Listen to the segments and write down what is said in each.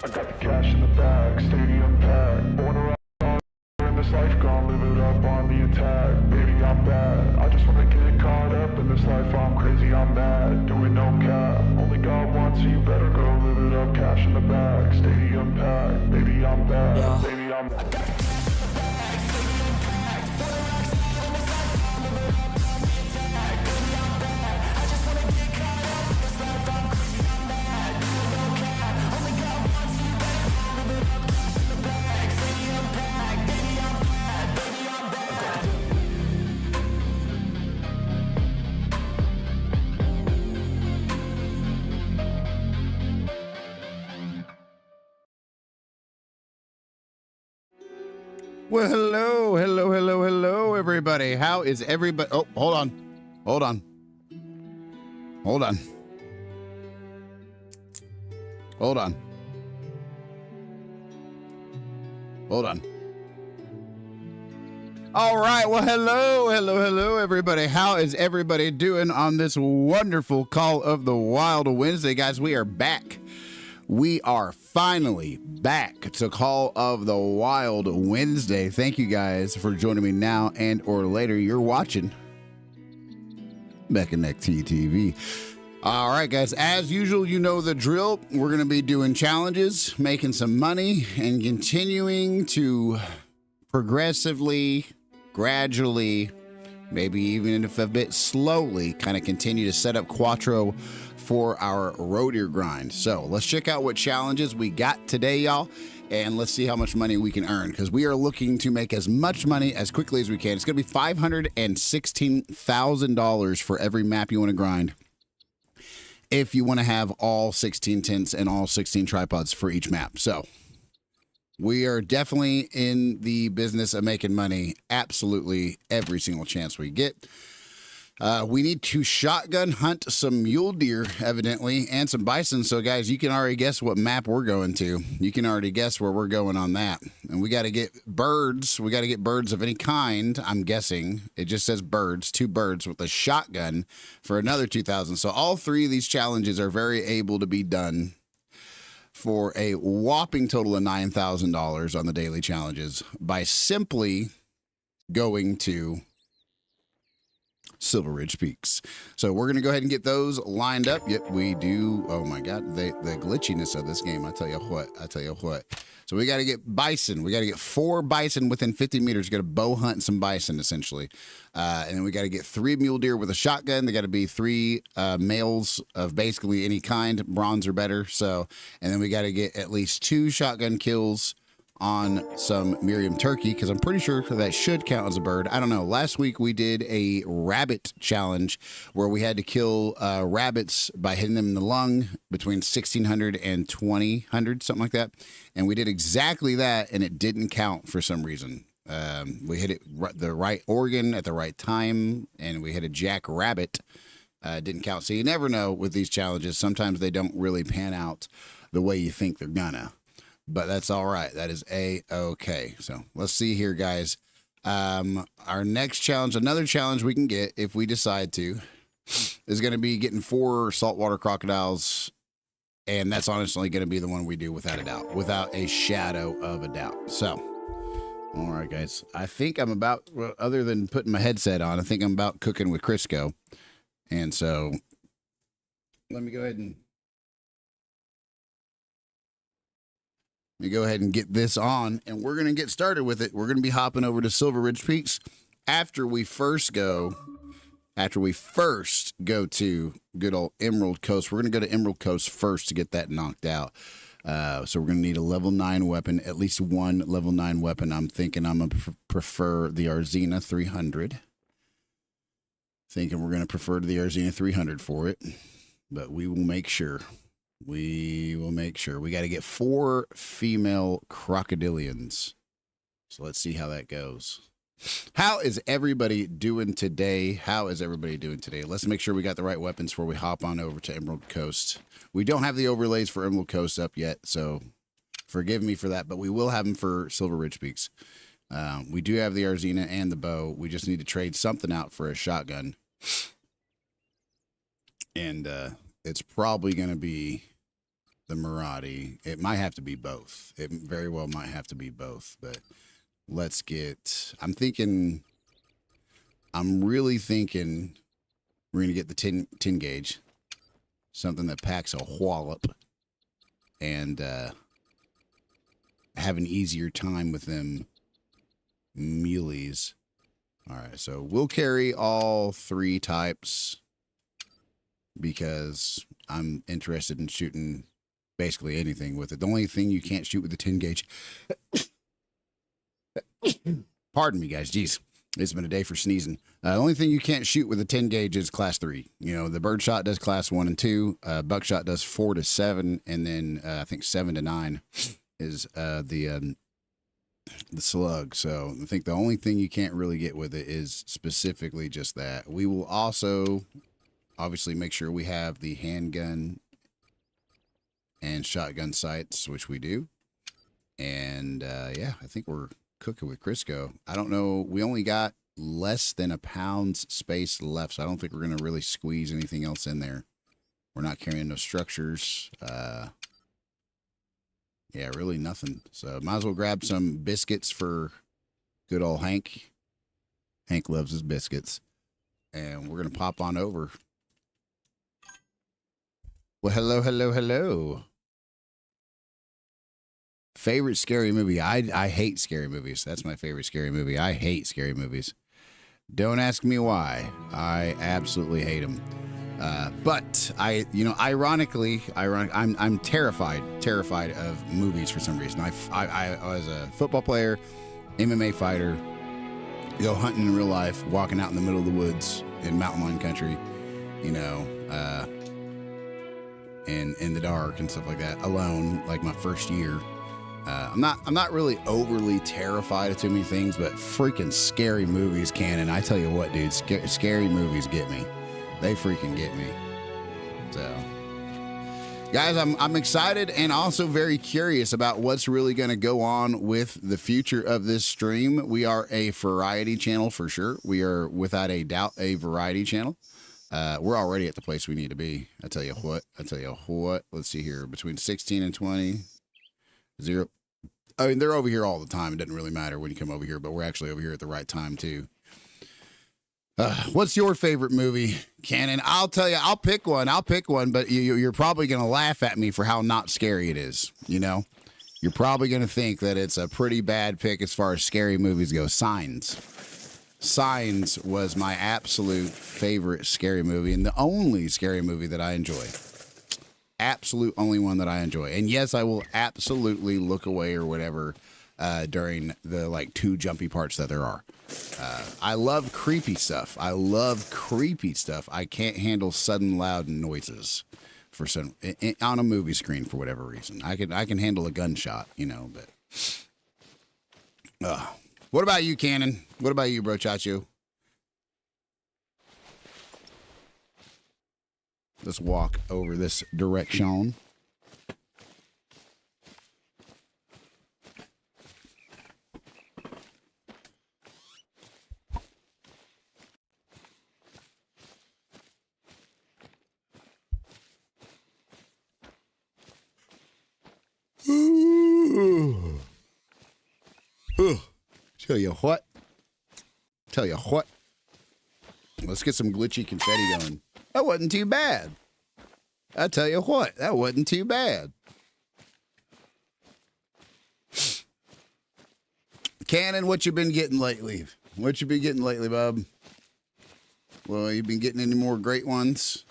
I got the cash in the bag, stadium packed. Born around in this life, gone live it up on the attack. Baby, I'm bad. I just wanna get caught up in this life. I'm crazy, I'm mad. Doing no cap. Only God wants you, better go live it up. Cash in the bag, stadium packed. Baby, I'm bad. Yeah. Baby, I'm bad. Well, hello, everybody. How is everybody? Oh, hold on. Hold on. Hold on. Hold on. Hold on. All right. Well, hello, everybody. How is everybody doing on this wonderful Call of the Wild Wednesday, guys? We are back. We are finally back to Call of the Wild Wednesday. Thank you guys for joining me now and or later. You're watching Beck and Neck TV. All right, guys, as usual, you know the drill. We're going to be doing challenges, making some money, and continuing to progressively, gradually, maybe even if a bit slowly, kind of continue to set up Quattro for our road deer grind. So let's check out what challenges we got today, y'all, and let's see how much money we can earn, because we are looking to make as much money as quickly as we can. It's going to be $516,000 for every map you want to grind, if you want to have all 16 tents and all 16 tripods for each map. So we are definitely in the business of making money absolutely every single chance we get. We need to shotgun hunt some mule deer, evidently, and some bison. So, guys, you can already guess what map we're going to. You can already guess where we're going on that. And we got to get birds. We got to get birds of any kind, I'm guessing. It just says birds, 2 birds with a shotgun for another 2,000. So all 3 of these challenges are very able to be done for a whopping total of $9,000 on the daily challenges by simply going to Silver Ridge Peaks. So we're going to go ahead and get those lined up. Yep, we do. Oh my God, the glitchiness of this game. I tell you what. So we got to get bison. We got to get 4 bison within 50 meters. Got to bow hunt some bison, essentially. And then we got to get 3 mule deer with a shotgun. They got to be 3 males of basically any kind, bronze or better. So, and then we got to get at least 2 shotgun kills on some Miriam turkey, because I'm pretty sure that should count as a bird. I don't know. Last week we did a rabbit challenge where we had to kill rabbits by hitting them in the lung between 1,600 and 2,000, something like that. And we did exactly that, and it didn't count for some reason. We hit it the right organ at the right time, and we hit a jack rabbit. Didn't count. So you never know with these challenges. Sometimes they don't really pan out the way you think they're gonna. But that's all right. That is A-okay. So let's see here, guys. Our next challenge, another challenge we can get if we decide to, is going to be getting 4 saltwater crocodiles. And that's honestly going to be the one we do without a doubt, without a shadow of a doubt. So, all right, guys. I think I'm about, well, other than putting my headset on, I think I'm about cooking with Crisco. And so let me go ahead and get this on, and we're going to get started with it. We're going to be hopping over to Silver Ridge Peaks after we first go to good old Emerald Coast. We're going to go to Emerald Coast first to get that knocked out. So we're going to need a level 9 weapon, at least 1 level 9 weapon. I'm thinking I'm going to prefer the Arzina 300. Thinking we're going to prefer the Arzina 300 for it, but we will make sure. We got to get 4 female crocodilians. So let's see how that goes. How is everybody doing today? Let's make sure we got the right weapons before we hop on over to Emerald Coast. We don't have the overlays for Emerald Coast up yet, so forgive me for that, but we will have them for Silver Ridge Peaks. We do have the Arzina and the bow. We just need to trade something out for a shotgun. And, it's probably going to be the Maradi. It might have to be both. It very well might have to be both, but let's get, I'm really thinking we're going to get the 10 gauge, something that packs a wallop and have an easier time with them muleys. All right, so we'll carry all 3 types, because I'm interested in shooting basically anything with it. The only thing you can't shoot with the 10 gauge. Pardon me, guys. Jeez. It's been a day for sneezing. The only thing you can't shoot with a 10 gauge is class 3. You know, the birdshot does class 1 and 2. Buckshot does 4 to 7. And then I think 7 to 9 is the the slug. So I think the only thing you can't really get with it is specifically just that. We will also obviously make sure we have the handgun and shotgun sights, which we do. And yeah, I think we're cooking with Crisco. I don't know. We only got less than a pound's space left, so I don't think we're going to really squeeze anything else in there. We're not carrying no structures. Yeah, really nothing. So might as well grab some biscuits for good old Hank. Hank loves his biscuits. And we're going to pop on over. Well, hello, hello, hello. Favorite scary movie? I hate scary movies. That's my favorite scary movie. I hate scary movies. Don't ask me why. I absolutely hate them. But ironically, I'm terrified of movies for some reason. I was a football player, MMA fighter, go hunting in real life, walking out in the middle of the woods in mountain lion country, and in the dark and stuff like that, alone, like my first year. I'm not really overly terrified of too many things, but freaking scary movies can. And I tell you what, dude, scary movies get me. They freaking get me. So, guys, I'm excited and also very curious about what's really going to go on with the future of this stream. We are a variety channel for sure. We are without a doubt a variety channel. We're already at the place we need to be. I tell you what. Let's see here. Between 16 and 20. 0. I mean, they're over here all the time. It doesn't really matter when you come over here, but we're actually over here at the right time, too. What's your favorite movie, Cannon? I'll tell you, I'll pick one, but you're probably going to laugh at me for how not scary it is, You're probably going to think that it's a pretty bad pick as far as scary movies go. Signs. Signs was my absolute favorite scary movie and the only scary movie that I enjoy. Absolute only one that I enjoy. And yes, I will absolutely look away or whatever during the 2 jumpy parts that there are. I love creepy stuff. I can't handle sudden loud noises for some on a movie screen for whatever reason. I can handle a gunshot, but what about you, Cannon? What about you, Bro Chacho? Let's walk over this direction. Tell you what. Let's get some glitchy confetti going. That wasn't too bad. I tell you what, that wasn't too bad. Cannon, what you been getting lately? Bub? Well, you been getting any more great ones?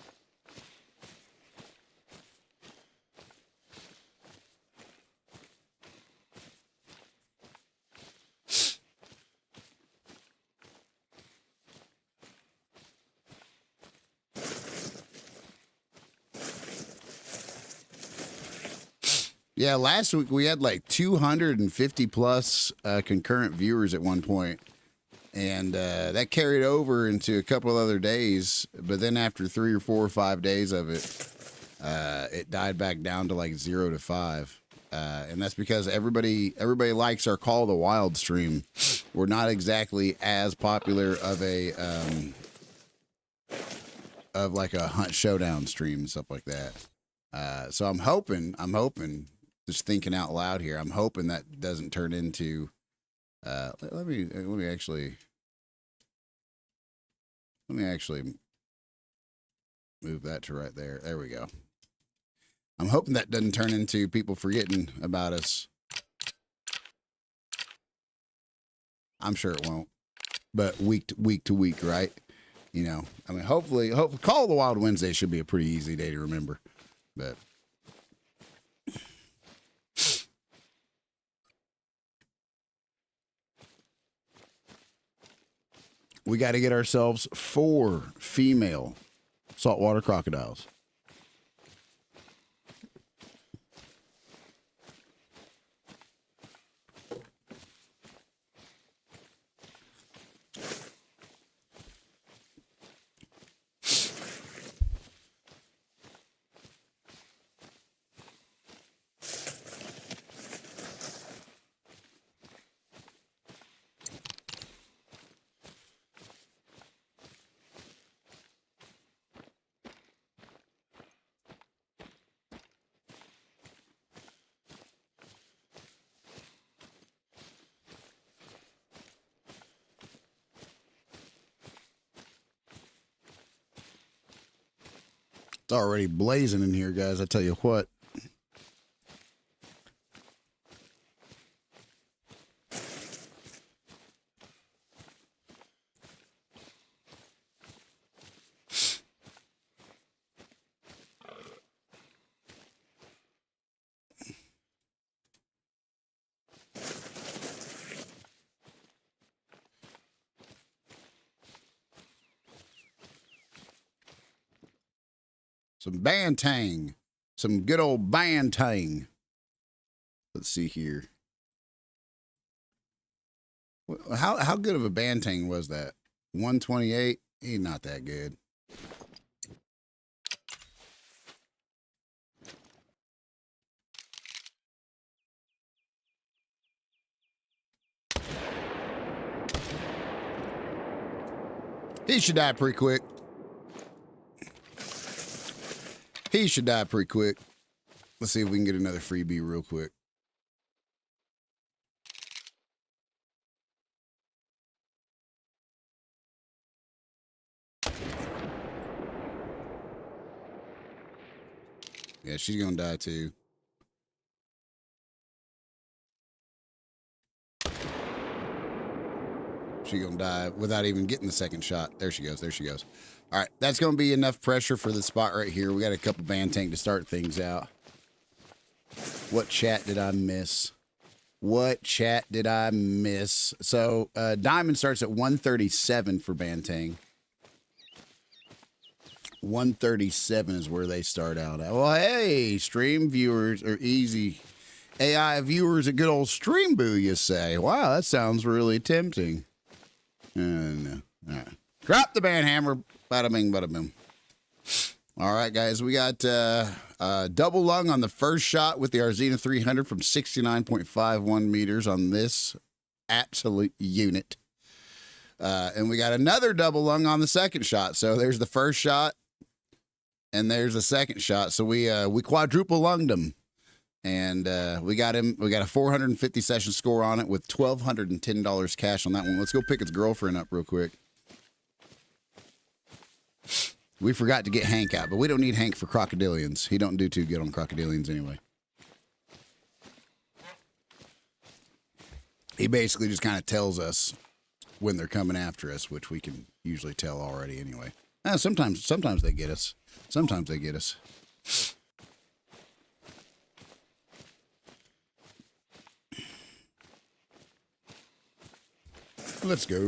Yeah, last week we had 250 plus concurrent viewers at one point, and that carried over into a couple of other days. But then after 3 or 4 or 5 days of it, it died back down to 0 to 5, and that's because everybody likes our Call of the Wild stream. We're not exactly as popular of a a hunt showdown stream and stuff like that. So I'm hoping. Just thinking out loud here, I'm hoping that doesn't turn into. Let me actually move that to right there. There we go. I'm hoping that doesn't turn into people forgetting about us. I'm sure it won't, but week to week, right? Hopefully, Call of the Wild Wednesday should be a pretty easy day to remember, but. We got to get ourselves 4 female saltwater crocodiles. It's already blazing in here, guys. I tell you what. Some bantang. Some good old bantang. Let's see here. How good of a bantang was that? 128? He's not that good. He should die pretty quick. He should die pretty quick. Let's see if we can get another freebie real quick. Yeah, she's gonna die too. She's gonna die without even getting the second shot. There she goes. There she goes. All right, that's gonna be enough pressure for the spot right here. We got a couple bantang to start things out. What chat did I miss? What chat did I miss? So diamond starts at 137 for bantang. 137 is where they start out at. Well, hey, stream viewers are easy. AI viewers, a good old stream boo, you say. Wow, that sounds really tempting. No. All right. Drop the band hammer. Bada bing, bada boom. All right, guys. We got double lung on the first shot with the Arzina 300 from 69.51 meters on this absolute unit. And we got another double lung on the second shot. So there's the first shot, and there's the second shot. So we quadruple lunged him. And we got him. We got a 450 session score on it with $1,210 cash on that one. Let's go pick its girlfriend up real quick. We forgot to get Hank out, but we don't need Hank for crocodilians. He don't do too good on crocodilians anyway. He basically just kind of tells us when they're coming after us, which we can usually tell already anyway. Sometimes they get us. Sometimes they get us. Let's go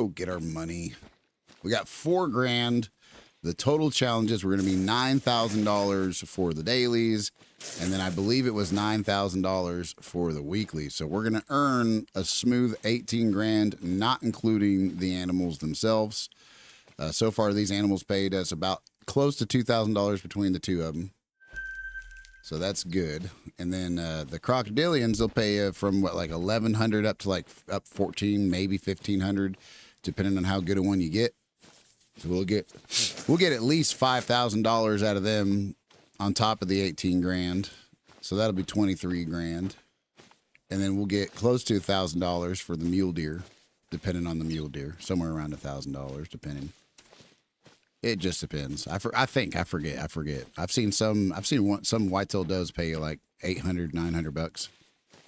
get our money. We got $4,000. The total challenges were going to be $9,000 for the dailies, and then I believe it was $9,000 for the weekly. So we're going to earn a smooth $18,000, not including the animals themselves. So far, these animals paid us about close to $2,000 between the two of them. So that's good. And then the crocodilians, they'll pay from what, like 1,100 up to up 14, maybe 1,500, depending on how good a one you get. So we'll get at least $5,000 out of them on top of the $18,000. So that'll be $23,000. And then we'll get close to $1,000 for the mule deer, depending on the mule deer, somewhere around $1,000, depending. It just depends. I forget. I've seen some whitetail does pay you like $800, $900.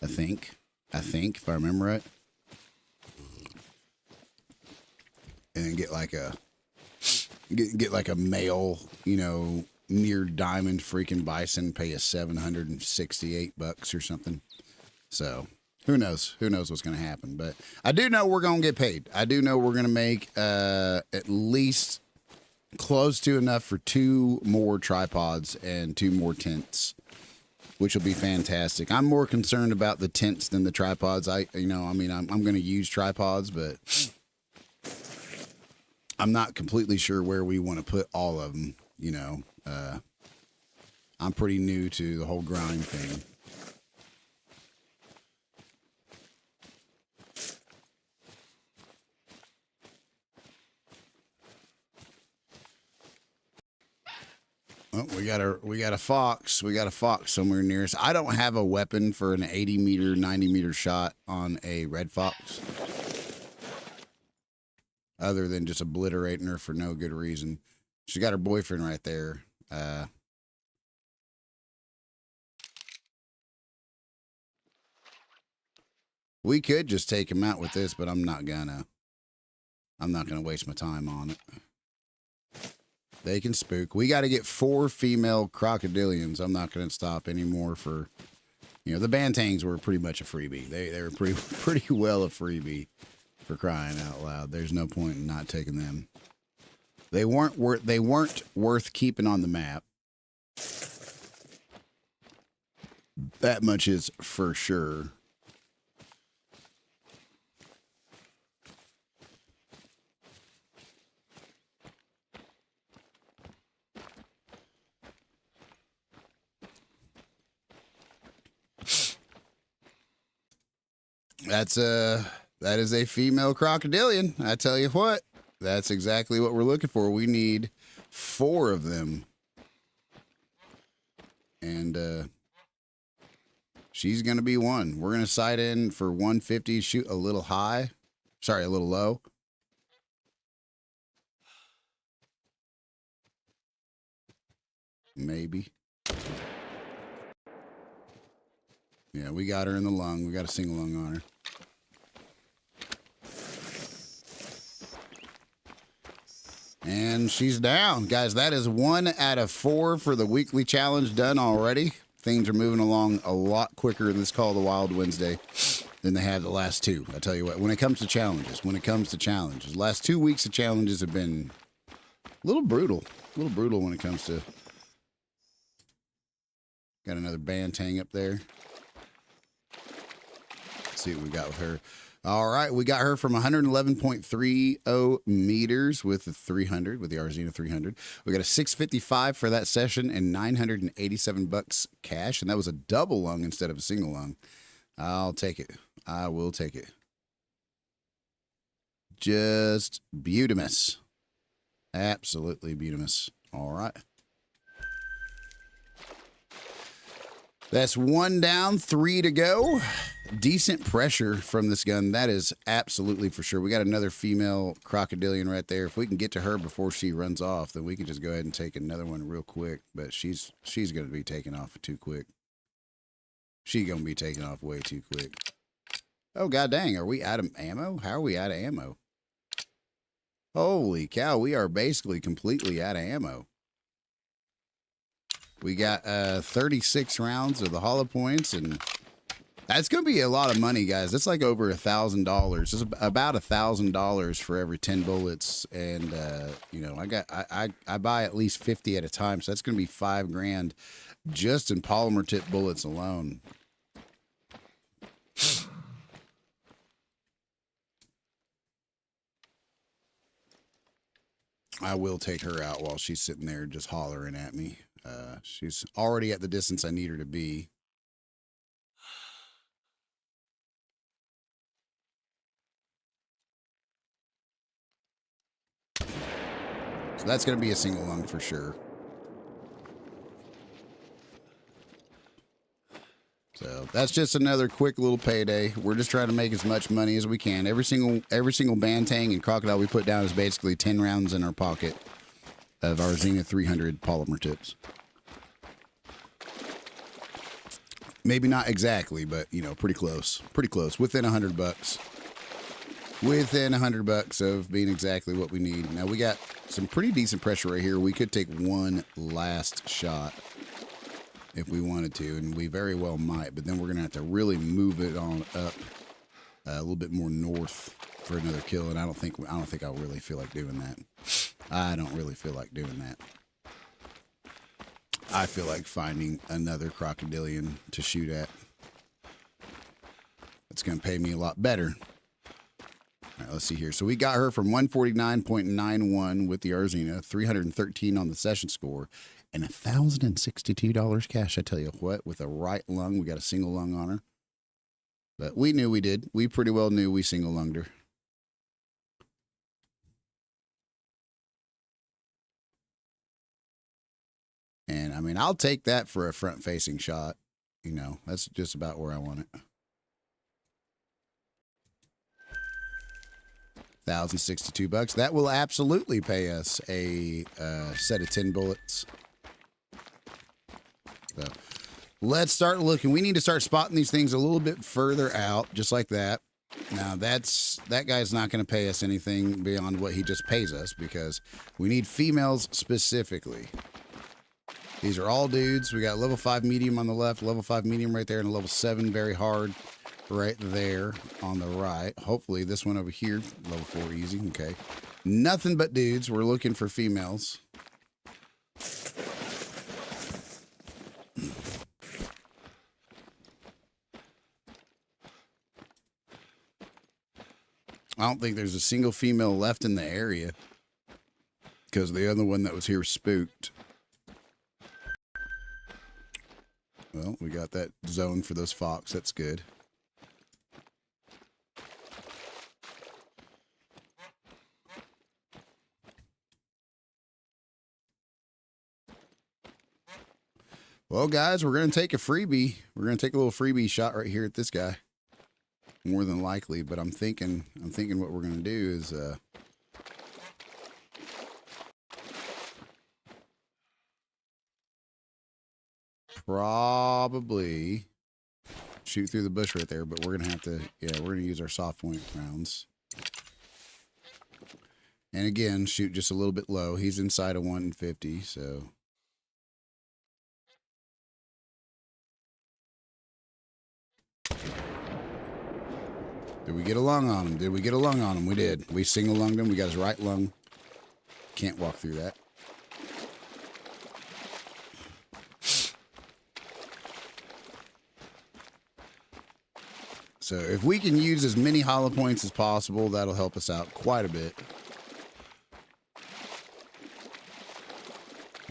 I think if I remember right. And then get like a male, near diamond freaking bison, pay you $768 or something. So who knows? Who knows what's going to happen? But I do know we're going to get paid. I do know we're going to make at least close to enough for 2 more tripods and 2 more tents, which will be fantastic. I'm more concerned about the tents than the tripods. I'm going to use tripods, but I'm not completely sure where we want to put all of them. I'm pretty new to the whole grind thing. Oh, we got a fox. We got a fox somewhere near us. I don't have a weapon for an 80 meter, 90 meter shot on a red fox. other than just obliterating her for no good reason. She got her boyfriend right there. We could just take him out with this, but I'm not gonna waste my time on it. They can spook. We got to get 4 female crocodilians. I'm not going to stop anymore for, the Bantangs were pretty much a freebie. They were pretty well a freebie, for crying out loud. There's no point in not taking them. They weren't worth keeping on the map. That much is for sure. That is a female crocodilian. I tell you what, that's exactly what we're looking for. We need 4 of them. And she's going to be one. We're going to sight in for 150, shoot a little high. Sorry, a little low. Maybe. Yeah, we got her in the lung. We got a single lung on her. And she's down. Guys, that is 1 out of 4 for the weekly challenge done already. Things are moving along a lot quicker in this Call of the Wild Wednesday than they have the last 2. I tell you what, when it comes to challenges, the last 2 weeks of challenges have been a little brutal when it comes to... Got another Bantang up there. Let's see what we got with her. All right, we got her from 111.30 meters with the 300, with the Arzina 300. We got a 655 for that session and $987 cash, and that was a double lung instead of a single lung. I'll take it. I will take it. Just beautimous. Absolutely beautimous. All right. That's 1 down, 3 to go. Decent pressure from this gun. That is absolutely for sure. We got another female crocodilian right there. If we can get to her before she runs off, then we can just go ahead and take another one real quick. But she's going to be taken off too quick. She's going to be taken off way too quick. Oh, god dang. Are we out of ammo? How are we out of ammo? Holy cow. We are basically completely out of ammo. We got 36 rounds of the hollow points, and that's going to be a lot of money, guys. It's like over $1,000. It's about $1,000 for every 10 bullets, and I buy at least 50 at a time, so that's going to be $5,000 just in polymer tip bullets alone. I will take her out while she's sitting there just hollering at me. She's already at the distance I need her to be. So that's going to be a single lung for sure. So that's just another quick little payday. We're just trying to make as much money as we can. Every single Bantang and crocodile we put down is basically 10 rounds in our pocket of our Arzina 300 polymer tips. Maybe not exactly, but pretty close. Pretty close. Within $100. Within $100 of being exactly what we need. Now we got some pretty decent pressure right here. We could take one last shot if we wanted to, and we very well might, but then we're gonna have to really move it on up a little bit more north for another kill, and I don't think I really feel like doing that. I don't really feel like doing that. I feel like finding another crocodilian to shoot at. It's gonna pay me a lot better. All right, let's see here. So we got her from 149.91 with the Arzina, 313 on the session score, and $1,062 cash. I tell you what, with a right lung, we got a single lung on her. But we knew we did. We pretty well knew we single lunged her. And I mean, I'll take that for a front facing shot. That's just about where I want it. $1,062. That will absolutely pay us a set of 10 bullets. So let's start looking. We need to start spotting these things a little bit further out, just like that. Now that guy's not going to pay us anything beyond what he just pays us because we need females specifically. These are all dudes. We got level 5 medium on the left, level 5 medium right there, and a level 7 very hard right there on the right. Hopefully this one over here, level 4 easy. Okay. Nothing but dudes. We're looking for females. I don't think there's a single female left in the area because the other one that was here spooked. Well, we got that zone for those fox. That's good. Well, guys, we're going to take a freebie. We're going to take a little freebie shot right here at this guy. More than likely, but I'm thinking what we're going to do is probably shoot through the bush right there, but we're going to have to, yeah, we're going to use our soft point rounds. And again, shoot just a little bit low. He's inside of 150, so... Did we get a lung on him? Did we get a lung on him? We did. We single-lunged him. We got his right lung. Can't walk through that. So if we can use as many hollow points as possible, that'll help us out quite a bit.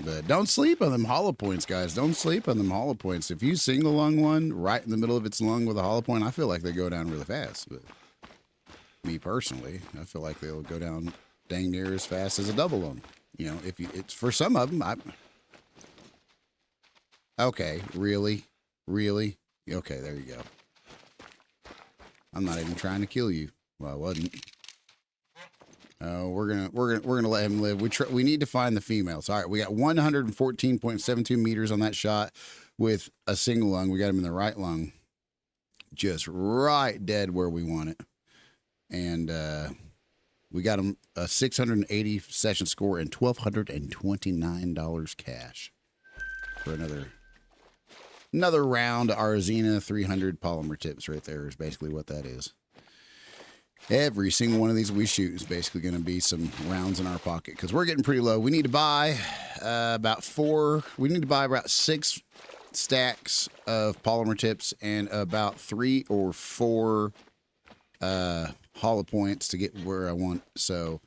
But don't sleep on them hollow points, guys. Don't sleep on them hollow points. If you single lung one right in the middle of its lung with a hollow point, I feel like they go down really fast. But me personally, I feel like they'll go down dang near as fast as a double lung. You know, if you, it's for some of them. Okay, really, okay. There you go. I'm not even trying to kill you. Well, I wasn't. We're gonna let him live. We need to find the females. All right, we got 114.72 meters on that shot with a single lung. We got him in the right lung, just right dead where we want it, and we got him a 680 session score and $1,229 cash for another round of Arzina 300 polymer tips. Right there is basically what that is. Every single one of these we shoot is basically going to be some rounds in our pocket because we're getting pretty low. We need to buy about 6 stacks of polymer tips and about 3 or 4 hollow points to get where I want. So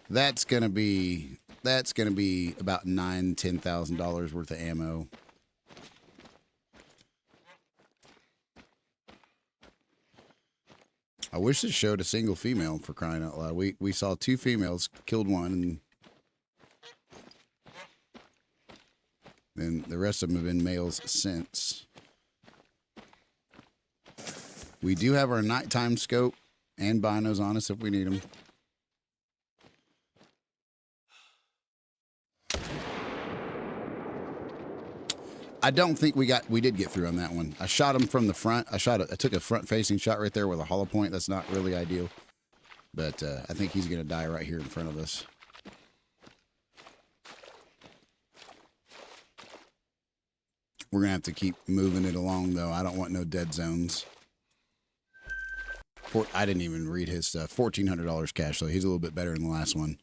that's going to be about $9,000-$10,000 worth of ammo. I wish it showed a single female, for crying out loud. We saw 2 females, killed one, and then the rest of them have been males since. We do have our nighttime scope and binos on us if we need them. I don't think we did get through on that one. I shot him from the front. I took a front-facing shot right there with a hollow point. That's not really ideal. But I think he's going to die right here in front of us. We're going to have to keep moving it along, though. I don't want no dead zones. I didn't even read his stuff. $1,400 cash, so he's a little bit better than the last one.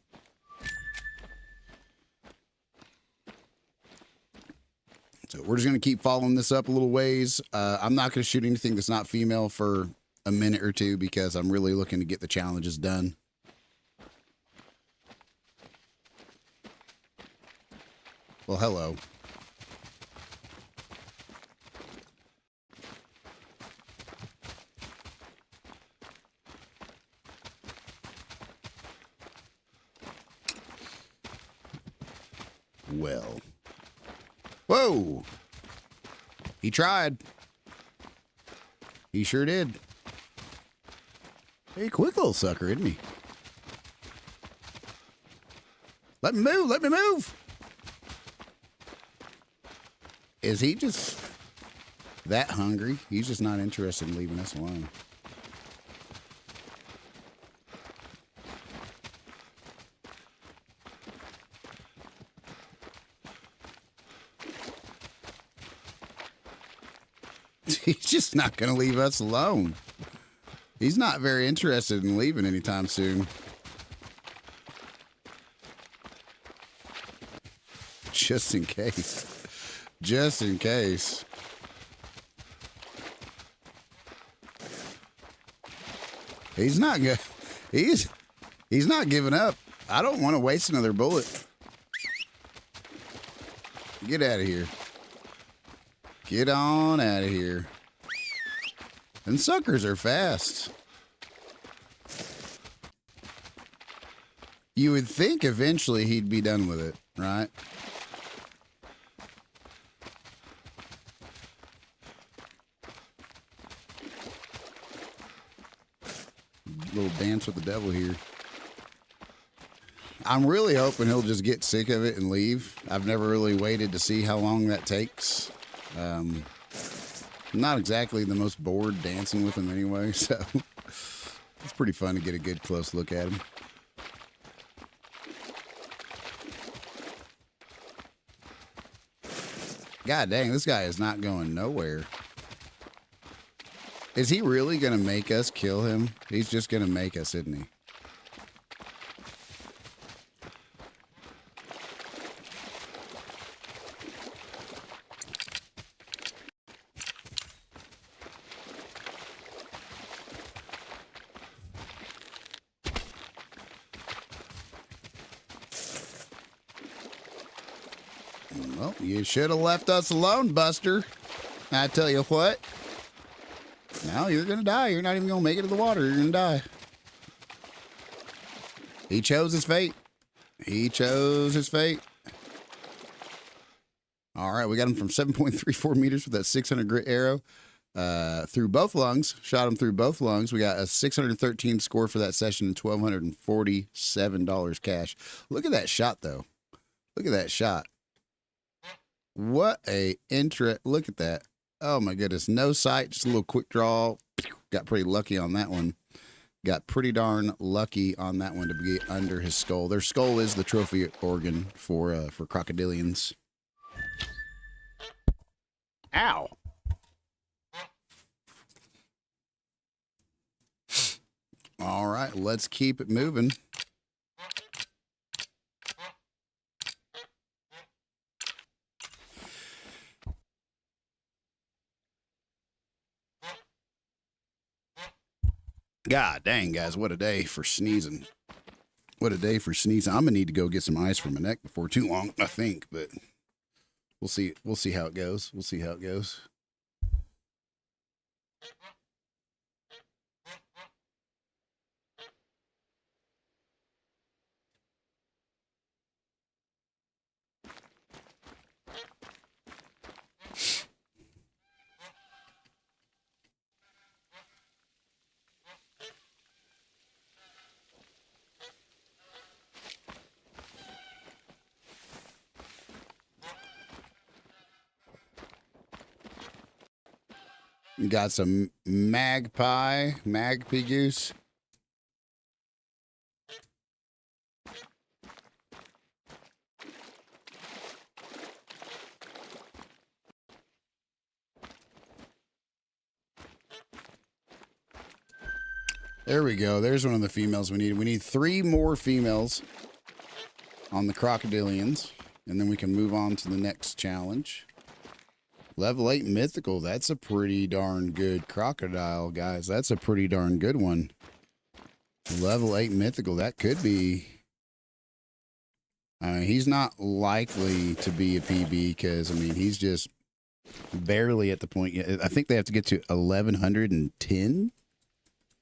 So we're just going to keep following this up a little ways. I'm not going to shoot anything that's not female for a minute or two because I'm really looking to get the challenges done. Well, hello. Well. Whoa! He tried. He sure did. Hey, quick little sucker, isn't he? Let me move. Let me move. Is he just that hungry? He's just not interested in leaving us alone. He's just not going to leave us alone. He's not very interested in leaving anytime soon. Just in case. Just in case. He's not good. He's not giving up. I don't want to waste another bullet. Get out of here. Get on out of here. And suckers are fast. You would think eventually he'd be done with it, right? Little dance with the devil here. I'm really hoping he'll just get sick of it and leave. I've never really waited to see how long that takes. I'm not exactly the most bored dancing with him anyway, so it's pretty fun to get a good close look at him. God dang, this guy is not going nowhere. Is he really going to make us kill him? He's just going to make us, isn't he? Well, you should have left us alone, Buster. I tell you what. Now you're going to die. You're not even going to make it to the water. You're going to die. He chose his fate. He chose his fate. All right, we got him from 7.34 meters with that 600 grit arrow through both lungs. Shot him through both lungs. We got a 613 score for that session and $1,247 cash. Look at that shot, though. Look at that shot. What a look at that. Oh my goodness. No sight, just a little quick draw. Got pretty lucky on that one. Got pretty darn lucky on that one to be under his skull. Their skull is the trophy organ for crocodilians. Ow. All right, let's keep it moving. God dang, guys, what a day for sneezing. What a day for sneezing. I'm going to need to go get some ice for my neck before too long, I think, but we'll see. We'll see how it goes. We'll see how it goes. We got some magpie goose. There we go. There's one of the females we need. We need 3 more females on the crocodilians, and then we can move on to the next challenge. Level 8 mythical. That's a pretty darn good crocodile, guys. That's a pretty darn good one. Level 8 mythical. That could be. He's not likely to be a PB because, I mean, he's just barely at the point yet. I think they have to get to 1110.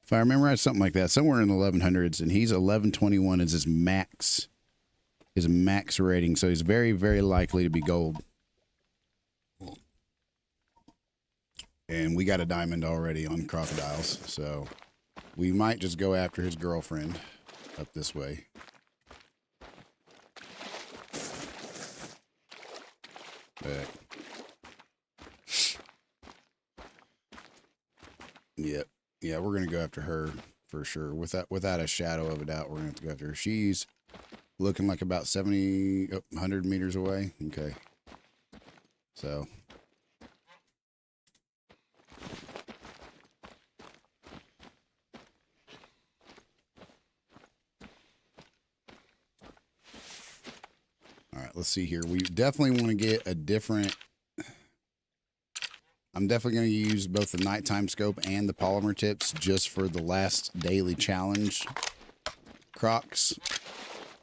If I remember right, something like that. Somewhere in the 1100s. And he's 1121 is his max rating. So he's very, very likely to be gold. And we got a diamond already on crocodiles, so we might just go after his girlfriend up this way. But yep. Yeah, we're gonna go after her for sure. Without a shadow of a doubt, we're gonna have to go after her. She's looking like about 100 meters away. Okay. So all right, let's see here. We definitely want to get a different. I'm definitely going to use both the nighttime scope and the polymer tips just for the last daily challenge crocs.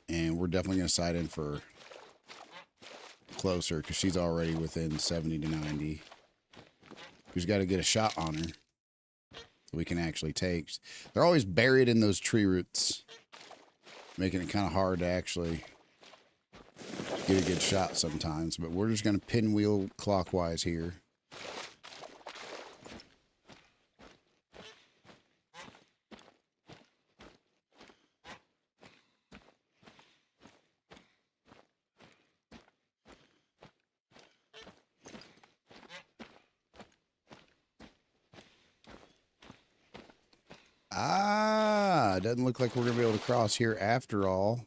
And we're definitely going to side in for closer because she's already within 70 to 90. We've got to get a shot on her so we can actually take. They're always buried in those tree roots, making it kind of hard to actually get a good shot sometimes. But we're just going to pinwheel clockwise here. Ah, doesn't look like we're going to be able to cross here after all.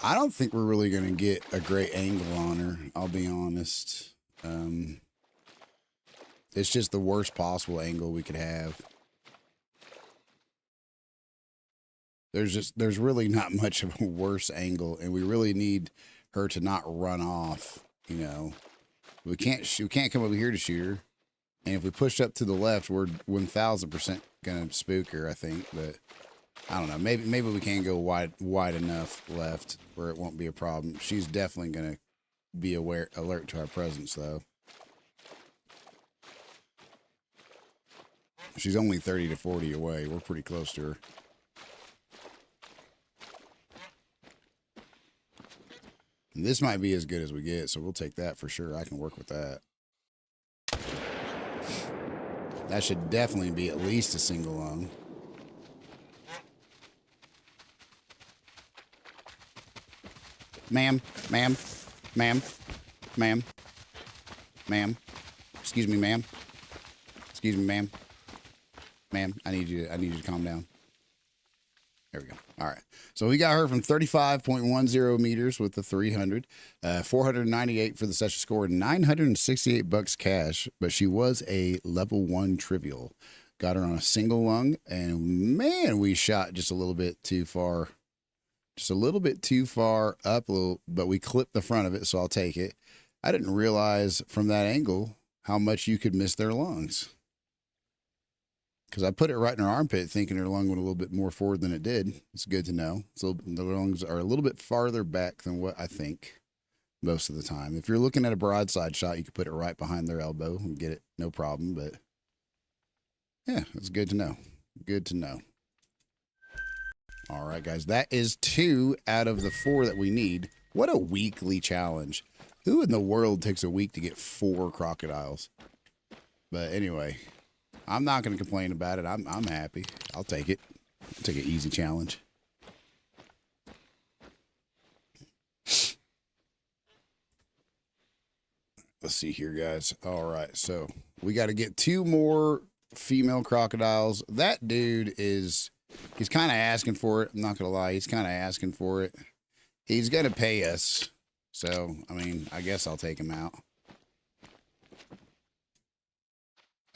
I don't think we're really going to get a great angle on her. I'll be honest. It's just the worst possible angle we could have. There's really not much of a worse angle, and we really need her to not run off. You know, we can't come over here to shoot her, and if we push up to the left, we're 1000% gonna spook her. I think, but I don't know. Maybe we can go wide enough left where it won't be a problem. She's definitely gonna be alert to our presence, though. She's only 30 to 40 away. We're pretty close to her. And this might be as good as we get, so we'll take that for sure. I can work with that. That should definitely be at least a single lung. Ma'am, ma'am, ma'am, ma'am, ma'am. Excuse me, ma'am. Excuse me, ma'am. Ma'am, I need you to calm down. There we go. All right. So we got her from 35.10 meters with the 300, 498 for the session score, $968 cash, but she was a level 1 trivial. Got her on a single lung, and man, we shot just a little bit too far. Just a little bit too far up, but we clipped the front of it, so I'll take it. I didn't realize from that angle how much you could miss their lungs. Because I put it right in her armpit thinking her lung went a little bit more forward than it did. It's good to know. So the lungs are a little bit farther back than what I think most of the time. If you're looking at a broadside shot, you could put it right behind their elbow and get it, no problem. But yeah, it's good to know. Good to know. All right, guys, that is 2 out of the 4 that we need. What a weekly challenge. Who in the world takes a week to get 4 crocodiles? But anyway, I'm not going to complain about it. I'm happy. I'll take it. I'll take an easy challenge. Let's see here, guys. All right, so we got to get 2 more female crocodiles. That dude is... He's kind of asking for it. I'm not going to lie. He's kind of asking for it. He's going to pay us. So, I mean, I guess I'll take him out.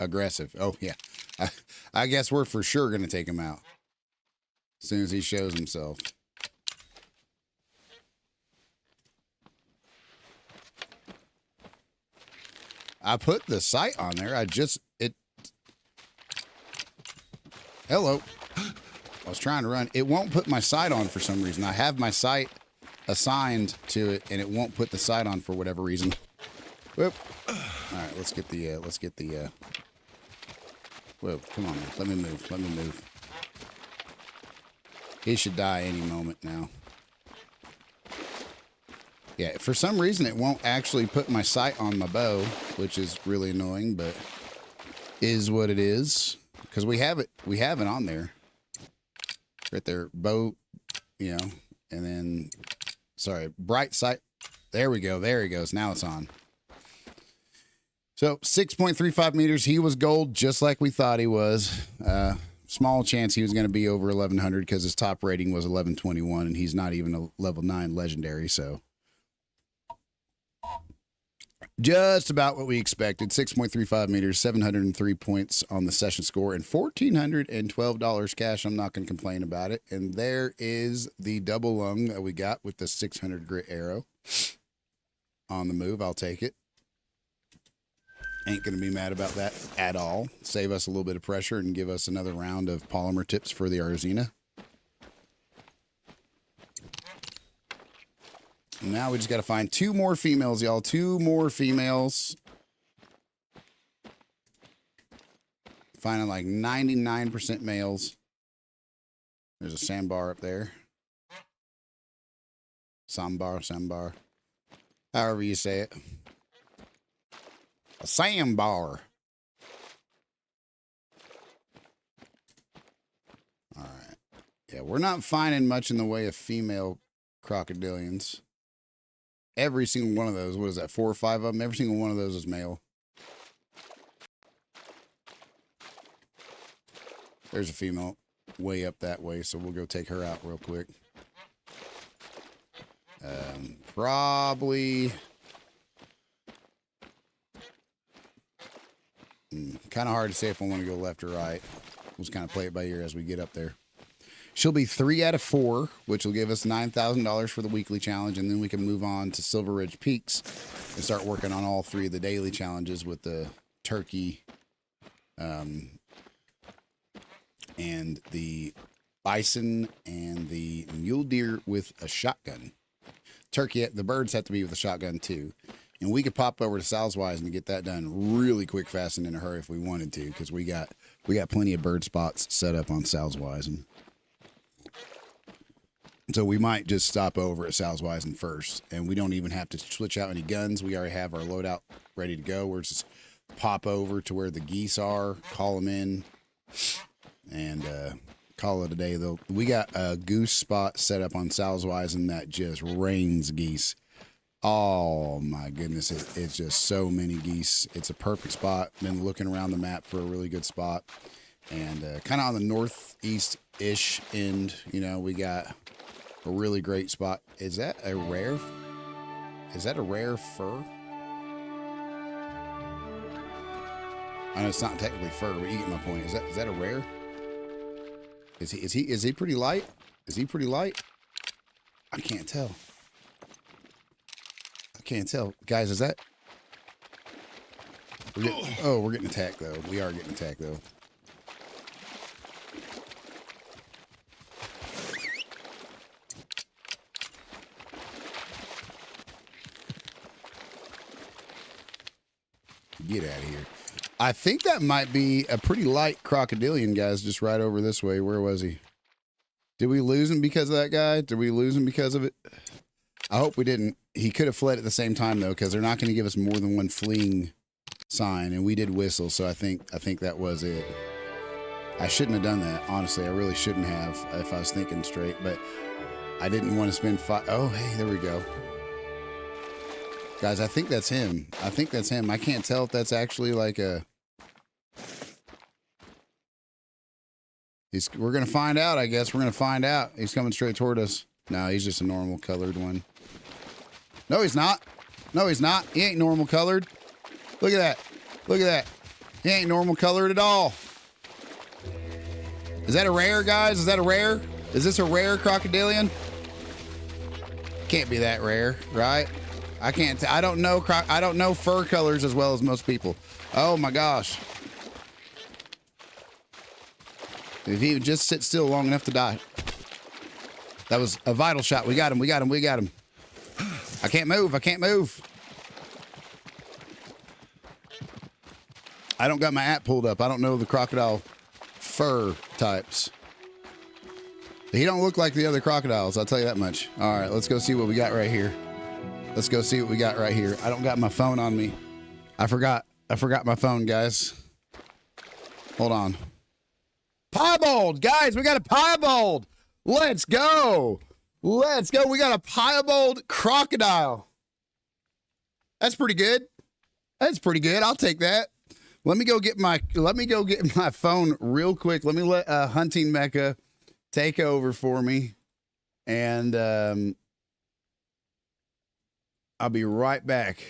Aggressive. Oh, yeah. I guess we're for sure going to take him out as soon as he shows himself. I put the sight on there. Hello. I was trying to run. It won't put my sight on for some reason. I have my sight assigned to it, and it won't put the sight on for whatever reason. Whoop. All right, let's get the, whoa, come on, man. Let me move. He should die any moment now. Yeah, for some reason, it won't actually put my sight on my bow, which is really annoying, but is what it is. Because we have it on there. Right there, bow, you know, and then, sorry, bright sight. There we go. There he goes. Now it's on. So 6.35 meters. He was gold just like we thought he was. Small chance he was going to be over 1100 because his top rating was 1121 and he's not even a level 9 legendary. So just about what we expected. 6.35 meters, 703 points on the session score, and $1,412 cash. I'm not going to complain about it. And there is the double lung that we got with the 600 grit arrow on the move. I'll take it. Ain't going to be mad about that at all. Save us a little bit of pressure and give us another round of polymer tips for the Arzina. Now we just got to find 2 more females, y'all. 2 more females. Finding like 99% males. There's a sandbar up there. Sambar. However you say it. A sandbar. All right. Yeah, we're not finding much in the way of female crocodilians. Every single one of those, what is that, 4 or 5 of them? Every single one of those is male. There's a female way up that way, so we'll go take her out real quick. Probably... kind of hard to say if I want to go left or right. We'll just kind of play it by ear as we get up there. She'll be 3 out of 4, which will give us $9,000 for the weekly challenge, and then we can move on to Silver Ridge Peaks and start working on all 3 of the daily challenges with the turkey, and the bison and the mule deer with a shotgun. Turkey, the birds have to be with a shotgun too. And we could pop over to Salswise and get that done really quick, fast, and in a hurry if we wanted to, because we got plenty of bird spots set up on Salswise. And so we might just stop over at Salswise and first, and we don't even have to switch out any guns. We already have our loadout ready to go. We're just pop over to where the geese are, call them in, and call it a day. Though we got a goose spot set up on Salswise, and that just rains geese. Oh my goodness, it's just so many geese. It's a perfect spot. Been looking around the map for a really good spot, and kind of on the northeast-ish end, you know, we got a really great spot. Is that a rare? Is that a rare fur? I know it's not technically fur, but you get my point. Is that a rare? Is he pretty light? Is he pretty light? I can't tell. Can't tell, guys. Is that? We're getting attacked though. We are getting attacked though. Get out of here. I think that might be a pretty light crocodilian, guys. Just right over this way. Where was he? Did we lose him because of that guy? Did we lose him because of it? I hope we didn't. He could have fled at the same time, though, because they're not going to give us more than one fleeing sign, and we did whistle, so I think that was it. I shouldn't have done that, honestly. I really shouldn't have if I was thinking straight, but I didn't want to spend Oh, hey, there we go. Guys, I think that's him. I think that's him. I can't tell if that's actually like a... We're going to find out, I guess. We're going to find out. He's coming straight toward us. No, he's just a normal colored one. No, he's not. No, he's not. He ain't normal colored. Look at that. Look at that. He ain't normal colored at all. Is that a rare, guys? Is that a rare? Is this a rare crocodilian? Can't be that rare, right? I can't. I don't know. I don't know fur colors as well as most people. Oh my gosh! If he would just sit still long enough to die. That was a vital shot. We got him. We got him. We got him. I can't move. I can't move. I don't got my app pulled up. I don't know the crocodile fur types. He don't look like the other crocodiles. I'll tell you that much. All right, let's go see what we got right here. Let's go see what we got right here. I don't got my phone on me. I forgot my phone, guys. Hold on. Piebald, guys, we got a piebald. Let's go. Let's go. We got a piebald crocodile. That's pretty good. That's pretty good. I'll take that. Let me go get my phone real quick. Let me let Hunting Mecca take over for me. And I'll be right back.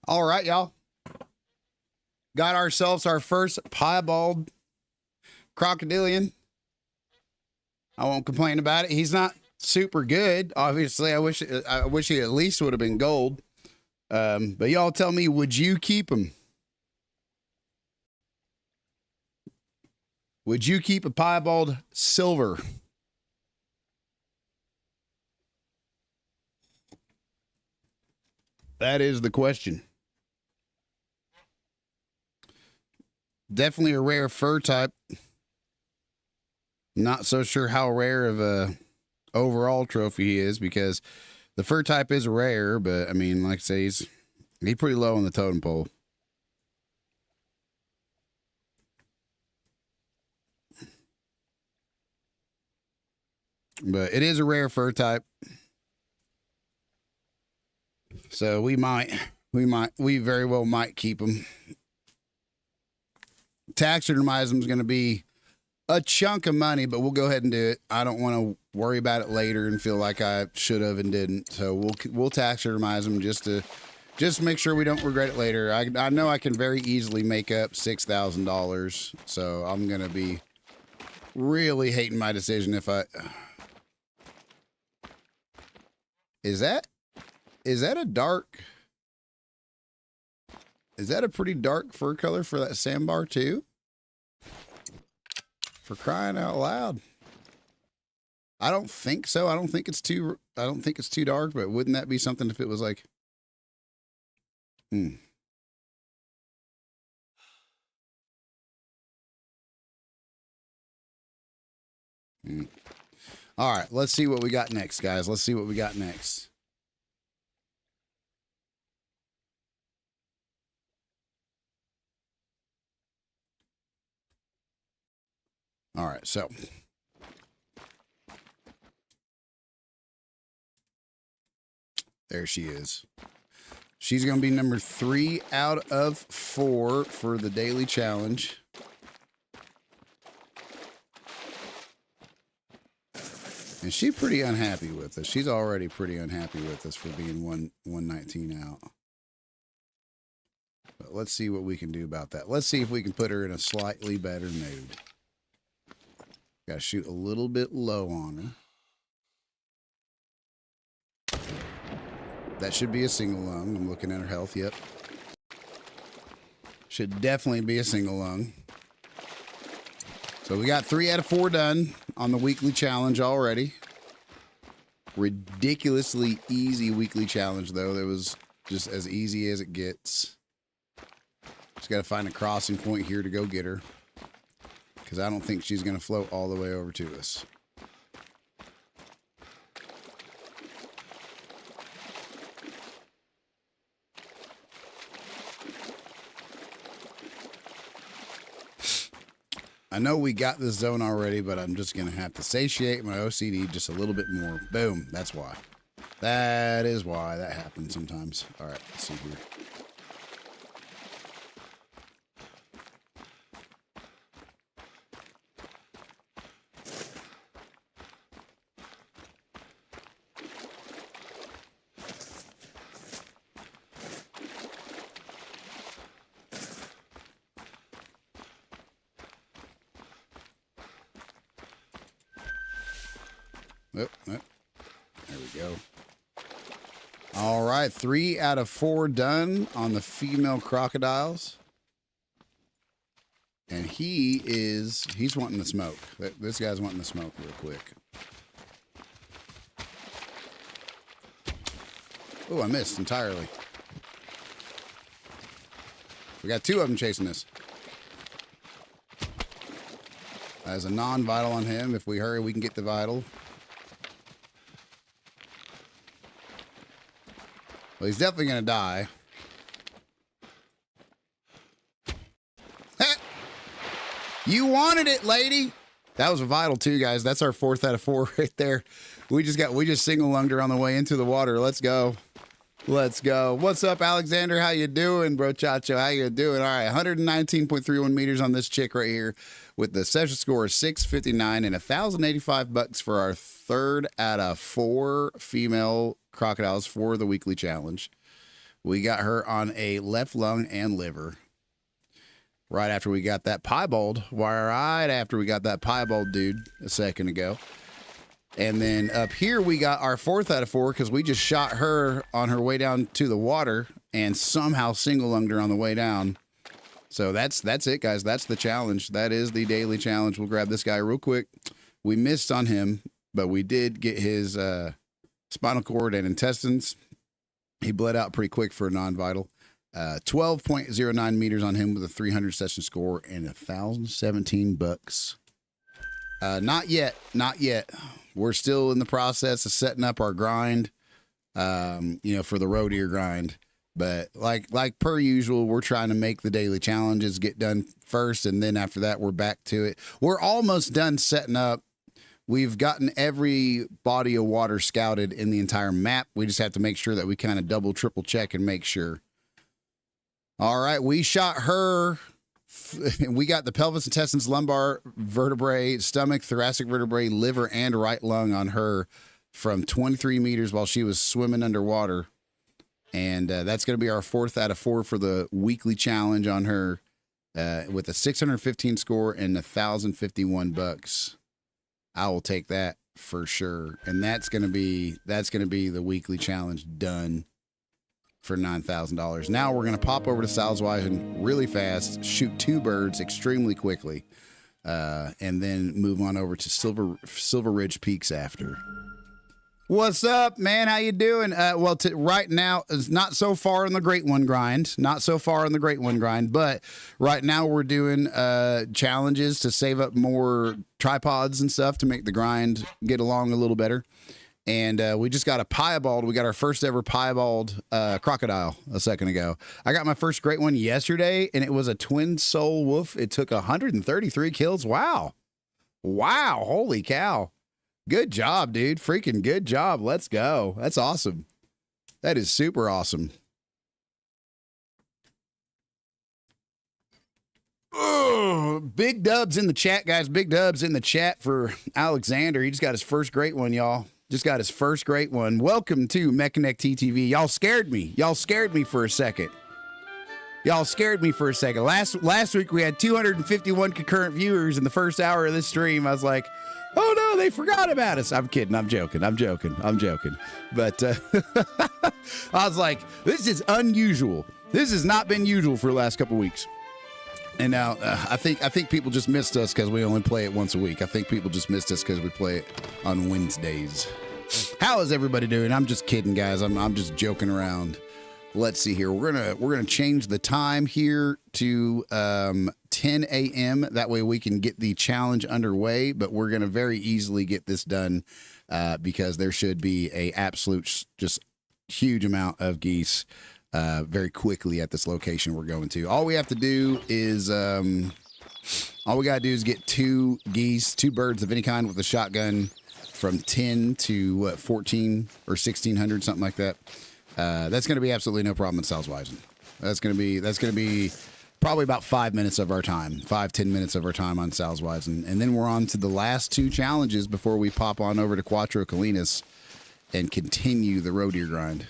All right, y'all. Got ourselves our first piebald crocodilian. I won't complain about it. He's not super good. Obviously, I wish he at least would have been gold. But y'all tell me, would you keep him? Would you keep a piebald silver? That is the question. Definitely a rare fur type. Not so sure how rare of a overall trophy he is, because the fur type is rare, but I mean, like I say, he's pretty low on the totem pole. But it is a rare fur type. So we very well might keep him. Taxidermize him is going to be a chunk of money, but we'll go ahead and do it. I don't want to worry about it later and feel like I should have and didn't. So we'll taxidermize him just to make sure we don't regret it later. I know I can very easily make up $6,000, so I'm going to be really hating my decision if I... Is that a dark... Is that a pretty dark fur color for that sandbar too? For crying out loud. I don't think so. I don't think it's too dark, but wouldn't that be something if it was like... All right, let's see what we got next, guys. Let's see what we got next. All right, so there she is. She's going to be number 3 out of 4 for the daily challenge. And she's pretty unhappy with us. She's already pretty unhappy with us for being 119 out. But let's see what we can do about that. Let's see if we can put her in a slightly better mood. Got to shoot a little bit low on her. That should be a single lung. I'm looking at her health. Yep. Should definitely be a single lung. So we got 3 out of 4 done on the weekly challenge already. Ridiculously easy weekly challenge, though. That was just as easy as it gets. Just got to find a crossing point here to go get her. Because I don't think she's going to float all the way over to us. I know we got this zone already, but I'm just going to have to satiate my OCD just a little bit more. Boom. That's why. That is why that happens sometimes. All right, let's see here. Oh, there we go. All right, 3 out of 4 done on the female crocodiles. And he's wanting the smoke. This guy's wanting the smoke real quick. Oh, I missed entirely. We got 2 of them chasing us. There's a non-vital on him. If we hurry, we can get the vital. Well, he's definitely going to die. You wanted it, lady. That was a vital too, guys. That's our 4th out of 4 right there. We just single lunged her on the way into the water. Let's go. Let's go. What's up, Alexander? How you doing, bro? Chacho, how you doing? All right, 119.31 meters on this chick right here with the session score of 659 and $1,085 for our 3rd out of 4 female crocodiles for the weekly challenge. We got her on a left lung and liver. Right after we got that piebald, dude a second ago. And then up here we got our 4th out of 4 because we just shot her on her way down to the water and somehow single lunged her on the way down. So that's it, guys. That's the challenge. That is the daily challenge. We'll grab this guy real quick. We missed on him, but we did get his spinal cord and intestines. He bled out pretty quick for a non-vital. 12.09 meters on him with a 300 session score and $1,017. Not yet. We're still in the process of setting up our grind, for the roe deer grind. But like per usual, we're trying to make the daily challenges get done first, and then after that, we're back to it. We're almost done setting up. We've gotten every body of water scouted in the entire map. We just have to make sure that we kind of double, triple check and make sure. All right, we shot her. We got the pelvis, intestines, lumbar vertebrae, stomach, thoracic vertebrae, liver, and right lung on her from 23 meters while she was swimming underwater. And that's going to be our 4th out of 4 for the weekly challenge on her with a 615 score and $1,051. I will take that for sure. And that's going to be the weekly challenge done for $9,000. Now we're going to pop over to Salzweichen really fast, shoot 2 birds extremely quickly, and then move on over to Silver Ridge Peaks after. What's up, man? How you doing? Right now is not so far in the Great One grind. But right now we're doing challenges to save up more tripods and stuff to make the grind get along a little better. And we just got a piebald. We got our first ever piebald crocodile a second ago. I got my first great one yesterday, and it was a twin soul wolf. It took 133 kills. Wow. Holy cow. Good job, dude. Freaking good job. Let's go. That's awesome. That is super awesome. Oh, big dubs in the chat, guys. Big dubs in the chat for Alexander. He just got his first great one, y'all. Just got his first great one. Welcome to Mechanic TTV. Y'all scared me. Y'all scared me for a second. Last week we had 251 concurrent viewers in the first hour of this stream. I was like, Oh no, they forgot about us. I'm kidding. I'm joking. But I was like, this is unusual. This has not been usual for the last couple weeks. And now I think people just missed us because we only play it once a week. I think people just missed us because we play it on Wednesdays. How is everybody doing? I'm just kidding, guys. I'm just joking around. Let's see here. We're gonna change the time here to 10 a.m. That way we can get the challenge underway. But we're gonna very easily get this done because there should be a absolute just huge amount of geese very quickly at this location we're going to. All we have to do is all we gotta do is get 2 geese, 2 birds of any kind with a shotgun from 10 to 14 or 1600, something like that. That's going to be absolutely no problem in Salzweisen. That's going to be probably about 5 minutes of our time, 5-10 minutes of our time on Salzweisen, and then we're on to the last 2 challenges before we pop on over to Quattro Colinas and continue the roe deer grind.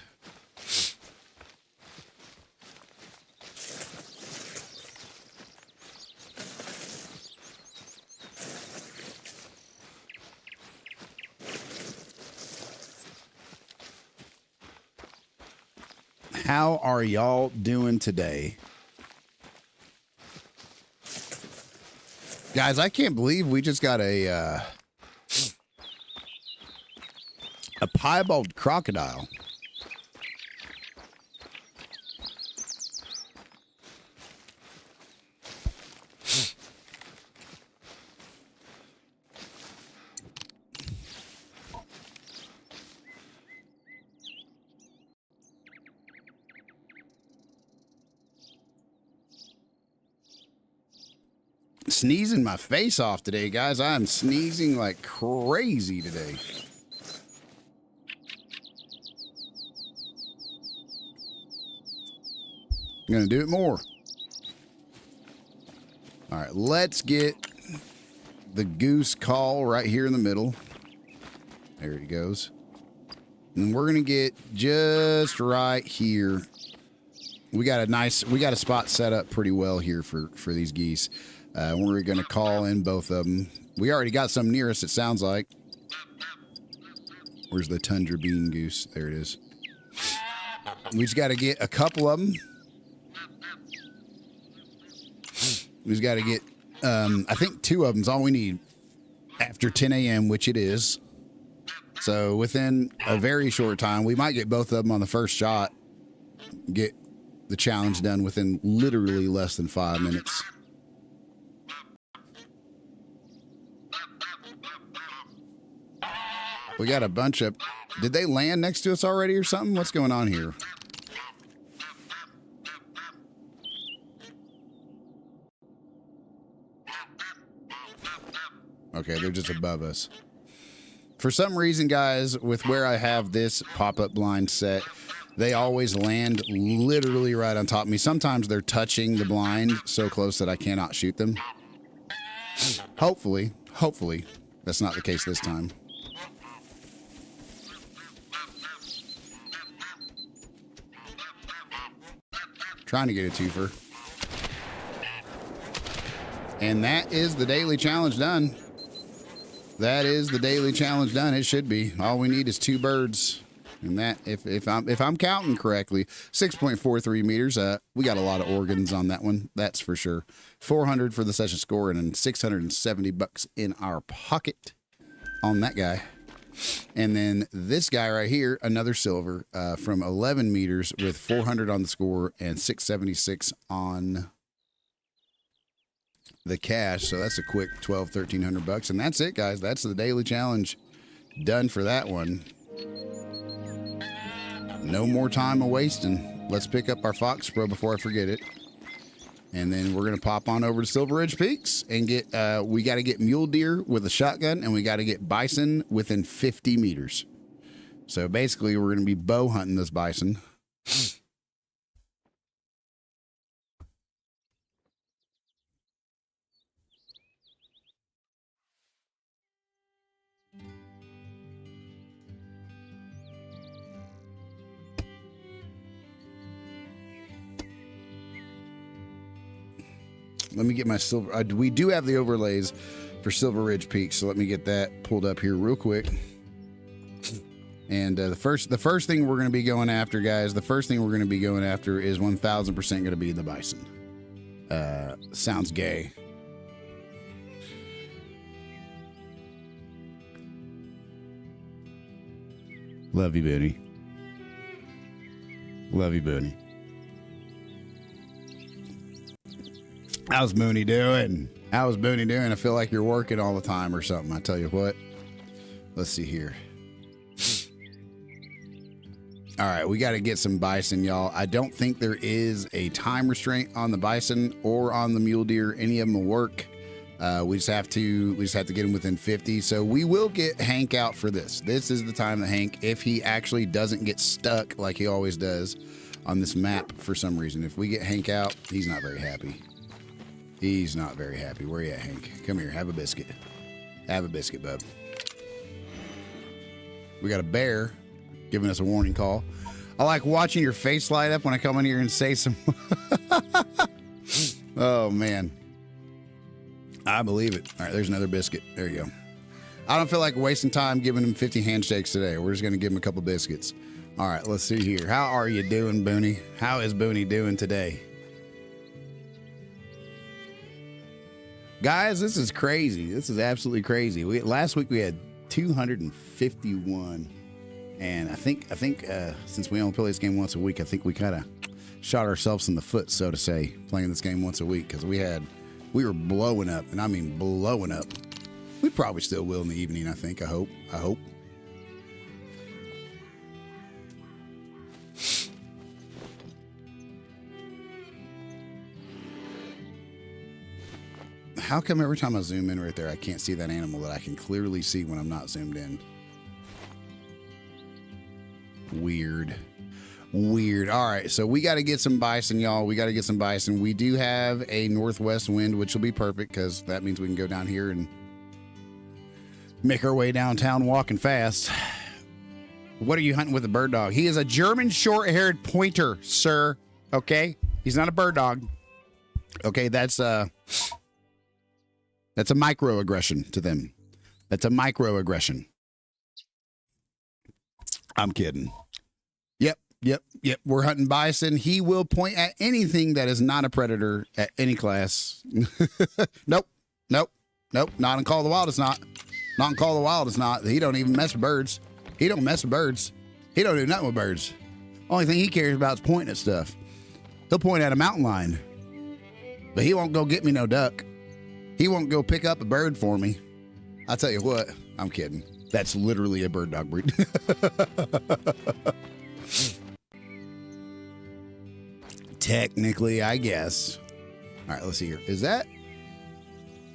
How are y'all doing today? Guys, I can't believe we just got a piebald crocodile. Sneezing my face off today, guys. I'm sneezing like crazy today. I'm gonna do it more. All right, let's get the goose call right here in the middle. There it goes. And we're gonna get just right here. We got a spot set up pretty well here for these geese. We're going to call in both of them. We already got some near us, it sounds like. Where's the tundra bean goose? There it is. We just got to get a couple of them. We just got to get, I think 2 of them's all we need after 10 a.m., which it is. So within a very short time, we might get both of them on the first shot. Get the challenge done within literally less than 5 minutes. We got a bunch of... Did they land next to us already or something? What's going on here? Okay, they're just above us. For some reason, guys, with where I have this pop-up blind set, they always land literally right on top of me. Sometimes they're touching the blind so close that I cannot shoot them. Hopefully, that's not the case this time. Trying to get a twofer. And that is the daily challenge done. That is the daily challenge done. It should be. All we need is 2 birds. And that, if I'm counting correctly, 6.43 meters. We got a lot of organs on that one. That's for sure. 400 for the session score and then $670 in our pocket on that guy. And then this guy right here, another silver from 11 meters with 400 on the score and 676 on the cash. So that's a quick $1,200-$1,300. And that's it, guys. That's the daily challenge done for that one. No more time a wasting. Let's pick up our Fox Pro before I forget it. And then we're going to pop on over to Silver Ridge Peaks and get, we got to get mule deer with a shotgun and we got to get bison within 50 meters. So basically we're going to be bow hunting this bison. Let me get my silver. We do have the overlays after Silver Ridge Peak. So let me get that pulled up here real quick. And the first thing we're going to be going after, guys, the first thing we're going to be going after is 1,000% going to be the bison. Sounds gay. Love you, Booney. Love you, Booney. How's Booney doing? How's Booney doing? I feel like you're working all the time or something. I tell you what. Let's see here. All right, we got to get some bison, y'all. I don't think there is a time restraint on the bison or on the mule deer. Any of them will work. We just have to get him within 50. So we will get Hank out for this. This is the time that Hank, if he actually doesn't get stuck like he always does on this map for some reason. If we get Hank out, he's not very happy. He's not very happy. Where you at, Hank? Come here, have a biscuit. Have a biscuit, bub. We got a bear giving us a warning call. I like watching your face light up when I come in here and say some. Oh, man. I believe it. All right, there's another biscuit. There you go. I don't feel like wasting time giving him 50 handshakes today. We're just going to give him a couple biscuits. All right, let's see here. How are you doing, Booney? How is Booney doing today? Guys, this is crazy. This is absolutely crazy. Last week we had 251. And I think since we only play this game once a week, I think we kind of shot ourselves in the foot, so to say, playing this game once a week, because we were blowing up, and I mean blowing up. We probably still will in the evening, I think. I hope. How come every time I zoom in right there, I can't see that animal that I can clearly see when I'm not zoomed in? Weird. All right, so we got to get some bison, y'all. We got to get some bison. We do have a northwest wind, which will be perfect because that means we can go down here and make our way downtown walking fast. What are you hunting with a bird dog? He is a German short-haired pointer, sir. Okay? He's not a bird dog. Okay, that's a microaggression to them. That's a microaggression. I'm kidding. Yep. We're hunting bison. He will point at anything that is not a predator at any class. Nope. Not in Call of the Wild, it's not. Not in Call of the Wild, it's not. He don't even mess with birds. He don't mess with birds. He don't do nothing with birds. Only thing he cares about is pointing at stuff. He'll point at a mountain lion. But he won't go get me no duck. He won't go pick up a bird for me. I tell you what, I'm kidding. That's literally a bird dog breed. Technically, I guess. All right, let's see here. Is that?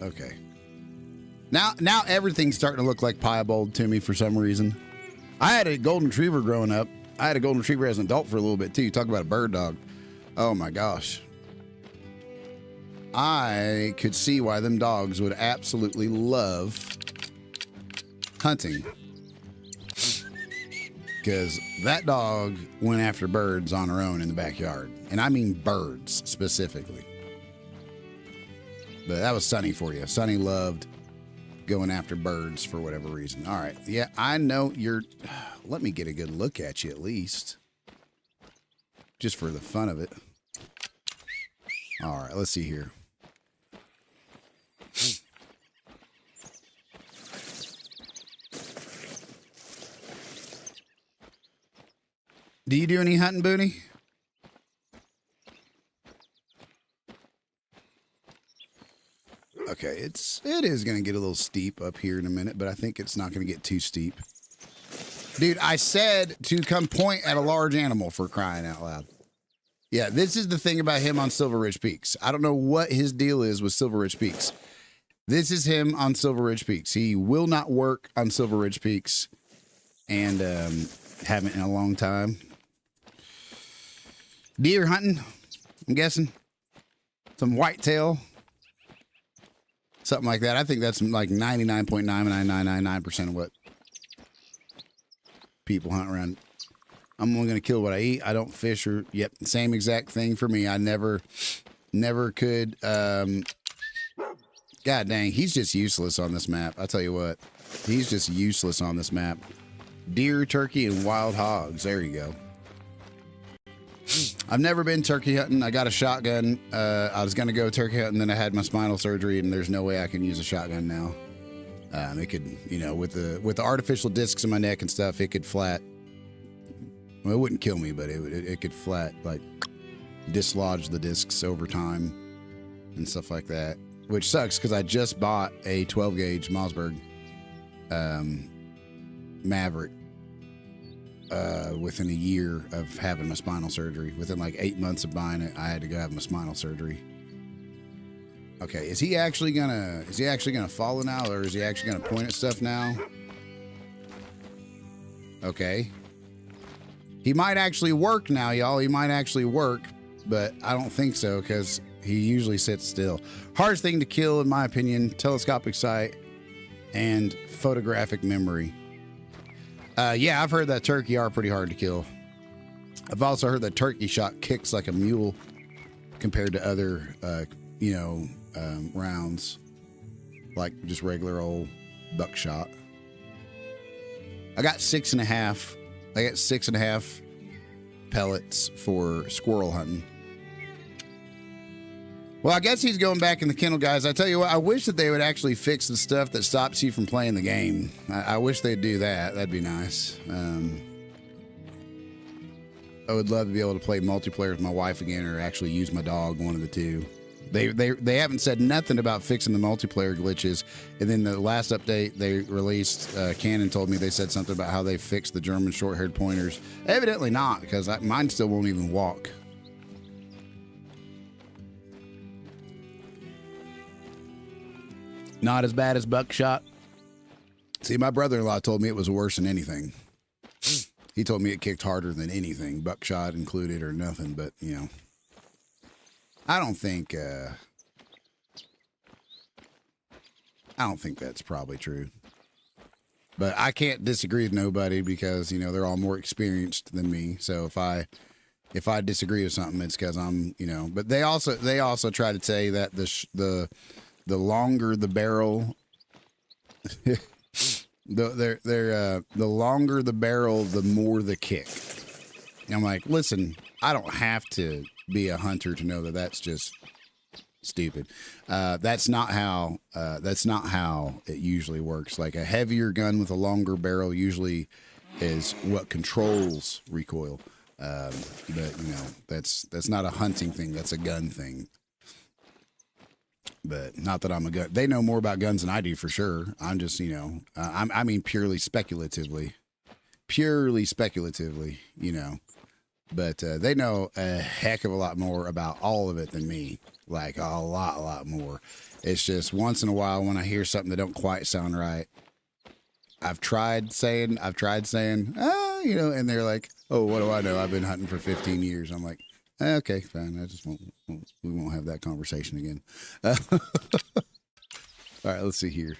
Okay. Now everything's starting to look like piebald to me for some reason. I had a golden retriever growing up. I had a golden retriever as an adult for a little bit too. Talk about a bird dog. Oh my gosh. I could see why them dogs would absolutely love hunting. Because that dog went after birds on her own in the backyard. And I mean birds specifically. But that was Sonny for you. Sonny loved going after birds for whatever reason. All right. Yeah, I know you're... Let me get a good look at you at least. Just for the fun of it. All right, let's see here. Do you do any hunting, Booney? Okay, it is going to get a little steep up here in a minute, but I think it's not going to get too steep. Dude, I said to come point at a large animal, for crying out loud. Yeah, this is the thing about him on Silver Ridge Peaks. I don't know what his deal is with Silver Ridge Peaks. This is him on Silver Ridge Peaks. He will not work on Silver Ridge Peaks, and haven't in a long time. Deer hunting, I'm guessing. Some whitetail. Something like that. I think that's like 99.99999% of what people hunt around. I'm only going to kill what I eat. I don't fish or, yep, same exact thing for me. I never could God dang, he's just useless on this map. I tell you what, he's just useless on this map. Deer, turkey, and wild hogs. There you go. I've never been turkey hunting. I got a shotgun. I was going to go turkey hunting, then I had my spinal surgery, and there's no way I can use a shotgun now. It could, you know, with the artificial discs in my neck and stuff, it could flat. Well, it wouldn't kill me, but it could flat, like, dislodge the discs over time and stuff like that. Which sucks because I just bought a 12 gauge Mossberg Maverick within a year of having my spinal surgery. Within like 8 months of buying it, I had to go have my spinal surgery. Okay, is he actually gonna follow now, or is he actually gonna point at stuff now? Okay. He might actually work now, y'all. He might actually work, but I don't think so because he usually sits still. Hardest thing to kill, in my opinion, telescopic sight and photographic memory. Yeah, I've heard that turkey are pretty hard to kill. I've also heard that turkey shot kicks like a mule compared to other, rounds, like just regular old buckshot. I got 6.5. I got 6.5 pellets for squirrel hunting. Well, I guess he's going back in the kennel, guys. I tell you what, I wish that they would actually fix the stuff that stops you from playing the game. I wish they'd do that. That'd be nice. I would love to be able to play multiplayer with my wife again, or actually use my dog, one of the two. They haven't said nothing about fixing the multiplayer glitches. And then the last update they released, Canon told me they said something about how they fixed the German short-haired pointers. Evidently not, because mine still won't even walk. Not as bad as buckshot. See, my brother-in-law told me it was worse than anything. He told me it kicked harder than anything, buckshot included or nothing, but, you know. I don't think that's probably true. But I can't disagree with nobody because, you know, they're all more experienced than me. So if I disagree with something, it's because I'm, you know, but they also try to say that the longer the barrel, the longer the barrel, the more the kick. And I'm like, listen, I don't have to be a hunter to know that that's just stupid. That's not how it usually works. Like a heavier gun with a longer barrel usually is what controls recoil. But you know, that's not a hunting thing. That's a gun thing. But not that I'm a gun. They know more about guns than I do for sure. I'm just, you know, I mean purely speculatively, you know. But they know a heck of a lot more about all of it than me. Like a lot more. It's just once in a while when I hear something that don't quite sound right, I've tried saying, you know, and they're like, oh, what do I know? I've been hunting for 15 years. I'm like, okay, fine. I just we won't have that conversation again. All right, let's see here.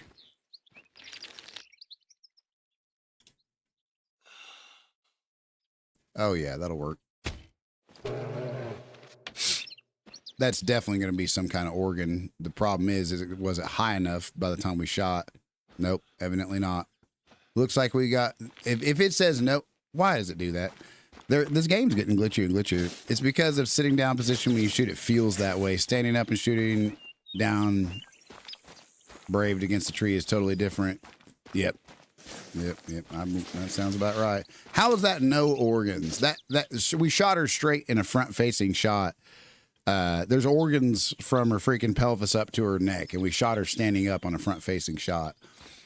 Oh yeah, that'll work. That's definitely going to be some kind of organ. The problem is was it high enough by the time we shot? Nope, evidently not. Looks like we got, if it says nope, why does it do that? This game's getting glitchier and glitchier. It's because of sitting down position when you shoot, it feels that way. Standing up and shooting down, braved against the tree is totally different. Yep. That sounds about right. How is that no organs? That we shot her straight in a front-facing shot. There's organs from her freaking pelvis up to her neck, and we shot her standing up on a front-facing shot.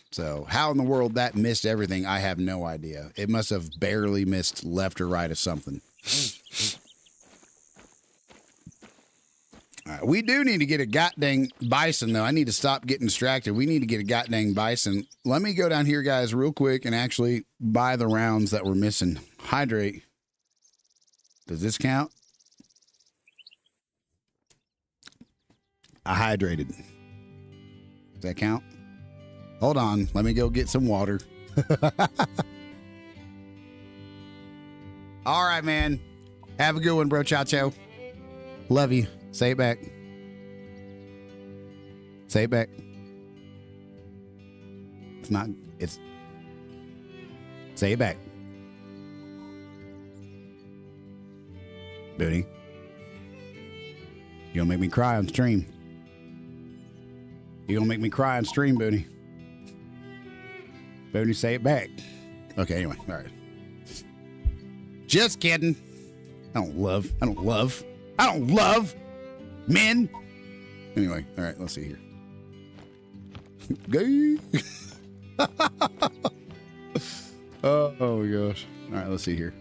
So how in the world that missed everything, I have no idea. It must have barely missed left or right of something. All right, we do need to get a goddamn bison, though. I need to stop getting distracted. We need to get a goddamn bison. Let me go down here, guys, real quick and actually buy the rounds that we're missing. Hydrate. Does this count? I hydrated. Does that count? Hold on. Let me go get some water. All right, man. Have a good one, bro. Ciao, ciao. Love you. Say it back. Say it back. It's not. It's. Say it back. Booty. You gonna make me cry on stream. You gonna make me cry on stream, Booty. Booty, say it back. Okay, anyway, all right. Just kidding. I don't love men. Anyway, all right, let's see here. Gay. Oh my gosh. All right, let's see here.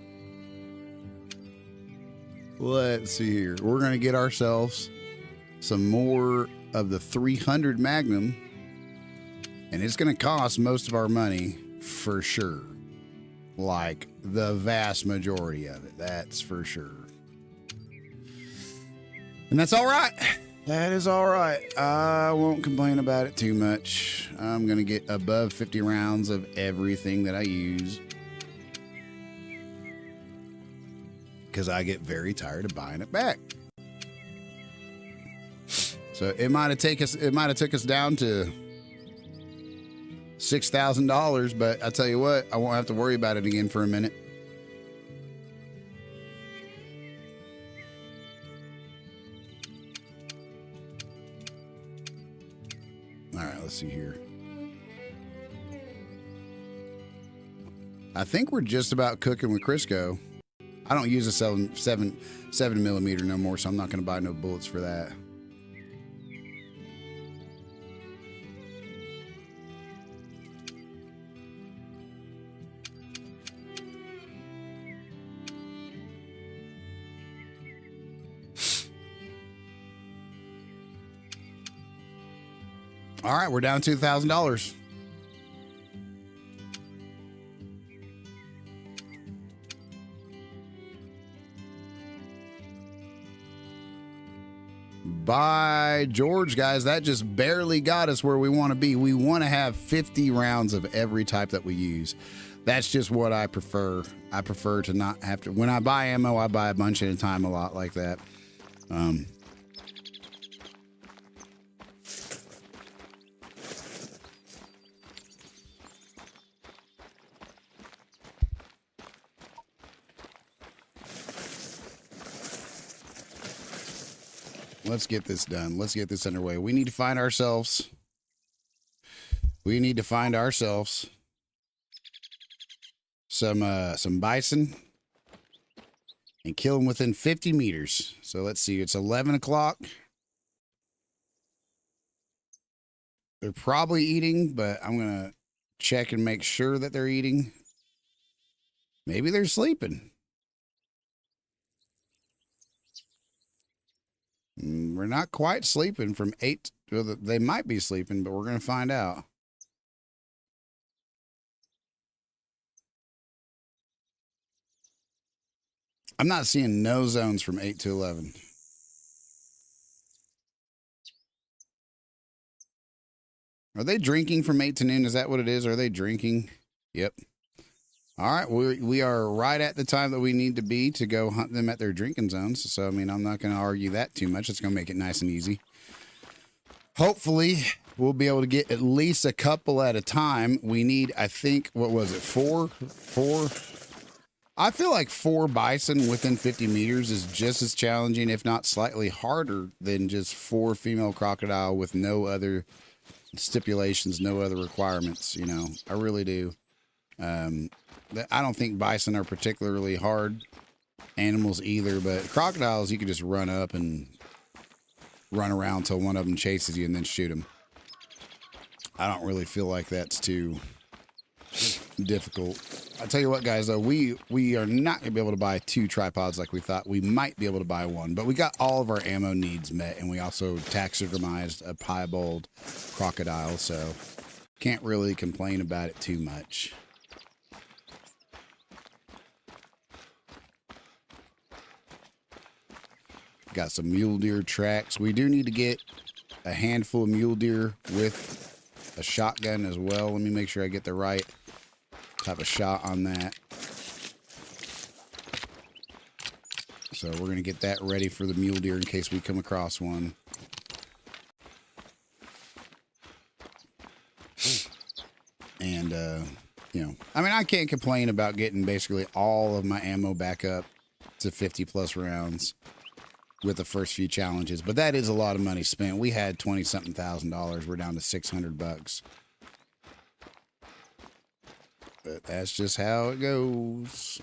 Let's see here. We're going to get ourselves some more of the 300 Magnum, and it's going to cost most of our money for sure. Like the vast majority of it. That's for sure. And that's all right. That is all right. I won't complain about it too much. I'm going to get above 50 rounds of everything that I use, because I get very tired of buying it back. So it might have took us down to $6,000, but I tell you what, I won't have to worry about it again for a minute. All right, let's see here. I think we're just about cooking with Crisco. I don't use a 7mm no more, so I'm not going to buy no bullets for that. All right, we're down $2,000. By George, guys, that just barely got us where we want to be. We want to have 50 rounds of every type that we use. That's just what I prefer. I prefer to not have to. When I buy ammo, I buy a bunch at a time, a lot like that. Let's get this done. Let's get this underway. We need to find ourselves. Some bison and kill them within 50 meters. So let's see. It's 11 o'clock. They're probably eating, but I'm going to check and make sure that they're eating. Maybe they're sleeping. We're not quite sleeping from 8. Well, they might be sleeping, but we're going to find out. I'm not seeing no zones from 8 to 11. Are they drinking from 8 to noon? Is that what it is? Are they drinking? Yep. All right, we are right at the time that we need to be to go hunt them at their drinking zones. So, I mean, I'm not going to argue that too much. It's going to make it nice and easy. Hopefully, we'll be able to get at least a couple at a time. We need, I think, what was it, four? I feel like 4 bison within 50 meters is just as challenging, if not slightly harder, than just 4 female crocodile with no other stipulations, no other requirements. You know, I really do. I don't think bison are particularly hard animals either, but crocodiles, you can just run up and run around till one of them chases you and then shoot them. I don't really feel like that's too difficult. I tell you what, guys, though, we are not going to be able to buy 2 tripods like we thought. We might be able to buy 1, but we got all of our ammo needs met, and we also taxidermized a piebald crocodile, so can't really complain about it too much. Got some mule deer tracks. We do need to get a handful of mule deer with a shotgun as well. Let me make sure I get the right type of shot on that. So we're going to get that ready for the mule deer in case we come across one. And, you know, I mean, I can't complain about getting basically all of my ammo back up to 50 plus rounds with the first few challenges, but that is a lot of money spent. We had 20 something $1,000. We're down to $600. But that's just how it goes.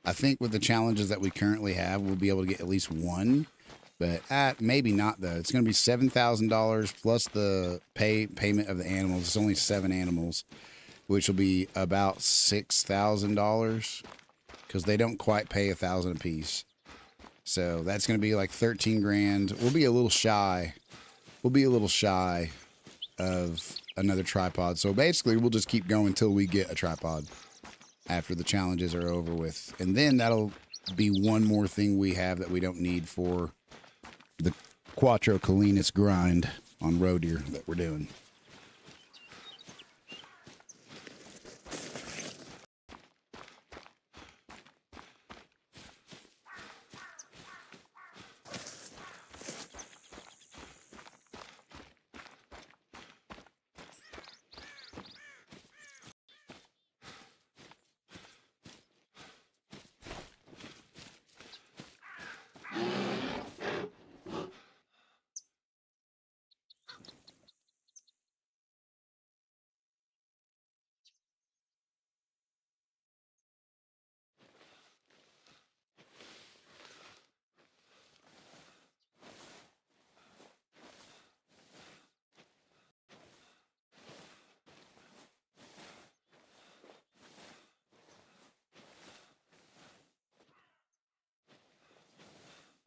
I think with the challenges that we currently have, we'll be able to get at least one, but maybe not though. It's going to be $7,000 plus the payment of the animals. It's only 7 animals, which will be about $6,000 because they don't quite pay $1,000 a piece. So that's going to be like 13 grand. We'll be a little shy. We'll be a little shy of another tripod. So basically, we'll just keep going until we get a tripod after the challenges are over with. And then that'll be one more thing we have that we don't need for the Quattro Colinas grind on roe deer that we're doing.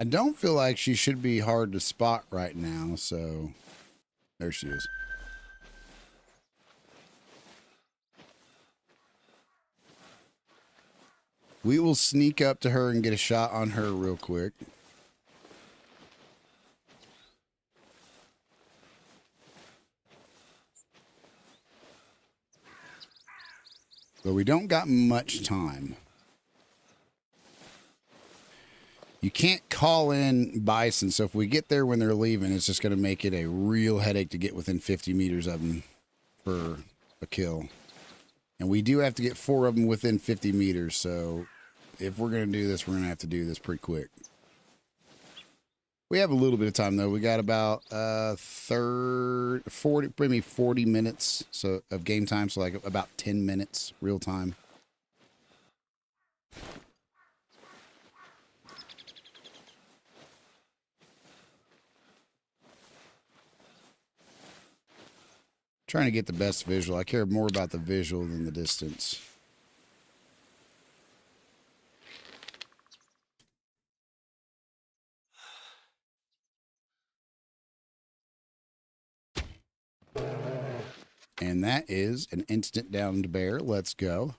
I don't feel like she should be hard to spot right now, so there she is. We will sneak up to her and get a shot on her real quick. But we don't got much time. You can't call in bison, so if we get there when they're leaving, it's just going to make it a real headache to get within 50 meters of them for a kill. And we do have to get 4 of them within 50 meters, so if we're going to do this, we're going to have to do this pretty quick. We have a little bit of time, though. We got about 40 minutes of game time, so like about 10 minutes real time. Trying to get the best visual. I care more about the visual than the distance. And that is an instant downed bear. Let's go.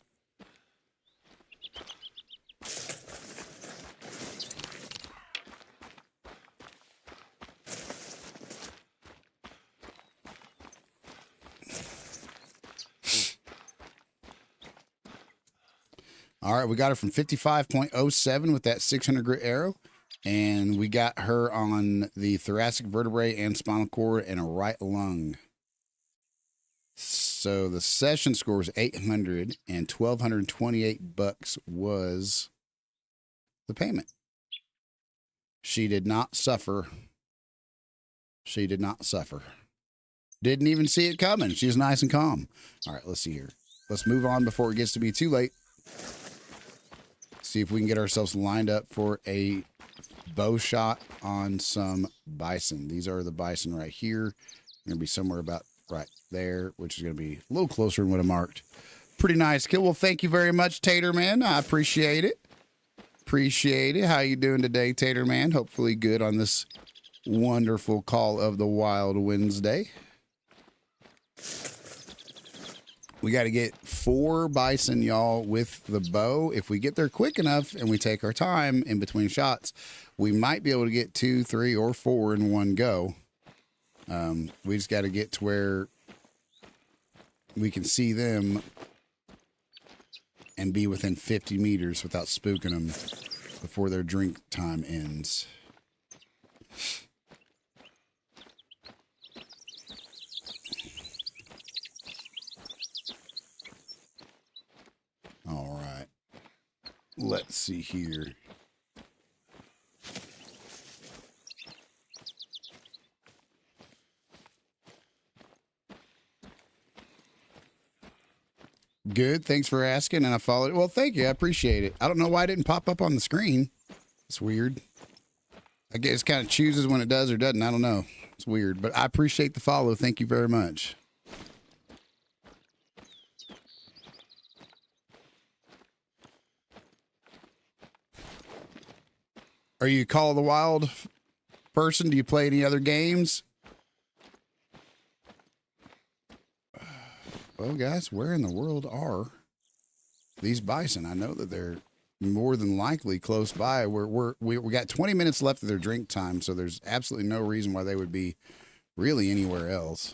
All right, we got her from 55.07 with that 600 grit arrow. And we got her on the thoracic vertebrae and spinal cord and a right lung. So the session score was 800 and $1,228 was the payment. She did not suffer. She did not suffer. Didn't even see it coming. She was nice and calm. All right, let's see here. Let's move on before it gets to be too late. See if we can get ourselves lined up for a bow shot on some bison. These are the bison right here. Going to be somewhere about right there, which is going to be a little closer than what I marked. Pretty nice kill. Well, thank you very much, Tater Man. I appreciate it. Appreciate it. How you doing today, Tater Man? Hopefully good on this wonderful Call of the Wild Wednesday. We got to get 4 bison, y'all, with the bow. If we get there quick enough and we take our time in between shots, we might be able to get 2, 3, or 4 in one go. We just got to get to where we can see them and be within 50 meters without spooking them before their drink time ends. Let's see here. Good. Thanks for asking. And I followed it. Well, thank you. I appreciate it. I don't know why it didn't pop up on the screen. It's weird. I guess it kind of chooses when it does or doesn't. I don't know. It's weird. But I appreciate the follow. Thank you very much. Are you Call of the Wild person? Do you play any other games? Well, guys, where in the world are these bison? I know that they're more than likely close by. We got 20 minutes left of their drink time, so there's absolutely no reason why they would be really anywhere else.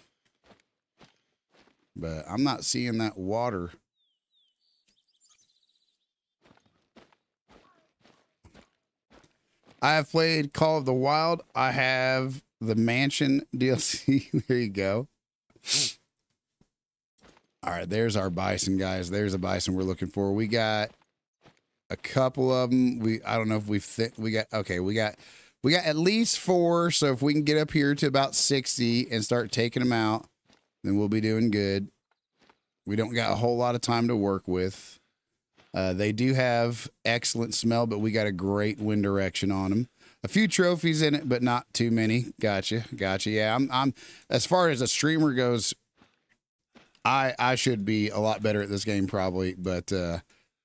But I'm not seeing that water. I have played Call of the Wild. I have the Mansion DLC. There you go. All right, there's our bison, guys. There's a bison we're looking for. We got a couple of them. I don't know if we got at least 4. So if we can get up here to about 60 and start taking them out, then we'll be doing good. We don't got a whole lot of time to work with. They do have excellent smell, but we got a great wind direction on them. A few trophies in it, but not too many. Gotcha. Yeah, I'm as far as a streamer goes, I should be a lot better at this game probably, but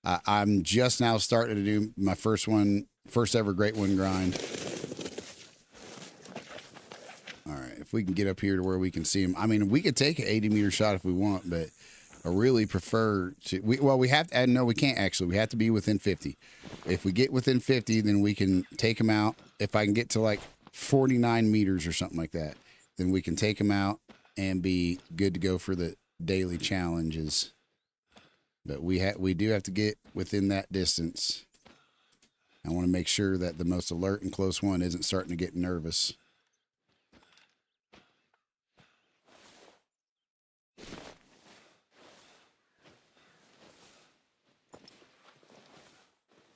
I'm just now starting to do my first ever great one grind. All right, if we can get up here to where we can see them. I mean, we could take an 80-meter shot if we want, but I really prefer to. We have to. No, we can't actually. We have to be within 50. If we get within 50, then we can take them out. If I can get to like 49 meters or something like that, then we can take them out and be good to go for the daily challenges. But we do have to get within that distance. I want to make sure that the most alert and close one isn't starting to get nervous.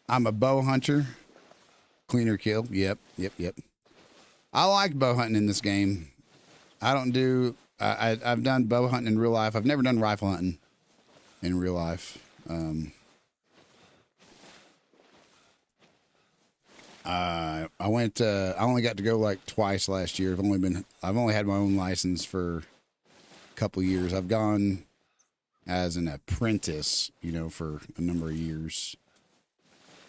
I'm a bow hunter. Cleaner kill. Yep. I like bow hunting in this game. I don't do. I've done bow hunting in real life. I've never done rifle hunting in real life. I went. I only got to go like twice last year. I've only had my own license for a couple years. I've gone as an apprentice, for a number of years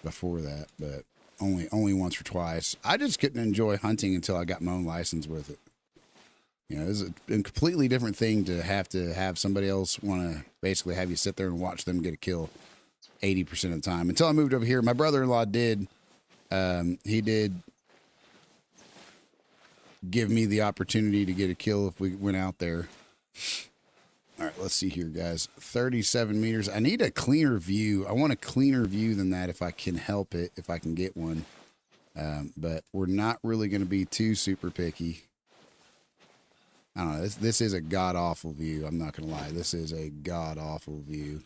before that, but only once or twice. I just couldn't enjoy hunting until I got my own license with it. It's a completely different thing to have somebody else want to basically have you sit there and watch them get a kill 80% of the time. Until I moved over here, my brother-in-law did. He did give me the opportunity to get a kill if we went out there. All right, let's see here, guys. 37 meters. I need a cleaner view. I want a cleaner view than that if I can help it, if I can get one. But we're not really going to be too super picky. I don't know. This is a god-awful view. I'm not going to lie. This is a god-awful view.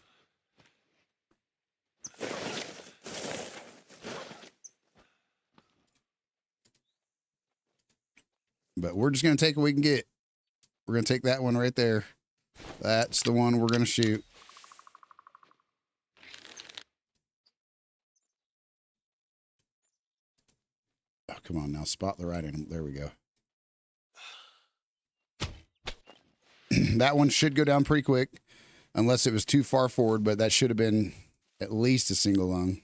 But we're just going to take what we can get. We're going to take that one right there. That's the one we're going to shoot. Oh, come on now. Spot the right animal. There we go. That one should go down pretty quick, unless it was too far forward, but that should have been at least a single lung.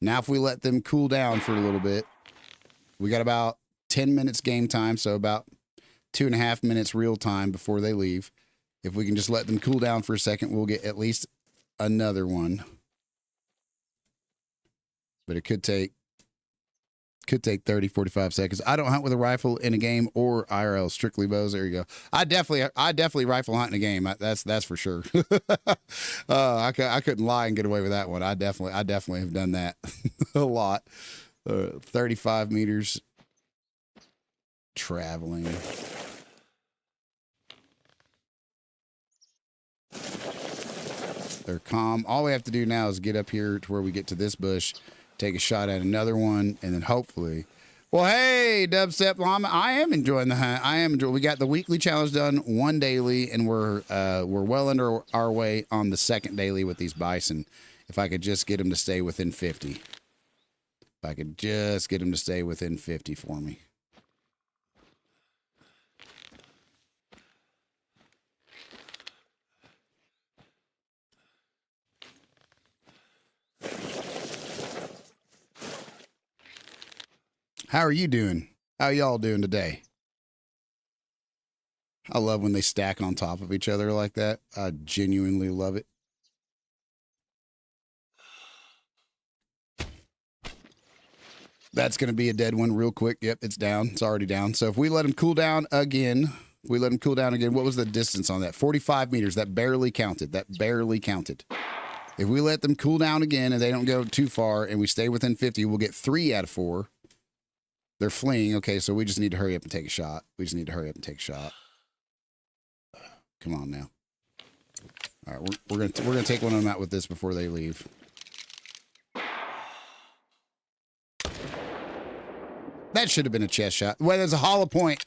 Now, if we let them cool down for a little bit, we got about 10 minutes game time, so about 2.5 minutes real time before they leave. If we can just let them cool down for a second, we'll get at least another one. But it could take 30, 45 seconds. I don't hunt with a rifle in a game or IRL, strictly bows. There you go. I definitely rifle hunt in a game. That's for sure. I couldn't lie and get away with that one. I definitely have done that a lot. 35 meters traveling. They're calm. All we have to do now is get up here to where we get to this bush, take a shot at another one, and then hopefully. Well, hey, Dubstep Llama, I am enjoying the hunt. I am enjoying. We got the weekly challenge done, one daily, and we're well under our way on the second daily with these bison. If I could just get them to stay within 50. If I could just get them to stay within 50 for me. How are you doing? How y'all doing today? I love when they stack on top of each other like that. I genuinely love it. That's going to be a dead one real quick. Yep, it's down. It's already down. So if we let him cool down again, what was the distance on that? 45 meters. That barely counted. If we let them cool down again and they don't go too far and we stay within 50, we'll get 3 out of 4. They're fleeing. Okay, so we just need to hurry up and take a shot. Come on now. All right, we're gonna take one of them out with this before they leave. That should have been a chest shot. Well, there's a hollow point.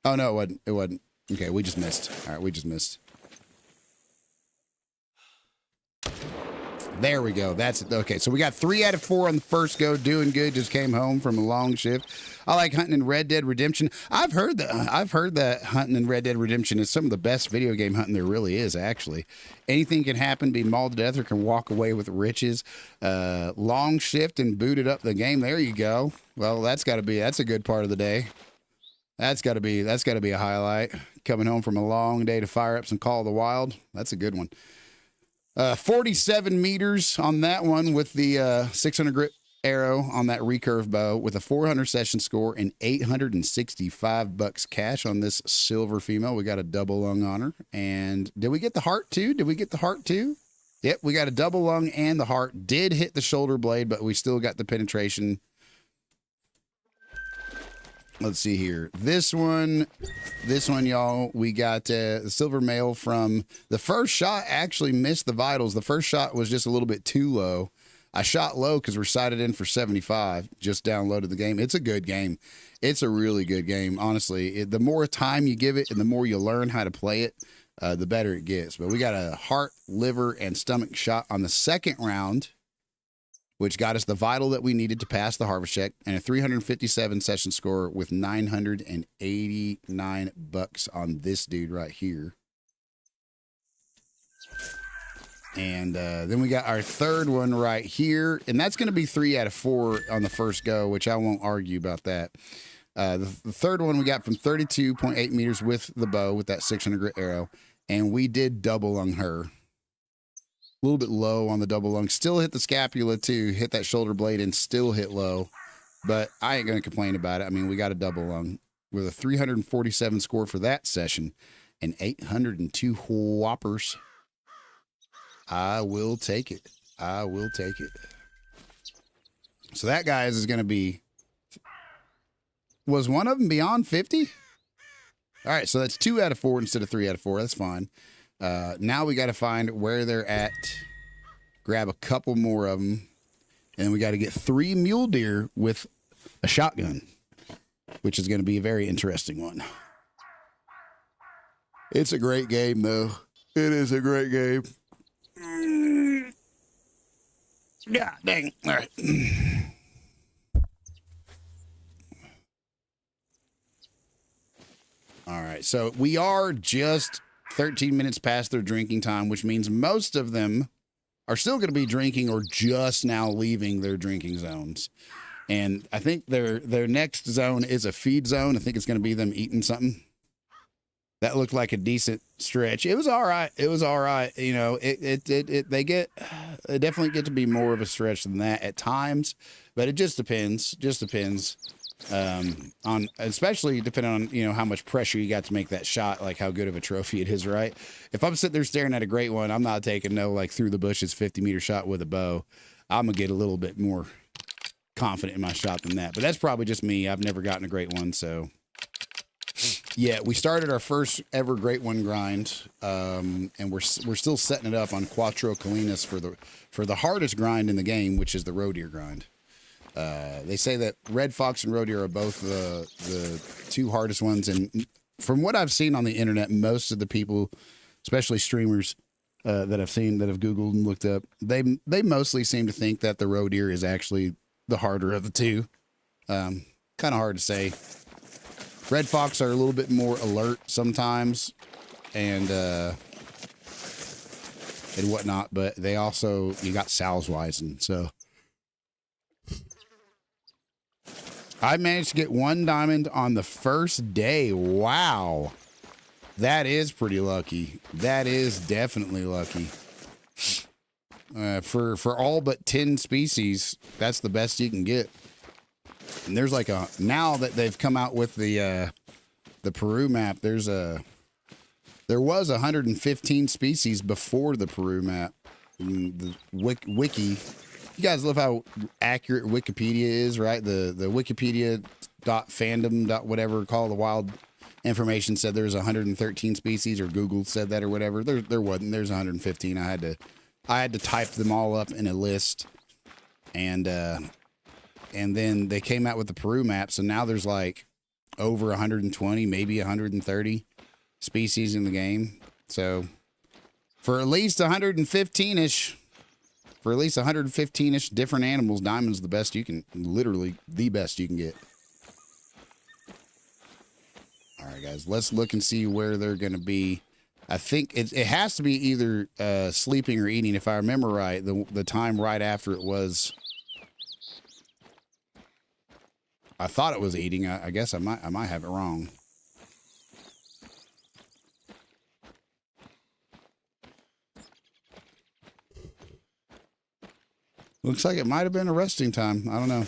Oh no, it wasn't. Okay, we just missed. All right, we just missed. There we go. That's it. Okay, so we got 3 out of 4 on the first go. Doing good. Just came home from a long shift. I like hunting in Red Dead Redemption. I've heard that hunting in Red Dead Redemption is some of the best video game hunting there really is, actually. Anything can happen, be mauled to death, or can walk away with riches. Long shift and booted up the game. There you go. Well, that's a good part of the day. That's got to be a highlight. Coming home from a long day to fire up some Call of the Wild. That's a good one. 47 meters on that one with the 600 grit arrow on that recurve bow with a 400 session score and $865 cash on this silver female. We got a double lung on her. And did we get the heart too? Yep, we got a double lung and the heart. Did hit the shoulder blade, but we still got the penetration. Let's see here. This one, y'all, we got the silver male from the first shot actually missed the vitals. The first shot was just a little bit too low. I shot low because we're sighted in for 75. Just downloaded the game. It's a good game. It's a really good game, honestly. The more time you give it and the more you learn how to play it, the better it gets. But we got a heart, liver, and stomach shot on the second round, which got us the vital that we needed to pass the harvest check, and a 357 session score with $989 on this dude right here. And then we got our third one right here, and that's going to be 3 out of 4 on the first go, which I won't argue about that. The third one we got from 32.8 meters with the bow with that 600 grit arrow, and we did double on her. A little bit low on the double lung. Still hit the scapula too. Hit that shoulder blade and still hit low. But I ain't going to complain about it. I mean, we got a double lung with a 347 score for that session and 802 whoppers. I will take it. So that, guys, is going to be... Was one of them beyond 50? All right, so that's 2 out of 4 instead of 3 out of 4. That's fine. Now we got to find where they're at, grab a couple more of them, and then we got to get 3 mule deer with a shotgun, which is going to be a very interesting one. It's a great game, though. It is a great game. God dang. All right. All right, so we are just 13 minutes past their drinking time, which means most of them are still going to be drinking or just now leaving their drinking zones. And I think their next zone is a feed zone. I think it's going to be them eating something. That looked like a decent stretch. It was all right. You know, they definitely get to be more of a stretch than that at times, but it just depends. On especially depending on, you know, how much pressure you got to make that shot, like how good of a trophy it is, right? If I'm sitting there staring at a great one, I'm not taking no like through the bushes 50-meter shot with a bow. I'm gonna get a little bit more confident in my shot than that. But that's probably just me. I've never gotten a great one, so Yeah, we started our first ever Great One grind, and we're still setting it up on Quattro Colinas for the hardest grind in the game, which is the roe deer grind. They say that red fox and roe deer are both the two hardest ones, and from what I've seen on the internet, most of the people, especially streamers that I've seen that have Googled and looked up, they mostly seem to think that the roe deer is actually the harder of the two. Kind of hard to say. Red fox are a little bit more alert sometimes, and whatnot, but they also, you got Salzweisen. So I managed to get 1 diamond on the first day. Wow, that is pretty lucky. That is definitely lucky. For all but 10 species, that's the best you can get. And there's like now that they've come out with the Peru map, there was 115 species before the Peru map. The wiki, you guys love how accurate Wikipedia is, right? The Wikipedia.fandom. Whatever, call the wild information said there's 113 species, or Google said that, or whatever. There wasn't. There's 115. I had to type them all up in a list, and then they came out with the Peru map, so now there's like over 120, maybe 130 species in the game. So for at least 115-ish, different animals, diamond's the best you can, literally the best you can get. All right, guys, let's look and see where they're going to be. I think it has to be either sleeping or eating. If I remember right, the time right after it was, I thought it was eating. I guess I might have it wrong. Looks like it might have been a resting time. I don't know.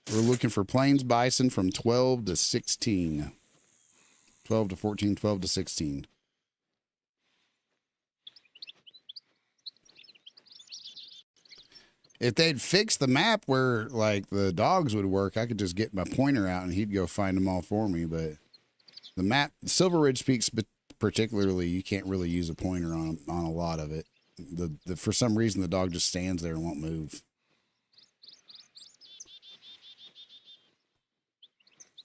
We're looking for plains bison from 12 to 16. 12 to 14, 12 to 16. If they'd fixed the map where, like, the dogs would work, I could just get my pointer out and he'd go find them all for me. But the map, Silver Ridge Peaks particularly, you can't really use a pointer on a lot of it. For some reason, the dog just stands there and won't move.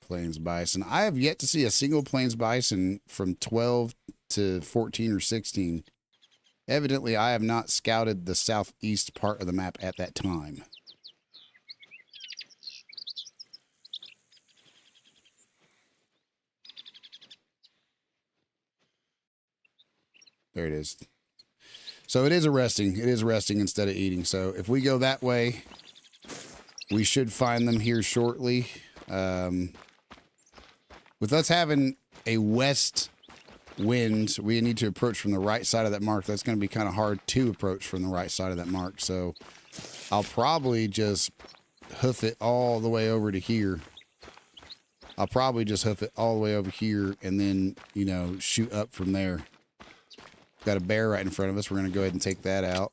Plains bison. I have yet to see a single plains bison from 12 to 14 or 16. Evidently, I have not scouted the southeast part of the map at that time. There it is. So it is resting. It is resting instead of eating. So if we go that way, we should find them here shortly. With us having a west wind, we need to approach from the right side of that mark. That's going to be kind of hard to approach from the right side of that mark. So I'll probably just hoof it all the way over to here. And then, shoot up from there. Got a bear right in front of us. We're going to go ahead and take that out,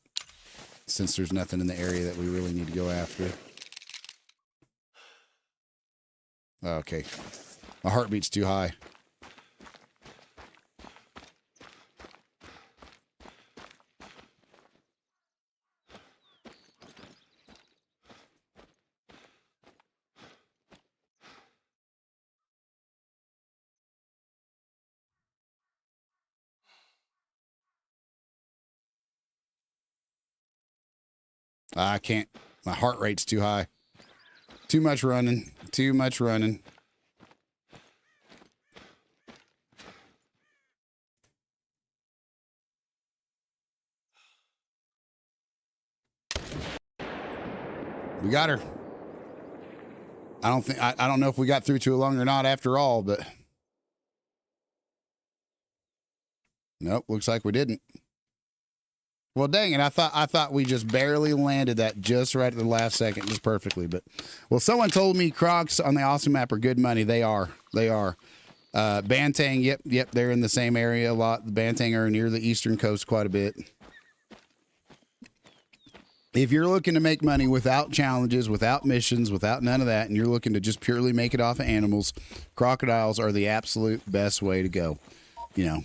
since there's nothing in the area that we really need to go after. Okay. My heartbeat's too high. I can't. My heart rate's too high. Too much running. Too much running. We got her. I don't know if we got through too long or not after all, but nope, looks like we didn't. Well, dang it. I thought we just barely landed that just right at the last second, just perfectly. But, well, someone told me crocs on the Austin map are good money. They are. Bantang, yep, they're in the same area a lot. The Bantang are near the eastern coast quite a bit. If you're looking to make money without challenges, without missions, without none of that, and you're looking to just purely make it off of animals, crocodiles are the absolute best way to go. You know,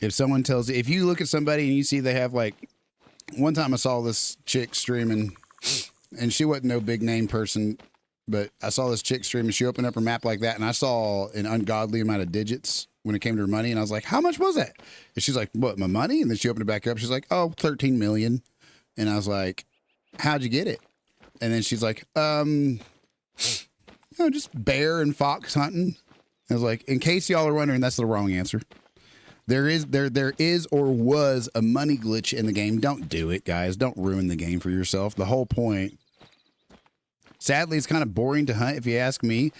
if someone tells you, if you look at somebody and you see they have like, one time I saw this chick streaming, and she wasn't no big name person, but I saw this chick streaming. She opened up her map like that, and I saw an ungodly amount of digits when it came to her money, and I was like, how much was that? And she's like, what, my money? And then she opened it back up. She's like, oh, 13 million. And I was like, how'd you get it? And then she's like, just bear and fox hunting. I was like, in case y'all are wondering, that's the wrong answer. There is or was a money glitch in the game. Don't do it, guys. Don't ruin the game for yourself. The whole point. Sadly, it's kind of boring to hunt, if you ask me.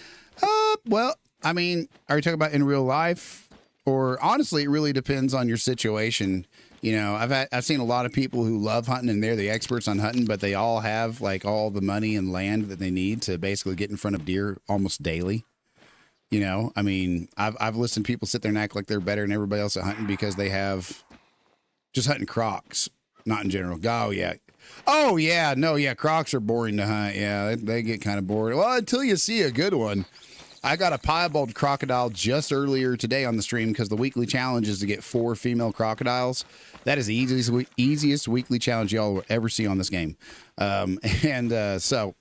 Well, I mean, are you talking about in real life? Or honestly, it really depends on your situation. You know, I've seen a lot of people who love hunting and they're the experts on hunting, but they all have like all the money and land that they need to basically get in front of deer almost daily. You know, I mean, I've listened to people sit there and act like they're better than everybody else at hunting because they have just hunting crocs, not in general. Oh yeah. Oh yeah. No, yeah. Crocs are boring to hunt. Yeah. They get kind of boring. Well, until you see a good one. I got a piebald crocodile just earlier today on the stream because the weekly challenge is to get 4 female crocodiles. That is the easiest weekly challenge y'all will ever see on this game. So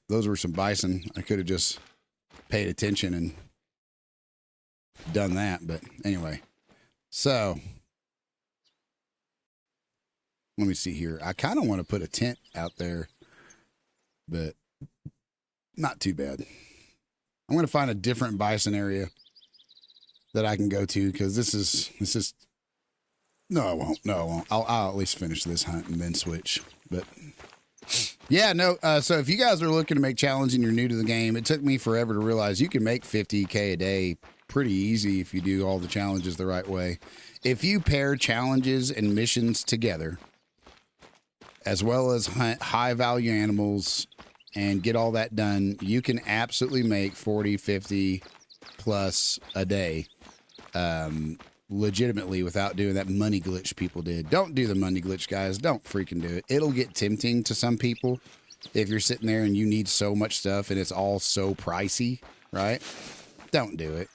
those were some bison. I could have just paid attention and done that. But anyway, so let me see here. I kind of want to put a tent out there, but not too bad. I'm going to find a different bison area that I can go to because this is, no, I won't. No, I won't. I'll at least finish this hunt and then switch. But yeah, no. So if you guys are looking to make challenge and you're new to the game, it took me forever to realize you can make 50K a day pretty easy if you do all the challenges the right way. If you pair challenges and missions together, as well as hunt high value animals and get all that done, you can absolutely make 40, 50 plus a day legitimately without doing that money glitch people did. Don't do the money glitch, guys. Don't freaking do it. It'll get tempting to some people if you're sitting there and you need so much stuff and it's all so pricey, right? Don't do it.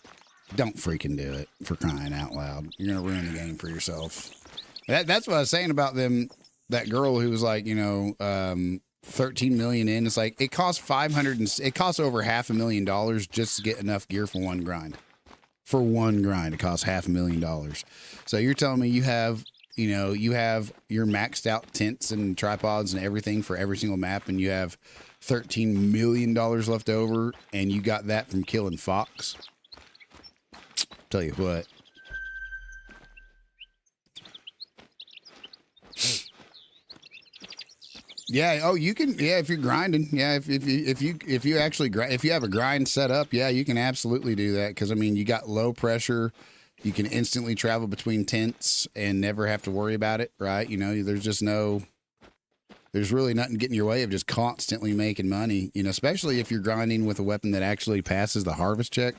Don't freaking do it, for crying out loud. You're going to ruin the game for yourself. That's what I was saying about them. That girl who was like, 13 million in. It's like it costs it costs over $500,000 just to get enough gear for one grind. For one grind, it costs $500,000. So you're telling me you have your maxed out tents and tripods and everything for every single map, and you have $13 million left over, and you got that from killing fox? Tell you what. Yeah. Oh, you can. Yeah, if you're grinding. Yeah, if you actually if you have a grind set up, yeah, you can absolutely do that. Because I mean, you got low pressure. You can instantly travel between tents and never have to worry about it, right? You know, there's really nothing getting in your way of just constantly making money. You know, especially if you're grinding with a weapon that actually passes the harvest check.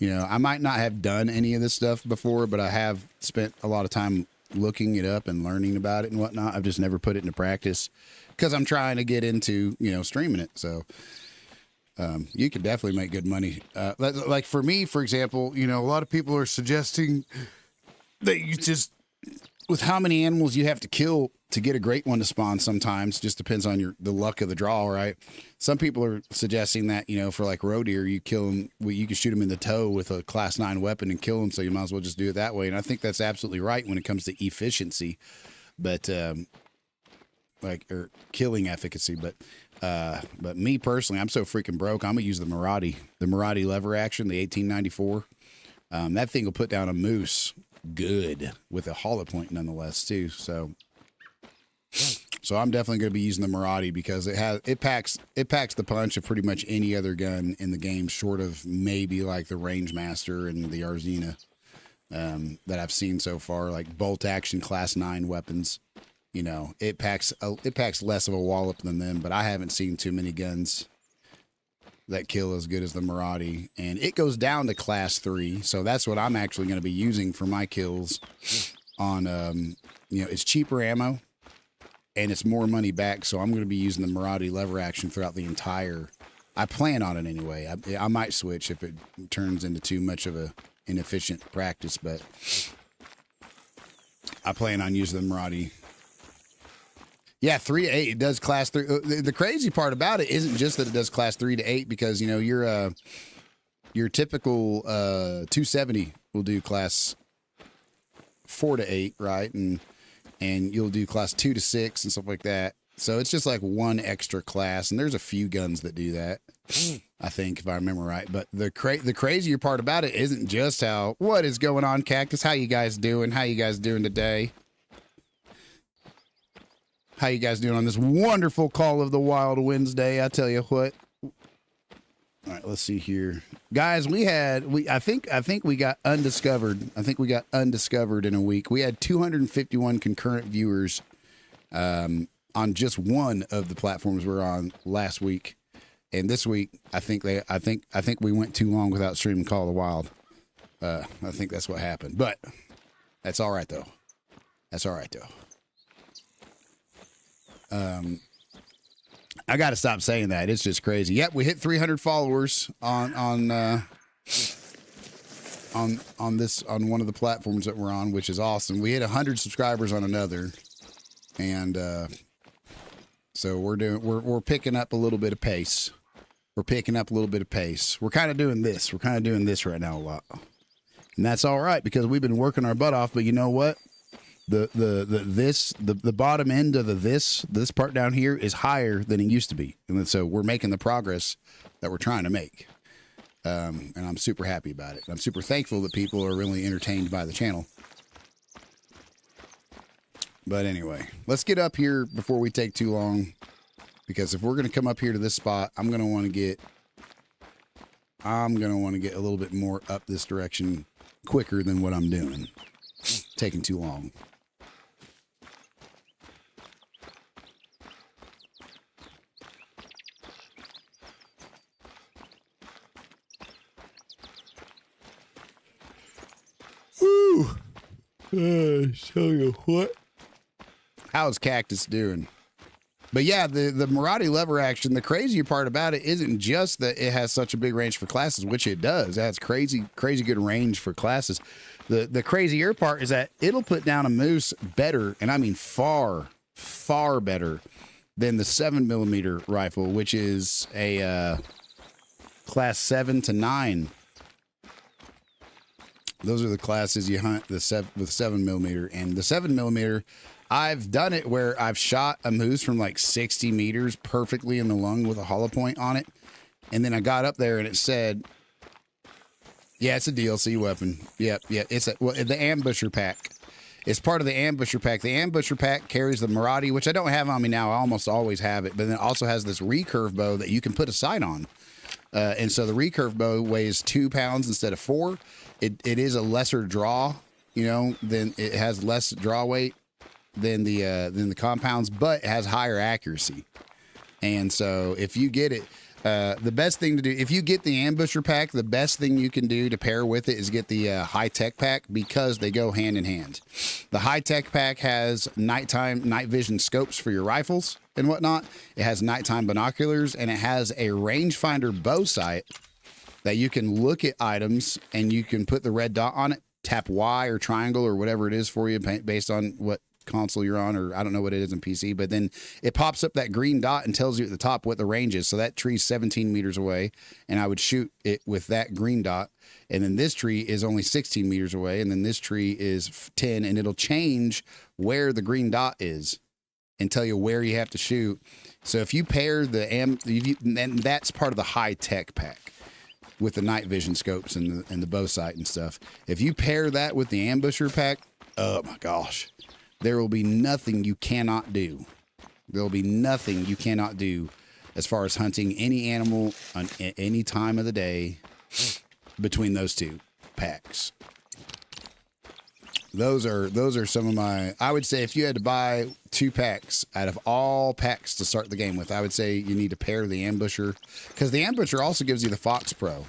You know, I might not have done any of this stuff before, but I have spent a lot of time looking it up and learning about it and whatnot. I've just never put it into practice because I'm trying to get into, streaming it. So you can definitely make good money. Like for me, for example, a lot of people are suggesting that you just, with how many animals you have to kill to get a great one to spawn sometimes, just depends on the luck of the draw, right? Some people are suggesting that, for like roe deer, you kill them, you can shoot them in the toe with a class 9 weapon and kill them, so you might as well just do it that way. And I think that's absolutely right when it comes to efficiency, but or killing efficacy. But me personally, I'm so freaking broke. I'm gonna use the Marati lever action, the 1894. That thing will put down a moose good with a hollow point nonetheless too. So I'm definitely going to be using the Marati because it packs the punch of pretty much any other gun in the game, short of maybe like the Rangemaster and the Arzina that I've seen so far, like bolt action class 9 weapons. It packs less of a wallop than them, but I haven't seen too many guns that kill as good as the Marati, and it goes down to class 3. So that's what I'm actually going to be using for my kills on it's cheaper ammo and it's more money back. So I'm going to be using the Marauder lever action throughout the entire. I plan on it anyway. I might switch if it turns into too much of a inefficient practice, but I plan on using the Marauder. Yeah, 3 to 8. It does class 3. The crazy part about it isn't just that it does class 3 to 8 because your typical 270 will do class 4 to 8, right? And you'll do class 2 to 6 and stuff like that. So it's just like one extra class, and there's a few guns that do that, I think, if I remember right. But the crazier part about it isn't just what is going on, Cactus? How you guys doing? How you guys doing today? How you guys doing on this wonderful Call of the Wild Wednesday? I tell you what. All right, let's see here, guys. I think we got undiscovered. I think we got undiscovered in a week. We had 251 concurrent viewers on just one of the platforms we're on last week, and this week I think we went too long without streaming Call of the Wild. I think that's what happened, but that's all right though. That's all right though. I got to stop saying that. It's just crazy. Yep, we hit 300 followers on one of the platforms that we're on, which is awesome. We hit 100 subscribers on another, and so we're picking up a little bit of pace. We're picking up a little bit of pace. We're kind of doing this. We're kind of doing this right now a lot, and that's all right because we've been working our butt off. But you know what? The bottom end of this part down here is higher than it used to be, and so we're making the progress that we're trying to make, and I'm super happy about it. I'm super thankful that people are really entertained by the channel. But anyway, let's get up here before we take too long, because if we're going to come up here to this spot, I'm going to want to get a little bit more up this direction quicker than what I'm doing. Taking too long. Woo! Tell you what. How's Cactus doing? But yeah, the Marauder lever action, the crazier part about it isn't just that it has such a big range for classes, which it does. It has crazy good range for classes. The crazier part is that it'll put down a moose better, and I mean far, far better than the 7mm rifle, which is a class 7 to 9. Those are the classes you hunt with 7mm, and the 7mm. I've done it where I've shot a moose from like 60 meters perfectly in the lung with a hollow point on it. And then I got up there and it said, yeah, it's a DLC weapon. Yep. It's the ambusher pack. It's part of the ambusher pack. The ambusher pack carries the Marauder, which I don't have on me now. I almost always have it. But then it also has this recurve bow that you can put a sight on. And so the recurve bow weighs 2 pounds instead of 4. It is a lesser draw, than it has less draw weight than the compounds, but it has higher accuracy. And so if you get it, the best thing to do, if you get the ambusher pack, the best thing you can do to pair with it is get the high tech pack, because they go hand in hand. The high tech pack has night vision scopes for your rifles and whatnot. It has nighttime binoculars, and it has a rangefinder bow sight that you can look at items and you can put the red dot on it, tap Y or triangle or whatever it is for you based on what console you're on, or I don't know what it is in PC, but then it pops up that green dot and tells you at the top what the range is. So that tree's 17 meters away, and I would shoot it with that green dot. And then this tree is only 16 meters away, and then this tree is 10, and it'll change where the green dot is and tell you where you have to shoot. So if you pair and that's part of the high tech pack with the night vision scopes and the bow sight and stuff. If you pair that with the ambusher pack, oh my gosh, there will be nothing you cannot do. There will be nothing you cannot do as far as hunting any animal on any time of the day between those two packs. Those are some of my, I would say if you had to buy 2 packs out of all packs to start the game with, I would say you need to pair the ambusher, because the ambusher also gives you the Fox Pro.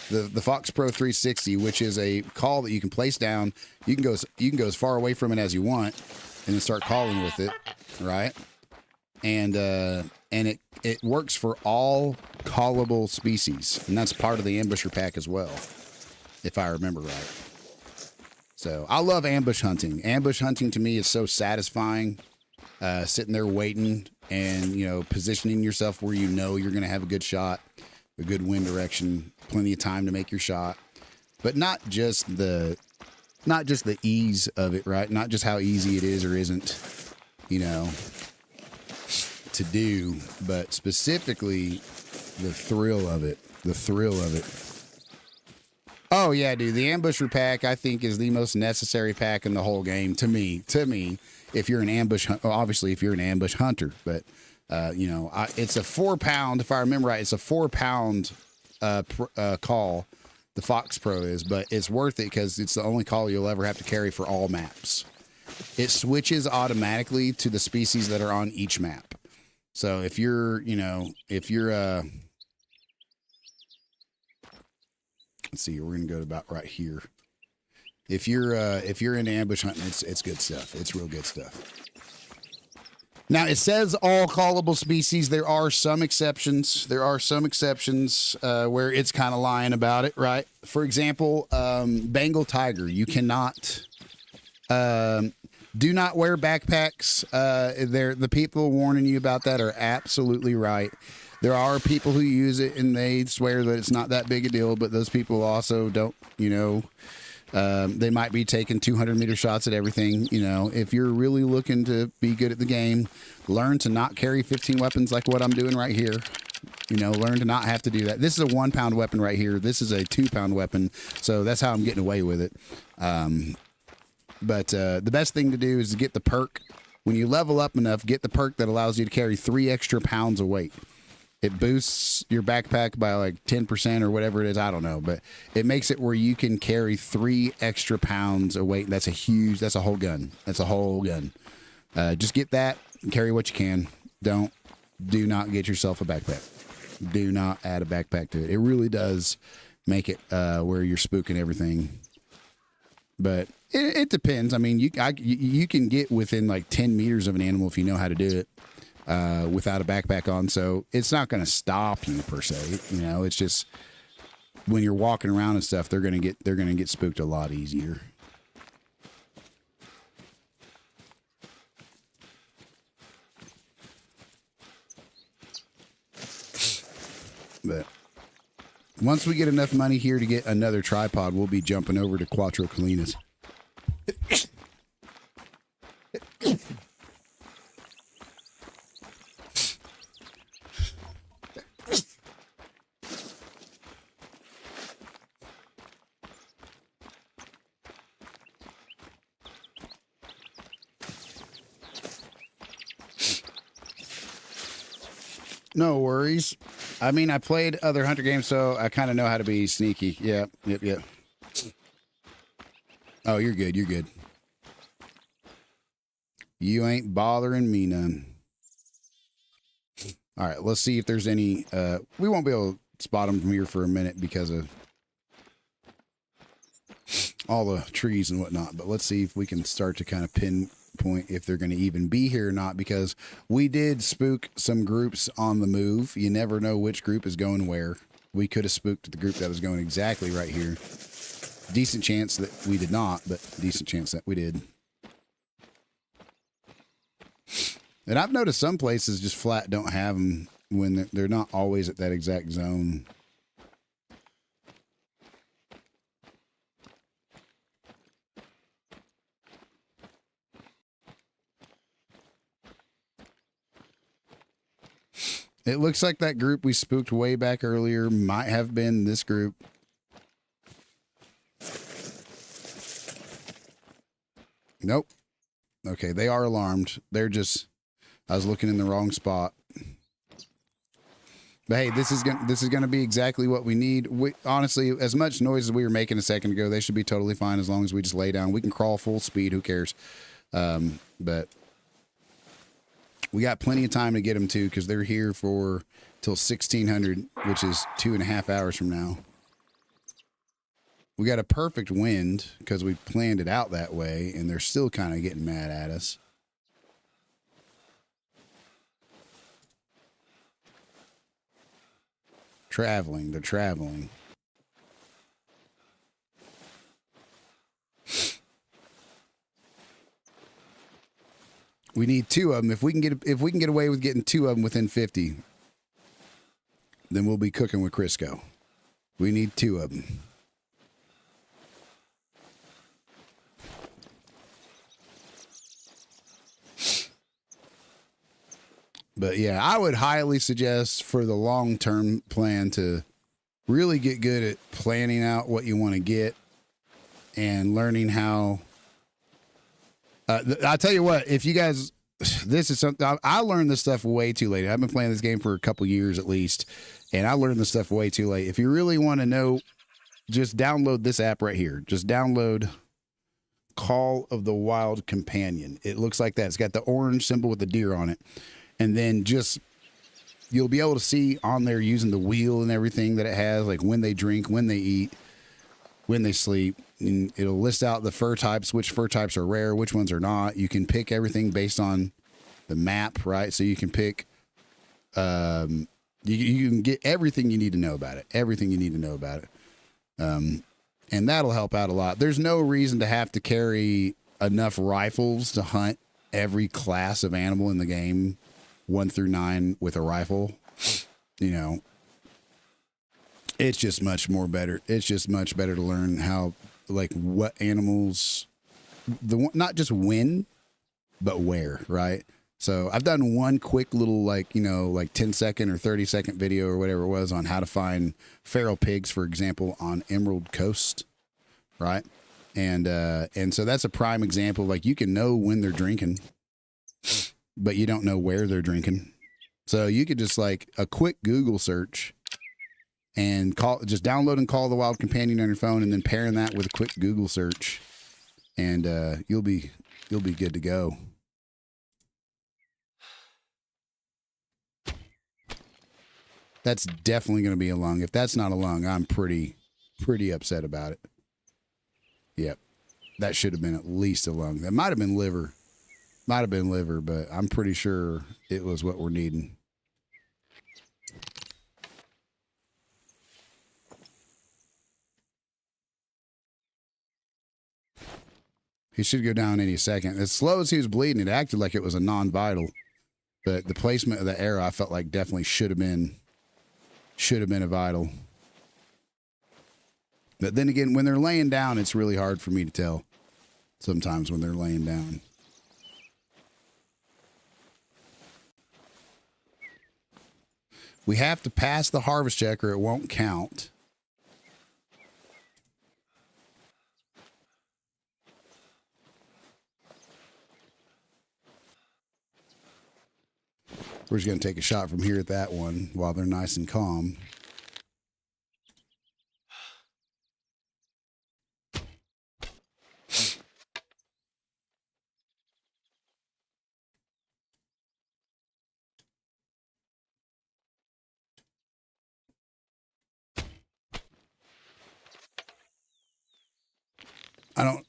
the Fox Pro 360, which is a call that you can place down. You can go as far away from it as you want, and then start calling with it, right? And it works for all callable species, and that's part of the ambusher pack as well, if I remember right. So I love ambush hunting. Ambush hunting to me is so satisfying. Sitting there waiting and positioning yourself where you know you're going to have a good shot, a good wind direction, plenty of time to make your shot, but not just the ease of it, right? Not just how easy it is or isn't, to do, but specifically the thrill of it. The thrill of it. Oh yeah, dude. The ambusher pack I think is the most necessary pack in the whole game to me. If you're an ambush, obviously if you're an ambush hunter, but it's a 4 pound. If I remember right, it's a 4 pound call. The Fox Pro is, but it's worth it because it's the only call you'll ever have to carry for all maps. It switches automatically to the species that are on each map. So if you're let's see, we're gonna go to about right here. If you're into ambush hunting, it's good stuff. It's real good stuff. Now it says all callable species. There are some exceptions. Where it's kind of lying about it, right? For example, Bengal tiger. You cannot. Do not wear backpacks. The people warning you about that are absolutely right. There are people who use it and they swear that it's not that big a deal, but those people also don't, they might be taking 200-meter shots at everything. If you're really looking to be good at the game, learn to not carry 15 weapons like what I'm doing right here. Learn to not have to do that. This is a 1 pound weapon right here. This is a 2 pound weapon. So that's how I'm getting away with it. But the best thing to do is to get the perk. When you level up enough, get the perk that allows you to carry 3 extra pounds of weight. It boosts your backpack by like 10% or whatever it is. I don't know, but it makes it where you can carry 3 extra pounds of weight. That's a whole gun. That's a whole gun. Just get that and carry what you can. Do not get yourself a backpack. Do not add a backpack to it. It really does make it where you're spooking everything. But it depends. I mean, you can get within like 10 meters of an animal if you know how to do it. Without a backpack on, so it's not going to stop you per se. It's just when you're walking around and stuff, they're gonna get spooked a lot easier. But once we get enough money here to get another tripod, we'll be jumping over to Cuatro Colinas. No worries. I mean, I played other hunter games, so I kind of know how to be sneaky. Yeah, yep. Oh, you're good. You're good. You ain't bothering me none. All right, let's see if there's any. We won't be able to spot them from here for a minute because of all the trees and whatnot. But let's see if we can start to kind of pinpoint if they're going to even be here or not, because we did spook some groups on the move. You never know which group is going where. We could have spooked the group that was going exactly right here. Decent chance that we did not, but decent chance that we did. And I've noticed some places just flat don't have them when they're not always at that exact zone. It looks like that group we spooked way back earlier might have been this group. Nope. Okay, they are alarmed. They're just... I was looking in the wrong spot. But hey, this is gonna be exactly what we need. Honestly, as much noise as we were making a second ago, they should be totally fine as long as we just lay down. We can crawl full speed. Who cares? But we got plenty of time to get them too, because they're here for till 1600, which is 2.5 hours from now. We got a perfect wind because we planned it out that way, and they're still kind of getting mad at us. Traveling, they're traveling. We need 2 of them. If we can get away with getting 2 of them within 50, then we'll be cooking with Crisco. We need 2 of them. But yeah, I would highly suggest for the long-term plan to really get good at planning out what you want to get and learning how. I'll tell you what, if you guys, this is something, I learned this stuff way too late. I've been playing this game for a couple years at least, and I learned this stuff way too late. If you really want to know, just download this app right here. Just download Call of the Wild Companion. It looks like that. It's got the orange symbol with the deer on it. And then just, you'll be able to see on there using the wheel and everything that it has, like when they drink, when they eat, when they sleep. And it'll list out the fur types, which fur types are rare, which ones are not. You can pick everything based on the map, right? So you can pick, you can get everything you need to know about it. Everything you need to know about it. And that'll help out a lot. There's no reason to have to carry enough rifles to hunt every class of animal in the game, 1 through 9 with a rifle. You know, it's just much more better. It's just much better to learn how, like, what animals, not just when, but where, right? So I've done one quick little, like, you know, like 10-second or 30-second video or whatever it was on how to find feral pigs, for example, on Emerald Coast, right? And so that's a prime example. Like, you can know when they're drinking, but you don't know where they're drinking. So you could just, like, a quick Google search and just download and Call the Wild Companion on your phone, and then pairing that with a quick Google search, and you'll be good to go. That's definitely going to be a lung. If that's not a lung, I'm pretty upset about it. Yep. That should have been at least a lung. That might have been liver. Might have been liver, but I'm pretty sure it was what we're needing. He should go down any second. As slow as he was bleeding, it acted like it was a non-vital. But the placement of the arrow, I felt like definitely should have been a vital. But then again, when they're laying down, it's really hard for me to tell sometimes when they're laying down. We have to pass the harvest check or it won't count. We're just going to take a shot from here at that one while they're nice and calm.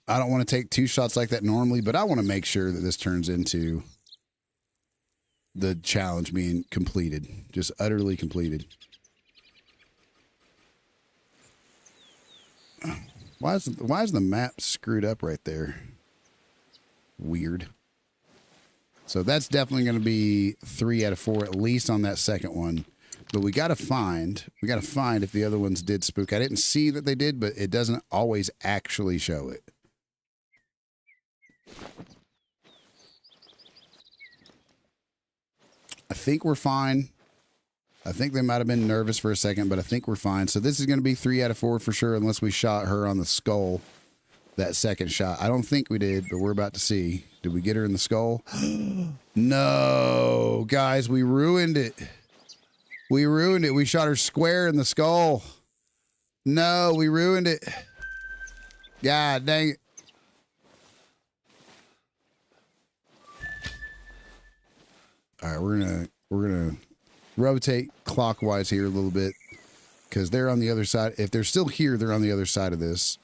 I don't want to take 2 shots like that normally, but I want to make sure that this turns into the challenge being completed, just utterly completed. Why is the map screwed up right there? Weird. So that's definitely going to be 3 out of 4 at least on that second one. But we got to find if the other ones did spook. I didn't see that they did, but it doesn't always actually show it. I think we're fine. I think they might have been nervous for a second, but I think we're fine. So this is going to be 3 out of 4 for sure, unless we shot her on the skull. That second shot. I don't think we did, but we're about to see. Did we get her in the skull? No, guys, we ruined it. We ruined it. We shot her square in the skull. No, we ruined it. God dang it. All right, we're gonna rotate clockwise here a little bit. because they're on the other side. If they're still here, they're on the other side of this.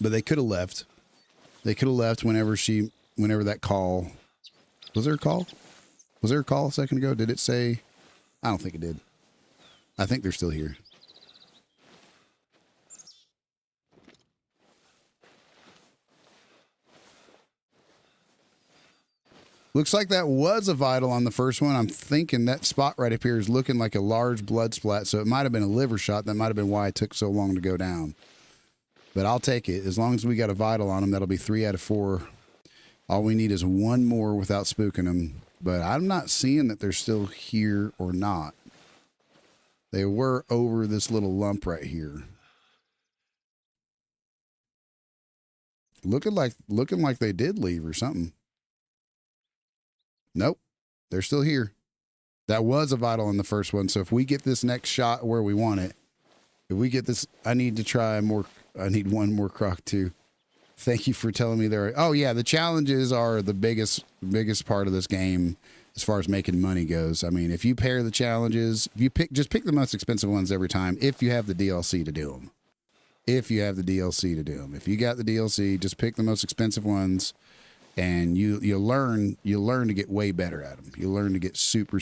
But they could have left. They could have left whenever that call. Was there a call? Was there a call a second ago? Did it say? I don't think it did. I think they're still here. Looks like that was a vital on the first one. I'm thinking that spot right up here is looking like a large blood splat, so it might have been a liver shot. That might have been why it took so long to go down. But I'll take it. As long as we got a vital on him, that'll be 3 out of 4. All we need is one more without spooking them. But I'm not seeing that they're still here or not. They were over this little lump right here. Looking like they did leave or something. Nope. They're still here. That was a vital in the first one. So if we get this next shot where we want it, if we get this, I need to try more. I need one more croc too. Thank you for telling me there. Oh yeah, the challenges are the biggest part of this game as far as making money goes. I mean, if you pair the challenges, if you just pick the most expensive ones every time. If you have the DLC to do them, if you got the DLC, just pick the most expensive ones. And you learn to get way better at them. You learn to get super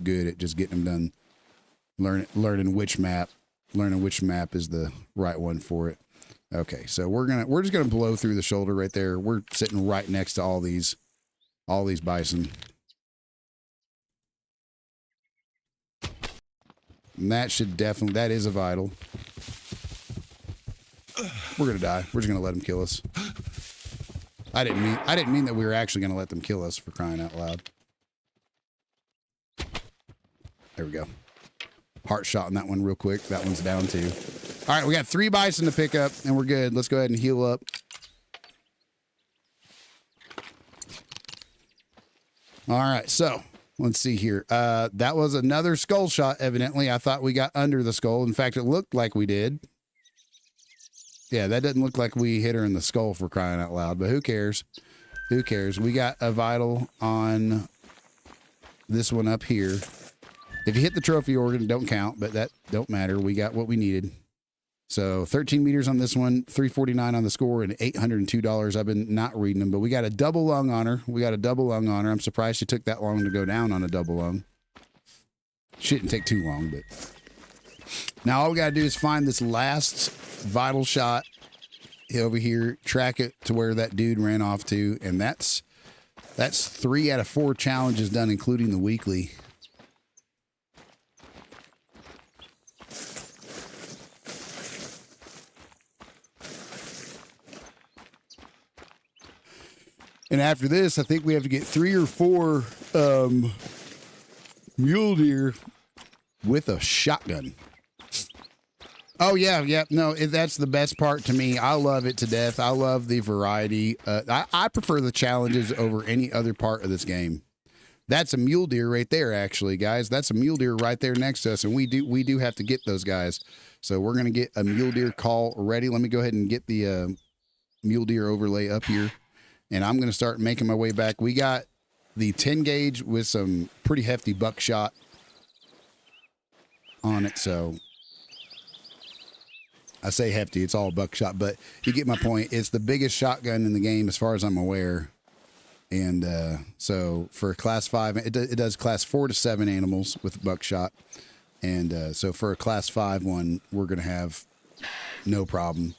good at just getting them done. Learning which map is the right one for it. Okay, so we're just gonna blow through the shoulder right there. We're sitting right next to all these bison. And that is a vital. We're gonna die. We're just gonna let them kill us. I didn't mean that we were actually going to let them kill us, for crying out loud. There we go. Heart shot on that one real quick. That one's down too. All right, we got 3 bison to pick up, and we're good. Let's go ahead and heal up. All right, so let's see here. That was another skull shot, evidently. I thought we got under the skull. In fact, it looked like we did. Yeah, that doesn't look like we hit her in the skull, for crying out loud, but who cares? Who cares? We got a vital on this one up here. If you hit the trophy organ, don't count, but that don't matter. We got what we needed. So 13 meters on this one, 349 on the score, and $802. I've been not reading them, but we got a double lung on her. I'm surprised she took that long to go down on a double lung. Shouldn't take too long, but now all we got to do is find this last vital shot over here, track it to where that dude ran off to, and that's 3 out of 4 challenges done, including the weekly. And after this, I think we have to get 3 or 4 mule deer with a shotgun. Oh, yeah. No, that's the best part to me. I love it to death. I love the variety. I prefer the challenges over any other part of this game. That's a mule deer right there, actually, guys. That's a mule deer right there next to us, and we do have to get those guys. So we're going to get a mule deer call ready. Let me go ahead and get the mule deer overlay up here, and I'm going to start making my way back. We got the 10 gauge with some pretty hefty buckshot on it, so I say hefty, it's all buckshot, but you get my point. It's the biggest shotgun in the game as far as I'm aware. And so for class 5, it does class 4 to 7 animals with buckshot. And so for a class 5 one, we're going to have no problem.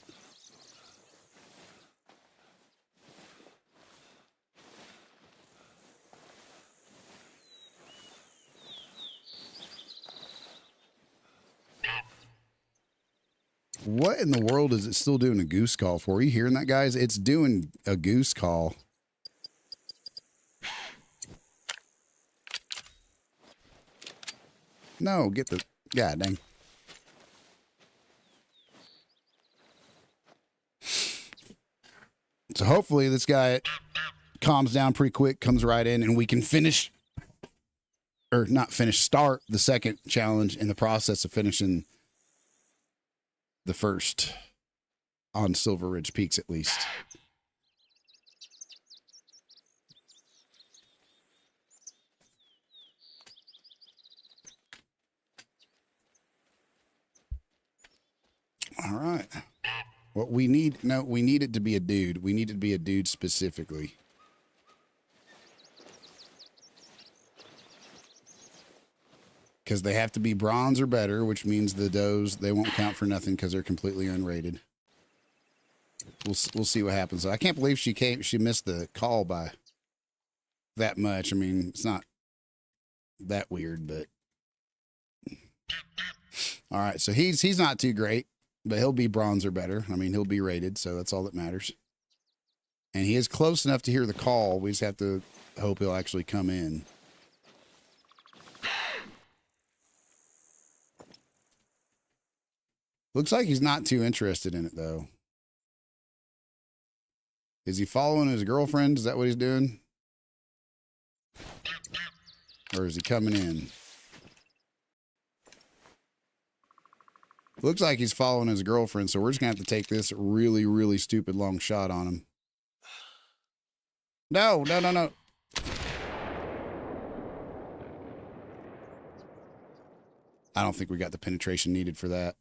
What in the world is it still doing a goose call for? Are you hearing that, guys? It's doing a goose call. No, get the... God dang. So hopefully this guy calms down pretty quick, comes right in, and we can finish... Or not finish, start the second challenge in the process of finishing the first on Silver Ridge Peaks, at least. All right. What we need, no, we need it to be a dude. We need it to be a dude specifically. Because they have to be bronze or better, which means the does, they won't count for nothing because they're completely unrated. We'll see what happens. I can't believe she missed the call by that much. I mean, it's not that weird, but all right. So he's not too great, but he'll be bronze or better. I mean, he'll be rated, so that's all that matters. And he is close enough to hear the call. We just have to hope he'll actually come in. Looks like he's not too interested in it, though. Is he following his girlfriend? Is that what he's doing? Or is he coming in? Looks like he's following his girlfriend, so we're just going to have to take this really, really stupid long shot on him. No. I don't think we got the penetration needed for that.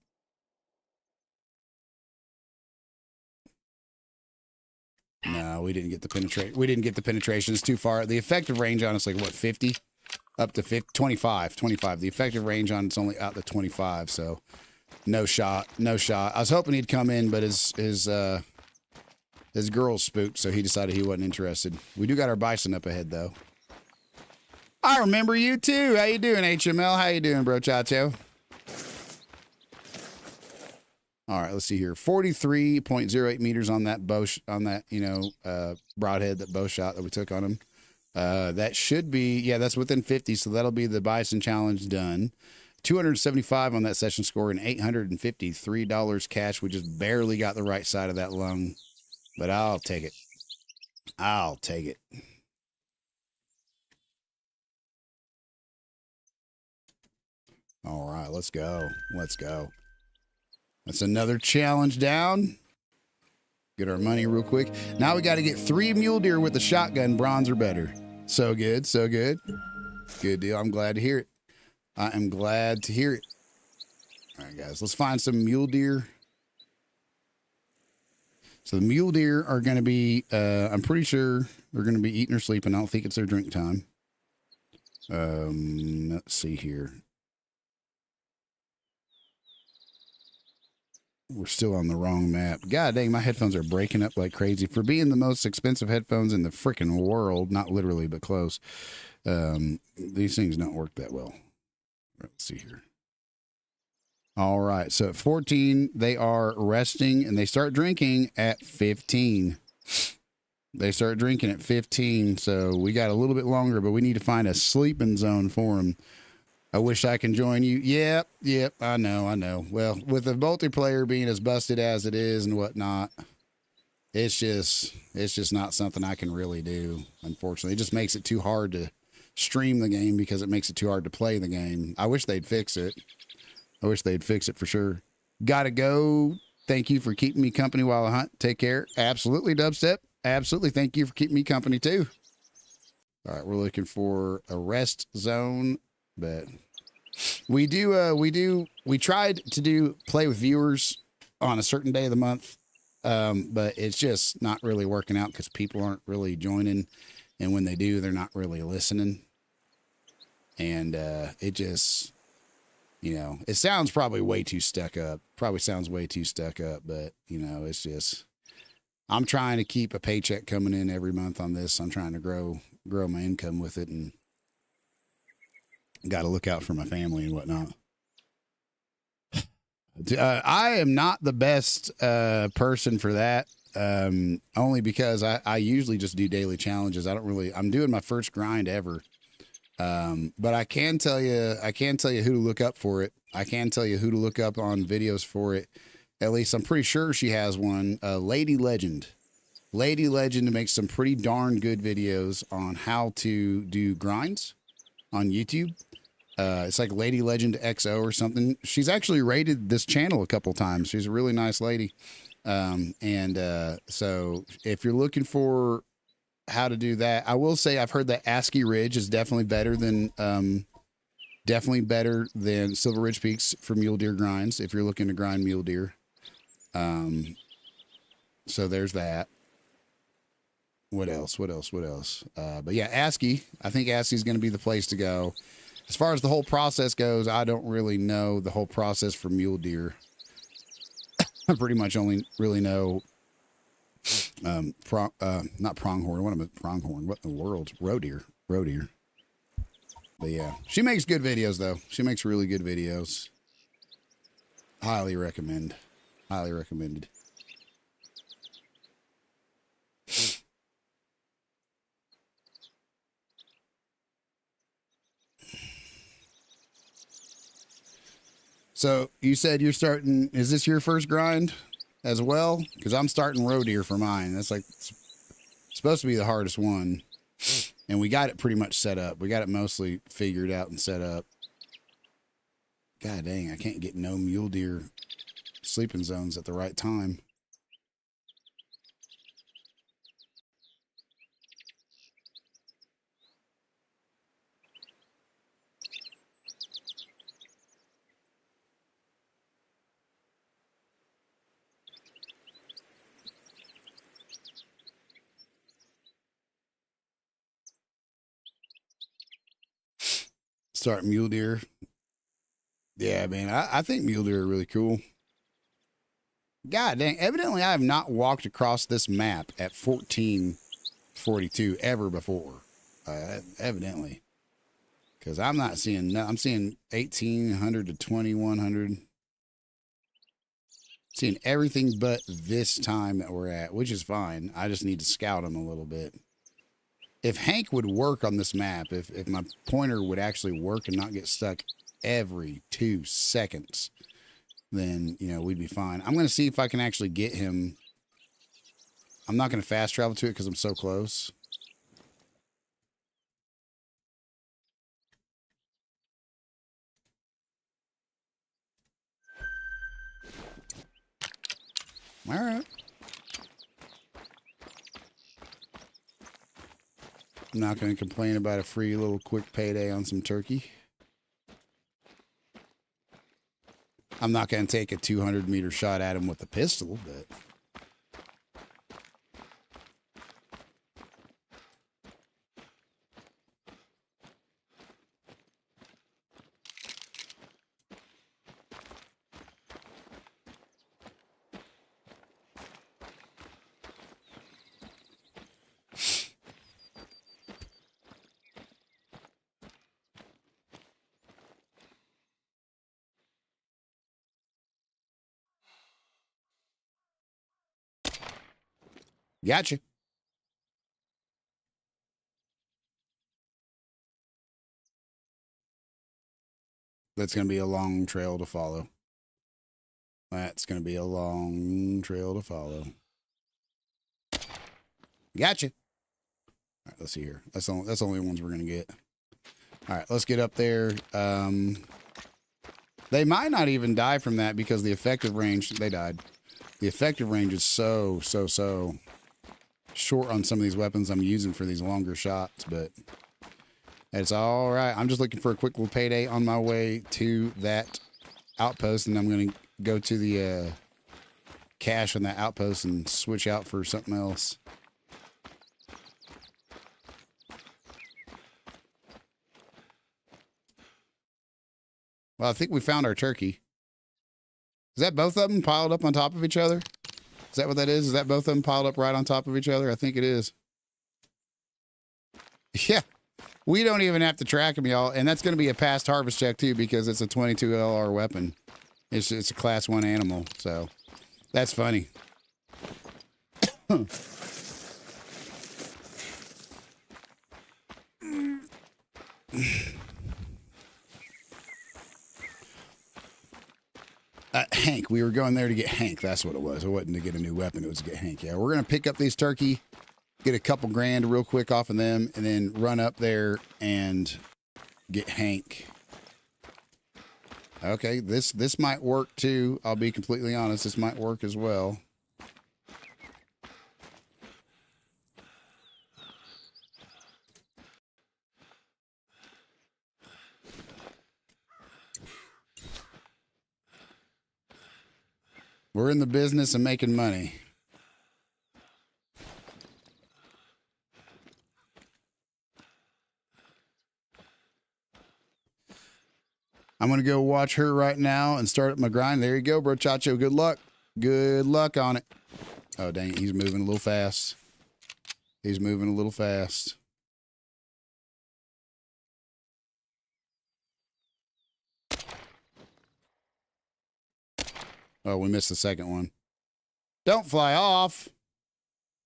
No, we didn't get the penetration. We didn't get the penetration. It's too far. The effective range on it's like, what, 50? Up to 50, 25. The effective range on it's only out to 25, so no shot. I was hoping he'd come in, but his girl's spooked, so he decided he wasn't interested. We do got our bison up ahead, though. I remember you, too. How you doing, HML? How you doing, bro, Chacho? All right, let's see here. 43.08 meters on that bow, broadhead, that bow shot that we took on him. That should be, yeah, that's within 50, so that'll be the bison challenge done. 275 on that session score and $853 cash. We just barely got the right side of that lung, but I'll take it. All right, let's go. That's another challenge down. Get our money real quick. Now we got to get 3 mule deer with the shotgun, bronze or better. So good. Good deal. I'm glad to hear it. I am glad to hear it. All right, guys, let's find some mule deer. So the mule deer are going to be, I'm pretty sure they're going to be eating or sleeping. I don't think it's their drink time. Let's see here. We're still on the wrong map. God dang, my headphones are breaking up like crazy. For being the most expensive headphones in the freaking world, not literally, but close, these things don't work that well. Let's see here. All right, so at 14, they are resting, and they start drinking at 15. So we got a little bit longer, but we need to find a sleeping zone for them. I wish I can join you. Yep, I know. Well, with the multiplayer being as busted as it is and whatnot, it's just not something I can really do, unfortunately. It just makes it too hard to stream the game because it makes it too hard to play the game. I wish they'd fix it. For sure. Gotta go. Thank you for keeping me company while I hunt. Take care. Absolutely, Dubstep. Absolutely. Thank you for keeping me company, too. All right, we're looking for a rest zone, but we tried to play with viewers on a certain day of the month, but it's just not really working out because people aren't really joining, and when they do, they're not really listening, and it just, it sounds probably way too stuck up. But it's just, I'm trying to keep a paycheck coming in every month on this. I'm trying to grow my income with it, and got to look out for my family and whatnot. I am not the best person for that, only because I usually just do daily challenges. I'm doing my first grind ever. But I can tell you who to look up for it. I can tell you who to look up on videos for it. At least I'm pretty sure she has one. Lady Legend makes some pretty darn good videos on how to do grinds on YouTube. It's like Lady Legend XO or something. She's actually rated this channel a couple times. She's a really nice lady. So if you're looking for how to do that, I will say I've heard that ASCII Ridge is definitely better than Silver Ridge Peaks for mule deer grinds if you're looking to grind mule deer. So there's that. What else? But yeah, ASCII. I think ASCII is going to be the place to go. As far as the whole process goes, I don't really know the whole process for mule deer. I pretty much only really know not pronghorn. What am I? Pronghorn. What in the world? Roe deer. But yeah, she makes good videos though. She makes really good videos. Highly recommend. Highly recommended. So you said you're starting. Is this your first grind as well? Because I'm starting roe deer for mine. That's like supposed to be the hardest one, and we got it pretty much set up. We got it mostly figured out and set up. God dang, I can't get no mule deer sleeping zones at the right time. Start mule deer. Yeah, man, I think mule deer are really cool. God dang, evidently I have not walked across this map at 1442 ever before. Evidently. Because I'm not seeing, no, I'm seeing 1800 to 2100. Seeing everything but this time that we're at, which is fine. I just need to scout them a little bit. If Hank would work on this map, if my pointer would actually work and not get stuck every 2 seconds, then, you know, we'd be fine. I'm going to see if I can actually get him. I'm not going to fast travel to it because I'm so close. All right. I'm not going to complain about a free little quick payday on some turkey. I'm not going to take a 200-meter shot at him with a pistol, but... Gotcha. That's going to be a long trail to follow. That's going to be a long trail to follow. Gotcha. All right, let's see here. That's the only ones we're going to get. All right, let's get up there. They might not even die from that because the effective range, they died. The effective range is so short on some of these weapons I'm using for these longer shots, but it's all right. I'm just looking for a quick little payday on my way to that outpost, and I'm going to go to the cache on that outpost and switch out for something else. Well, I think we found our turkey. Is that both of them piled up on top of each other? Is that what that is? Is that both of them piled up right on top of each other? I think it is. Yeah. We don't even have to track them, y'all. And that's going to be a past harvest check, too, because it's a 22 LR weapon. It's a class 1 animal. So that's funny. Hank, we were going there to get Hank. That's what it was. It wasn't to get a new weapon. It was to get Hank. Yeah, we're going to pick up these turkey, get a couple grand real quick off of them, and then run up there and get Hank. Okay, this might work too. I'll be completely honest. This might work as well. We're in the business of making money. I'm going to go watch her right now and start up my grind. There you go, bro. Chacho, good luck. Good luck on it. Oh, dang it. He's moving a little fast. He's moving a little fast. Oh, we missed the second one. Don't fly off.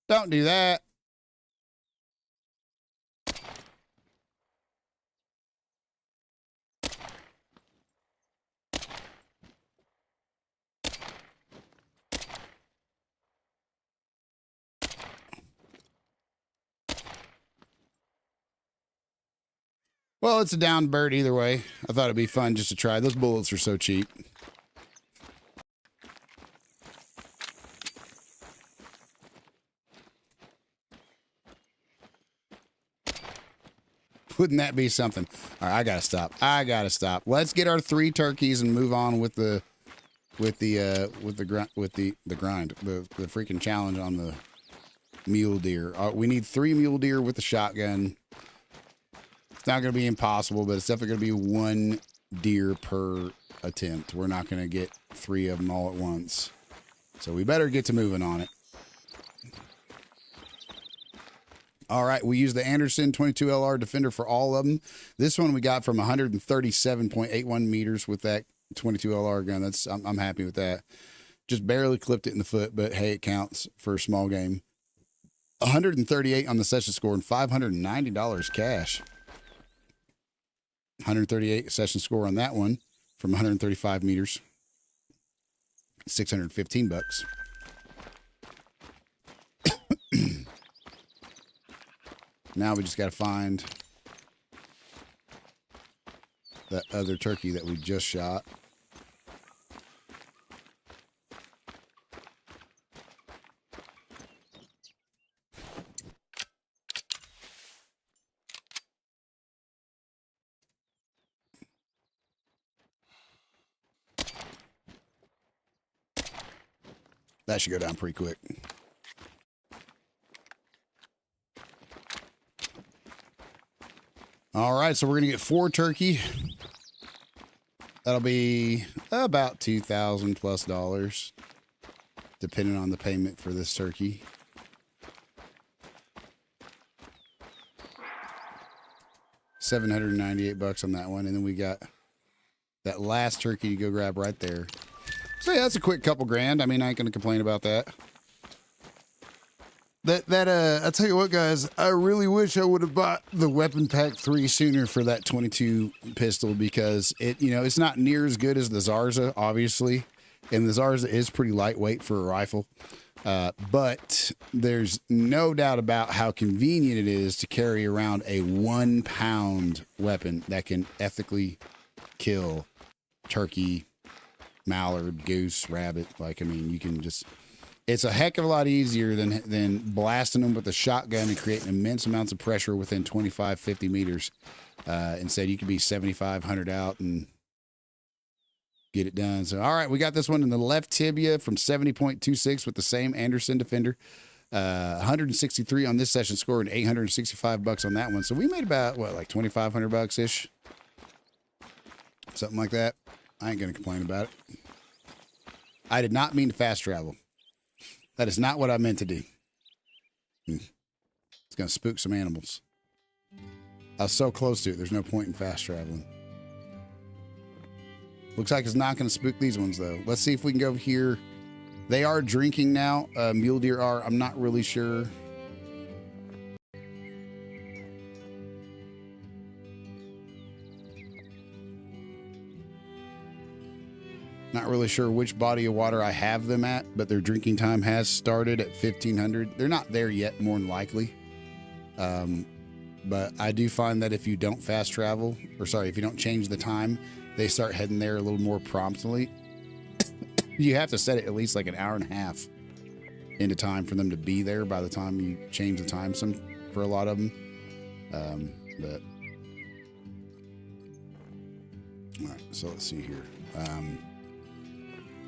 Don't do that. Well, it's a down bird either way. I thought it'd be fun just to try. Those bullets are so cheap. Wouldn't that be something? All right, I gotta stop. I gotta stop. Let's get our 3 turkeys and move on with the grind, the freaking challenge on the mule deer. We need 3 mule deer with the shotgun. It's not gonna be impossible, but it's definitely gonna be 1 deer per attempt. We're not gonna get 3 of them all at once, so we better get to moving on it. All right, we use the Anderson 22LR Defender for all of them. This one we got from 137.81 meters with that 22LR gun. I'm happy with that. Just barely clipped it in the foot, but hey, it counts for a small game. 138 on the session score and $590 cash. 138 session score on that one from 135 meters. 615 bucks. Now we just got to find that other turkey that we just shot. That should go down pretty quick. All right, so we're going to get 4 turkey. That'll be about $2,000 plus, depending on the payment for this turkey. $798 on that one, and then we got that last turkey to go grab right there. So yeah, that's a quick couple grand. I mean, I ain't gonna complain about that. I tell you what, guys, I really wish I would have bought the Weapon Pack 3 sooner for that 22 pistol, because it's not near as good as the Zarza, obviously. And the Zarza is pretty lightweight for a rifle. But there's no doubt about how convenient it is to carry around a 1-pound weapon that can ethically kill turkey, mallard, goose, rabbit. Like, I mean, you can just... It's a heck of a lot easier than blasting them with a shotgun and creating immense amounts of pressure within 25, 50 meters. Instead, you could be 7,500 out and get it done. So, all right, we got this one in the left tibia from 70.26 with the same Anderson Defender. 163 on this session score and $865 on that one. So we made about, what, like $2,500-ish? Something like that. I ain't going to complain about it. I did not mean to fast travel. That is not what I meant to do. It's going to spook some animals. I was so close to it, there's no point in fast traveling. Looks like it's not going to spook these ones, though. Let's see if we can go over here. They are drinking now. Mule deer are. I'm not really sure. Not really sure which body of water I have them at, but their drinking time has started at 1,500. They're not there yet, more than likely. But I do find that if you don't fast travel, if you don't change the time, they start heading there a little more promptly. You have to set it at least like an hour and a half into time for them to be there by the time you change the time for a lot of them. But all right, so let's see here.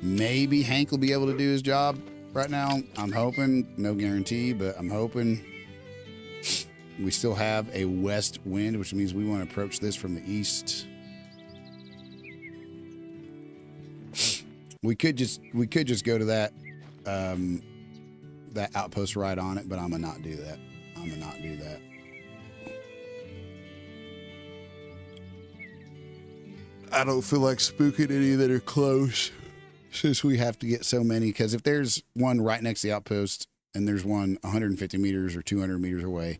Maybe Hank will be able to do his job right now. I'm hoping. No guarantee, but I'm hoping. We still have a west wind, which means we want to approach this from the east. We could just go to that that outpost right on it, but I'm gonna not do that. I'm gonna not do that. I don't feel like spooking any that are close, since we have to get so many. Because if there's one right next to the outpost and there's one 150 meters or 200 meters away,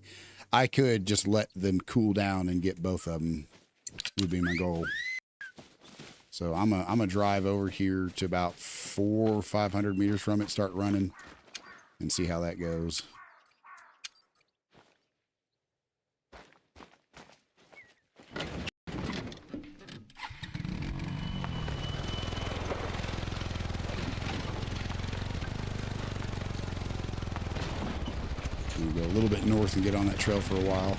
I could just let them cool down and get both of them. Would be my goal. So I'm a drive over here to about 400 or 500 meters from it, start running, and see how that goes. We'll go a little bit north and get on that trail for a while.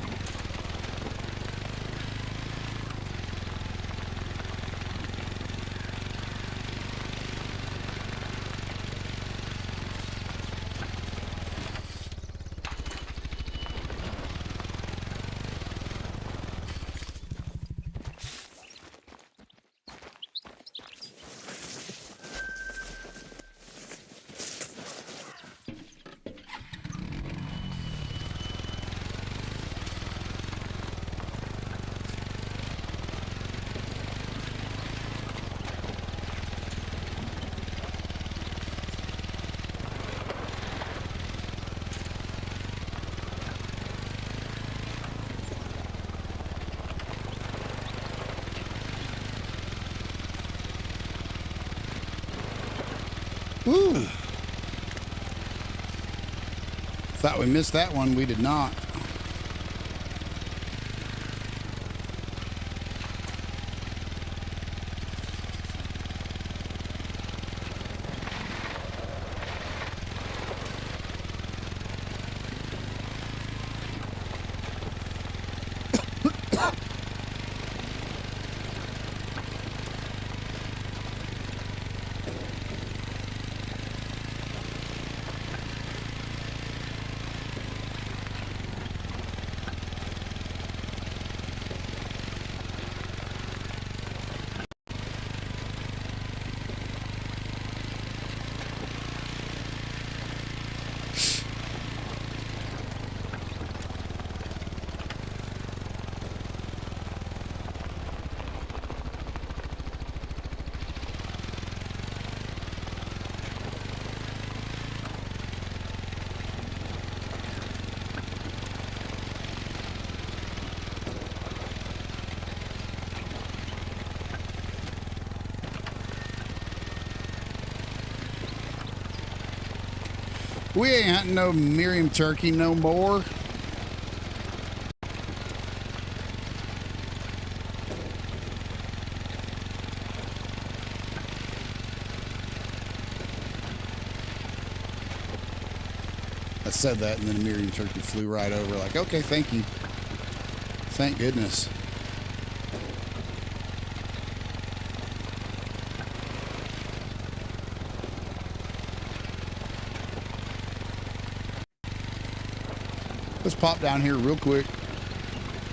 Woo! Thought we missed that one. We did not. We ain't hunting no Miriam turkey no more. I said that, and then a Miriam turkey flew right over like, okay, thank you. Thank goodness. Let's pop down here real quick,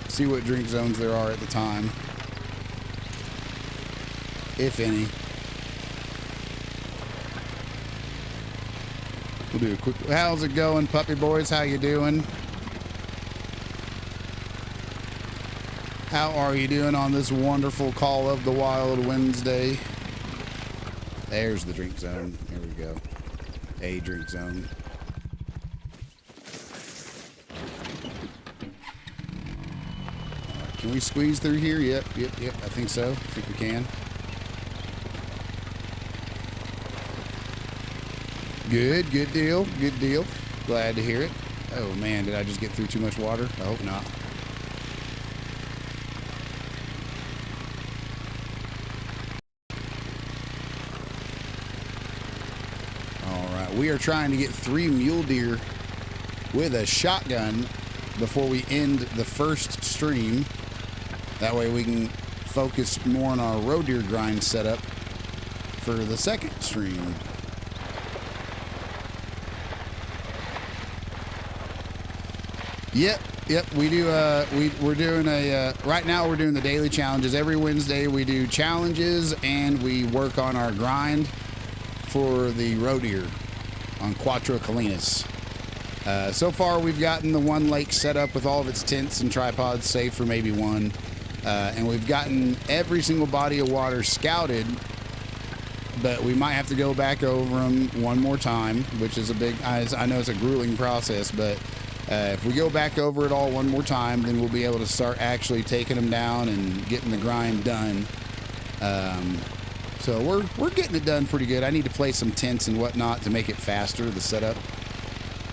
see what drink zones there are at the time, if any. We'll do a quick, how's it going, puppy boys? How you doing? How are you doing on this wonderful Call of the Wild Wednesday? There's the drink zone. Here we go. A drink zone. Can we squeeze through here? Yep. I think so. I think we can. Good deal. Glad to hear it. Oh man, did I just get through too much water? I hope not. All right, we are trying to get 3 mule deer with a shotgun before we end the first stream. That way we can focus more on our roe deer grind setup for the second stream. Yep, we do. We're doing a right now. We're doing the daily challenges every Wednesday. We do challenges and we work on our grind for the roe deer on Cuatro Colinas. So far, we've gotten the one lake set up with all of its tents and tripods, save for maybe one, and we've gotten every single body of water scouted. But we might have to go back over them one more time, which is a big. I know it's a grueling process, but. If we go back over it all one more time, then we'll be able to start actually taking them down and getting the grind done. So we're getting it done pretty good. I need to place some tents and whatnot to make it faster, the setup,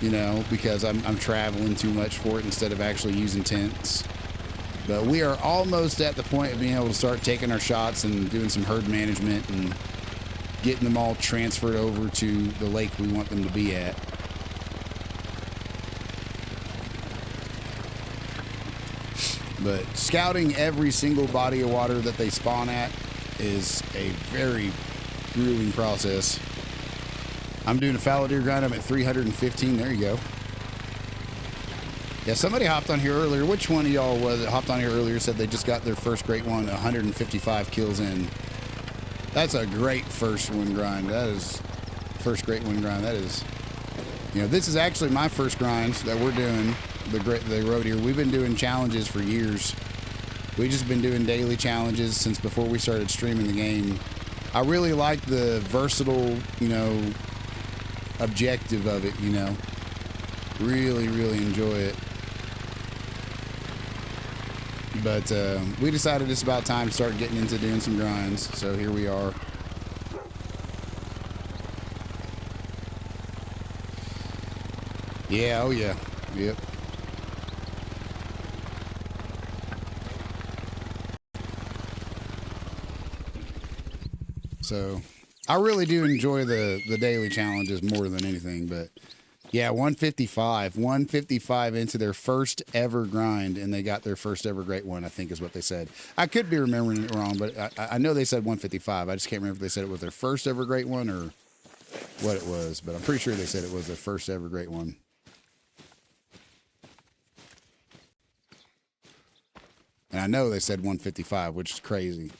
you know, because I'm traveling too much for it instead of actually using tents. But we are almost at the point of being able to start taking our shots and doing some herd management and getting them all transferred over to the lake we want them to be at. But scouting every single body of water that they spawn at is a very grueling process. I'm doing a fallow deer grind. I'm at 315. There you go. Yeah, somebody hopped on here earlier. Which one of y'all was it hopped on here earlier, said they just got their first great one, 155 kills in. That's a great first one grind. That is first great one grind. That is, you know, this is actually my first grind that we're doing. The roe deer. We've been doing challenges for years. We've just been doing daily challenges since before we started streaming the game. I really like the versatile, you know, objective of it, you know. Really, really enjoy it. But we decided it's about time to start getting into doing some grinds. So here we are. Yeah, oh yeah. Yep. So I really do enjoy the daily challenges more than anything, but yeah, 155 into their first ever grind, and they got their first ever great one, I think is what they said. I could be remembering it wrong, but I know they said 155. I just can't remember if they said it was their first ever great one or what it was, but I'm pretty sure they said it was their first ever great one. And I know they said 155, which is crazy.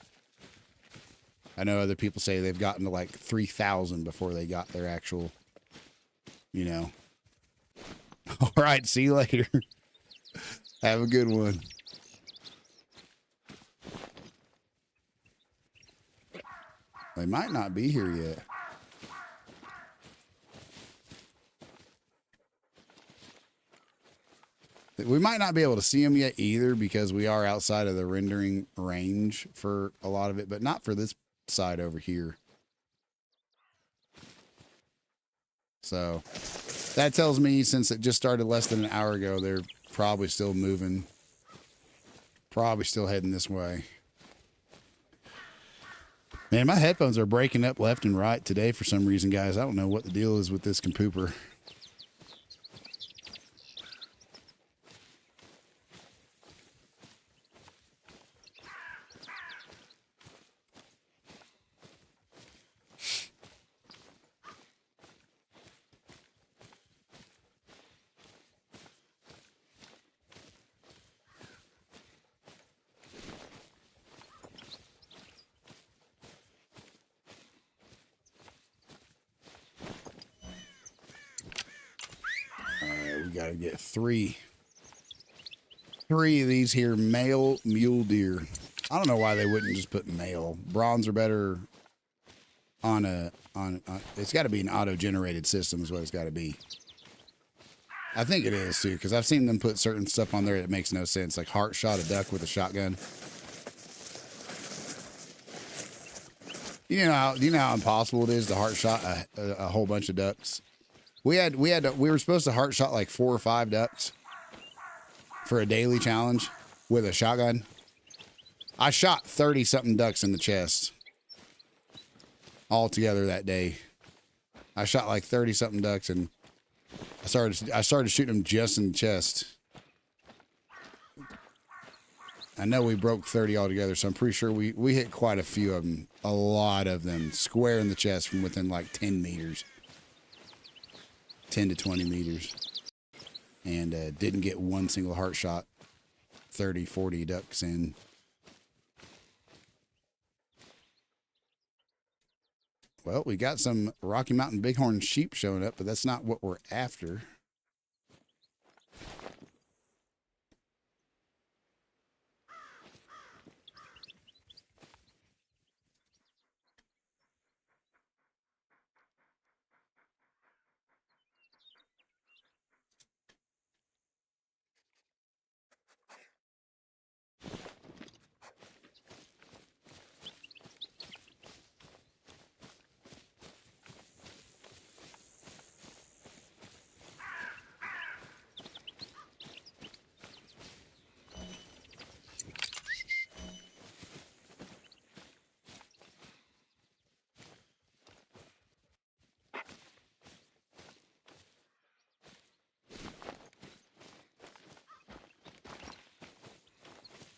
I know other people say they've gotten to like 3,000 before they got their actual, you know. All right, see you later. Have a good one. They might not be here yet. We might not be able to see them yet either because we are outside of the rendering range for a lot of it, but not for this side over here. So that tells me since it just started less than an hour ago, they're probably still moving, probably still heading this way. Man, my headphones are breaking up left and right today for some reason, guys. I don't know what the deal is with this computer. Got to get three of these here male mule deer. I don't know why they wouldn't just put male. Bronze are better on it's got to be an auto-generated system is what it's got to be. I think it is too, because I've seen them put certain stuff on there that makes no sense, like heart shot a duck with a shotgun. You know how impossible it is to heart shot a whole bunch of ducks. We were supposed to heart shot like 4 or 5 ducks for a daily challenge with a shotgun. I shot 30 something ducks in the chest all together that day. I shot like 30 something ducks and I started shooting them just in the chest. I know we broke 30 altogether, so I'm pretty sure we hit quite a few of them A lot of them square in the chest from within like 10 meters, 10 to 20 meters, and didn't get one single heart shot. 30, 40 ducks in. Well, we got some Rocky Mountain Bighorn sheep showing up, but that's not what we're after.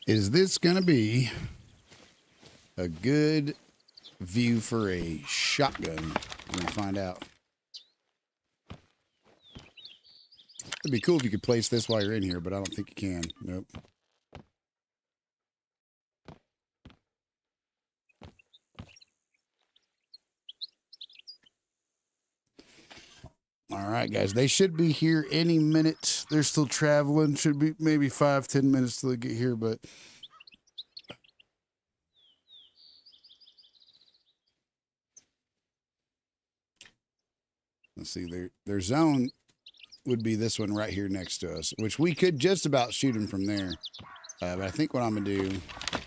Is this going to be a good view for a shotgun? We're going to find out. It'd be cool if you could place this while you're in here, but I don't think you can. Nope. All right, guys. They should be here any minute. They're still traveling. Should be maybe 5-10 minutes till they get here, but let's see. Their zone would be this one right here next to us, which we could just about shoot them from there. But I think what I'm gonna do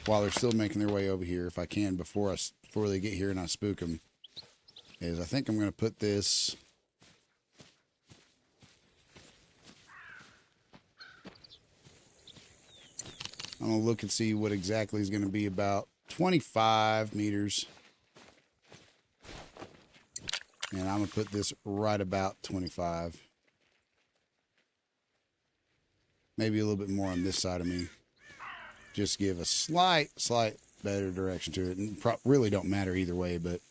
while they're still making their way over here, if I can, before they get here and I spook them, is I think I'm gonna put this. I'm gonna look and see what exactly is gonna be about 25 meters. And I'm gonna put this right about 25. Maybe a little bit more on this side of me. Just give a slight better direction to it. And really don't matter either way, but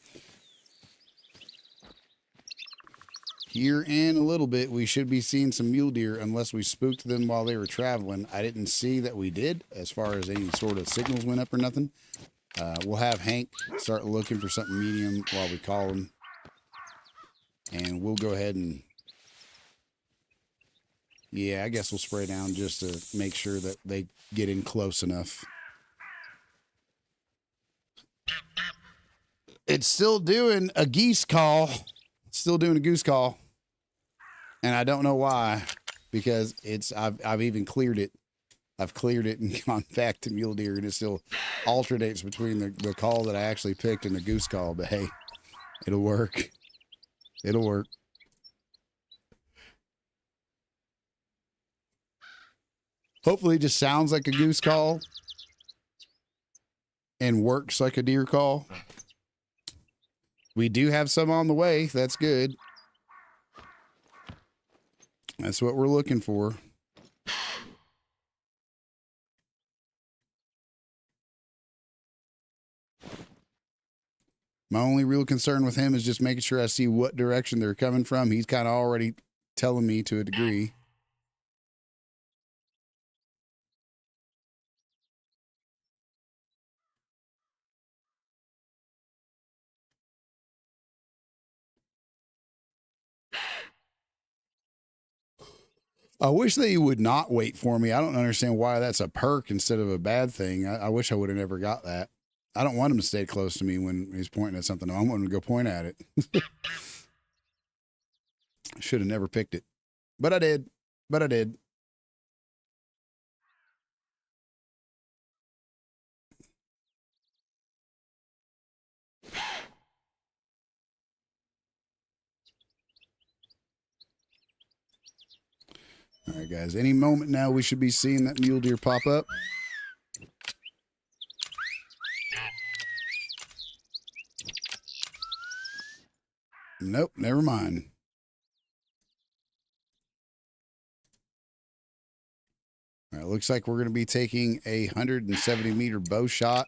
here in a little bit, we should be seeing some mule deer unless we spooked them while they were traveling. I didn't see that we did as far as any sort of signals went up or nothing. We'll have Hank start looking for something medium while we call him. And we'll go ahead and, yeah, I guess we'll spray down just to make sure that they get in close enough. It's still doing a geese call. Still doing a goose call. And I don't know why, because I've even cleared it. I've cleared it and gone back to mule deer, and it still alternates between the call that I actually picked and the goose call. But hey, it'll work. It'll work. Hopefully it just sounds like a goose call and works like a deer call. We do have some on the way. That's good. That's what we're looking for. My only real concern with him is just making sure I see what direction they're coming from. He's kind of already telling me to a degree. I wish they would not wait for me. I don't understand why that's a perk instead of a bad thing. I wish I would have never got that. I don't want him to stay close to me when he's pointing at something. I want him to go point at it. I should have never picked it. But I did. But I did. All right, guys. Any moment now, we should be seeing that mule deer pop up. Nope, never mind. All right, looks like we're going to be taking a 170-meter bow shot.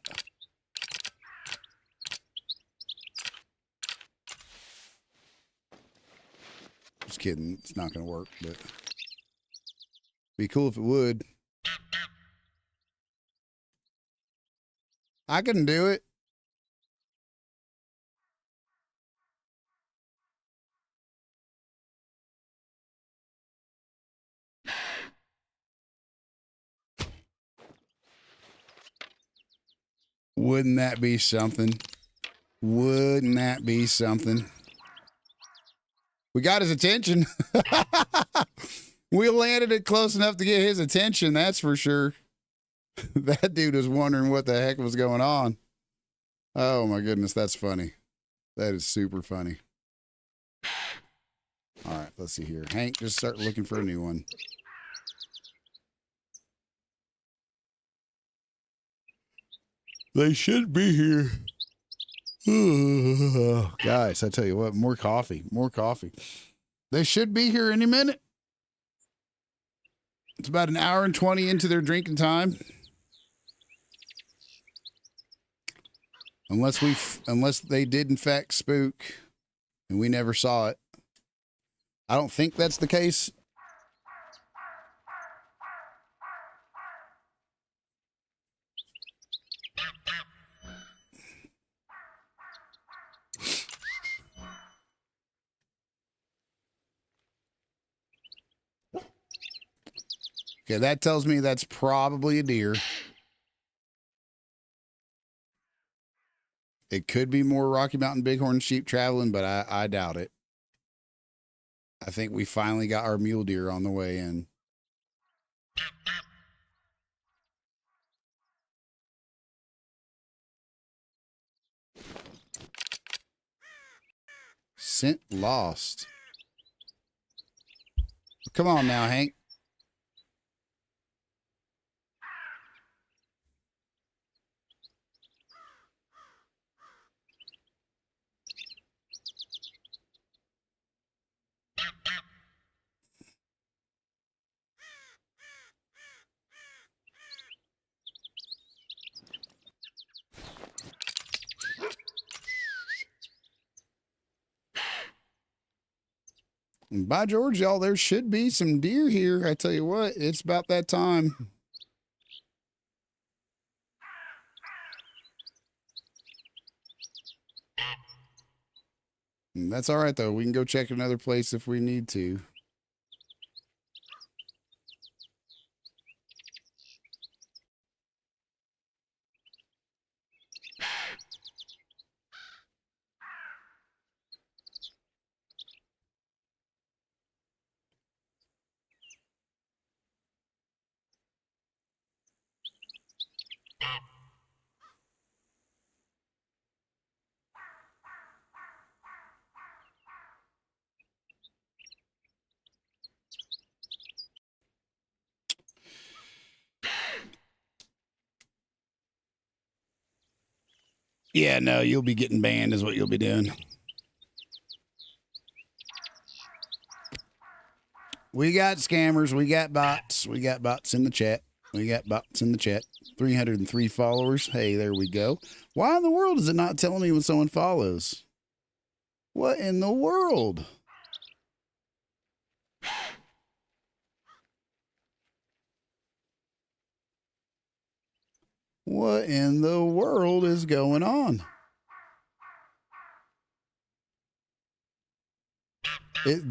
Just kidding. It's not going to work, but be cool if it would. I can do it. Wouldn't that be something? Wouldn't that be something? We got his attention. We landed it close enough to get his attention, that's for sure. That dude was wondering what the heck was going on. Oh my goodness, that's funny. That is super funny. All right, let's see here. Hank, just start looking for a new one. They should be here. Guys, I tell you what, more coffee, more coffee. They should be here any minute. It's about an hour and 20 into their drinking time. Unless they did in fact spook and we never saw it. I don't think that's the case. Okay, that tells me that's probably a deer. It could be more Rocky Mountain Bighorn sheep traveling, but I doubt it. I think we finally got our mule deer on the way in. Scent lost. Come on now, Hank. And by George, y'all, there should be some deer here. I tell you what, it's about that time. And that's all right, though. We can go check another place if we need to. Yeah, no, you'll be getting banned is what you'll be doing. We got scammers. We got bots. We got bots in the chat. We got bots in the chat. 303 followers. Hey, there we go. Why in the world is it not telling me when someone follows? What in the world? What in the world is going on?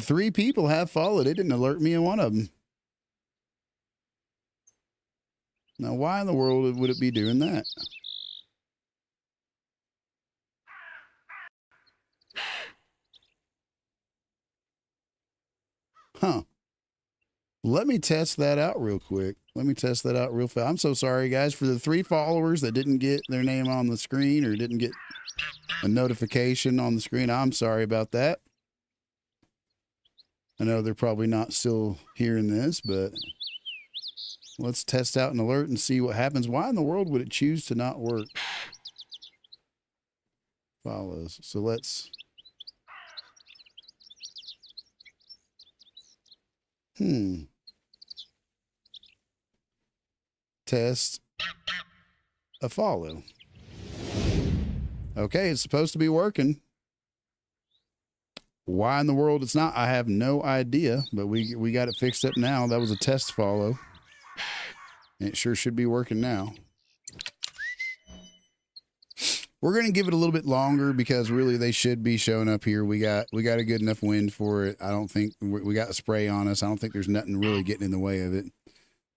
Three people have followed. It didn't alert me of one of them. Now, why in the world would it be doing that? Huh. Let me test that out real quick. Let me test that out real fast. I'm so sorry, guys, for the 3 followers that didn't get their name on the screen or didn't get a notification on the screen. I'm sorry about that. I know they're probably not still hearing this, but let's test out an alert and see what happens. Why in the world would it choose to not work? Follows. So let's... Test a follow. Okay, it's supposed to be working. Why in the world it's not, I have no idea, but we got it fixed up now. That was a test follow. And it sure should be working now. We're going to give it a little bit longer because really they should be showing up here. We got a good enough wind for it. I don't think we got a spray on us. I don't think there's nothing really getting in the way of it.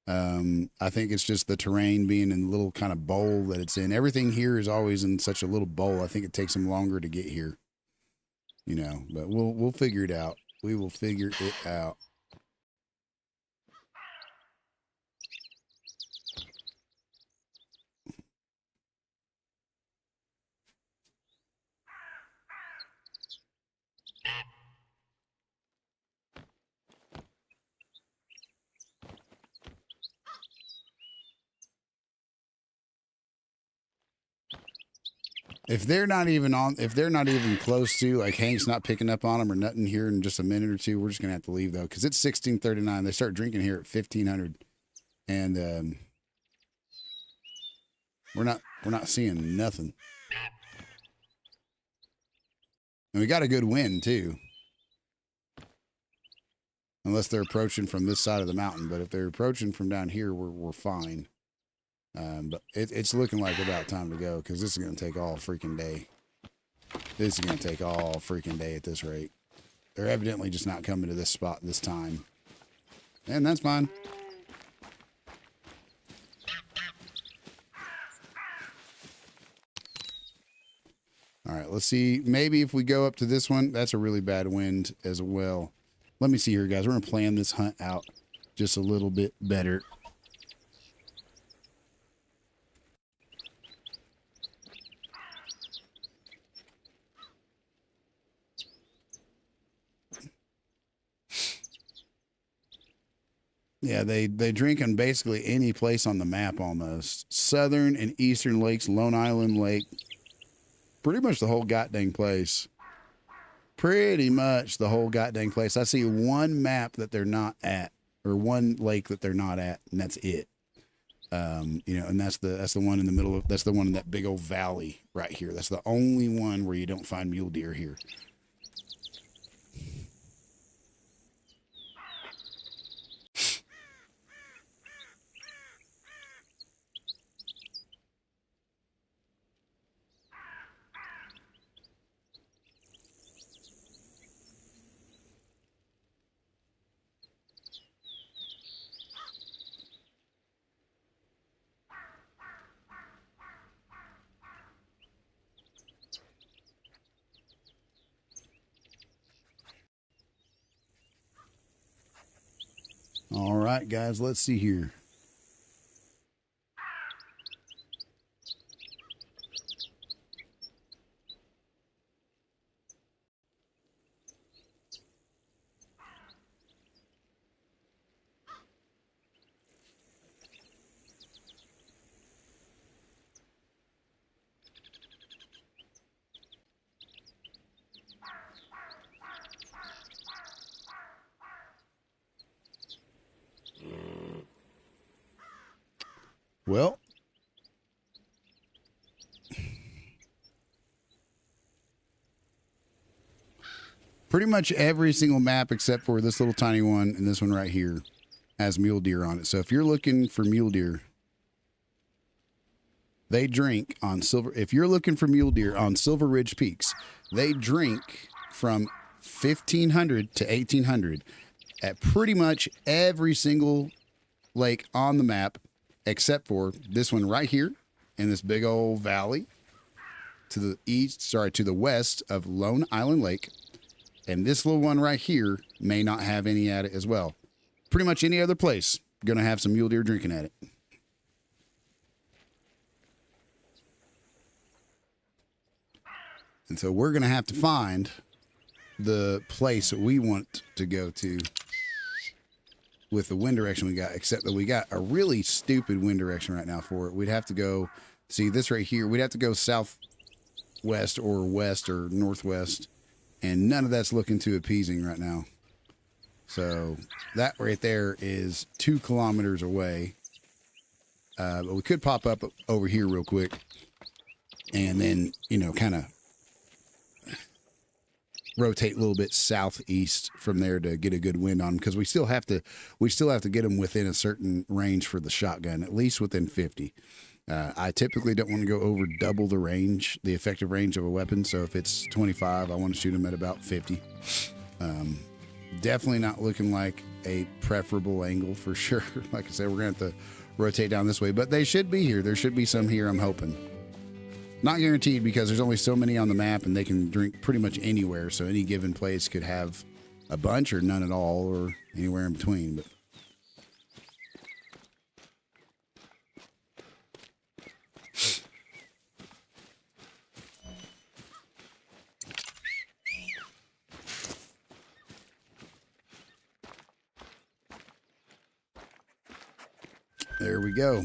I think it's just the terrain being in the little kind of bowl that it's in. Everything here is always in such a little bowl. I think it takes them longer to get here, you know, but we'll figure it out. We will figure it out. If they're not even close to, like Hank's not picking up on them or nothing here in just a minute or two, we're just gonna have to leave though, because it's 16:39. They start drinking here at 1500, and we're not seeing nothing. And we got a good wind too, unless they're approaching from this side of the mountain. But if they're approaching from down here, we're fine. But it's looking like about time to go because this is going to take all freaking day. This is going to take all freaking day at this rate. They're evidently just not coming to this spot this time. And that's fine. All right, let's see. Maybe if we go up to this one, that's a really bad wind as well. Let me see here, guys. We're going to plan this hunt out just a little bit better. Yeah, they drink in basically any place on the map almost. Southern and eastern lakes, Lone Island Lake. Pretty much the whole goddamn place. Pretty much the whole goddamn place. I see one map that they're not at, or one lake that they're not at, and that's it. You know, and that's the one in the middle of, that's the one in that big old valley right here. That's the only one where you don't find mule deer here. All right, guys, let's see here. Well, pretty much every single map except for this little tiny one and this one right here has mule deer on it. So if you're looking for mule deer, they drink on Silver. If you're looking for mule deer on Silver Ridge Peaks, they drink from 1500 to 1800 at pretty much every single lake on the map, except for this one right here in this big old valley to the west of Lone Island Lake. And this little one right here may not have any at it as well. Pretty much any other place going to have some mule deer drinking at it. And so we're going to have to find the place that we want to go to with the wind direction we got, except that we got a really stupid wind direction right now for it. We'd have to go, see this right here, we'd have to go southwest or west or northwest, and none of that's looking too appeasing right now. So that right there is 2 kilometers away. But we could pop up over here real quick and then, you know, kind of rotate a little bit southeast from there to get a good wind on them, because we still have to get them within a certain range for the shotgun, at least within 50. I typically don't want to go over double the effective range of a weapon. So if it's 25, I want to shoot them at about 50. Definitely not looking like a preferable angle for sure. Like I said, we're going to have to rotate down this way, but they should be here. There should be some here, I'm hoping. Not guaranteed, because there's only so many on the map and they can drink pretty much anywhere. So any given place could have a bunch or none at all, or anywhere in between. But there we go.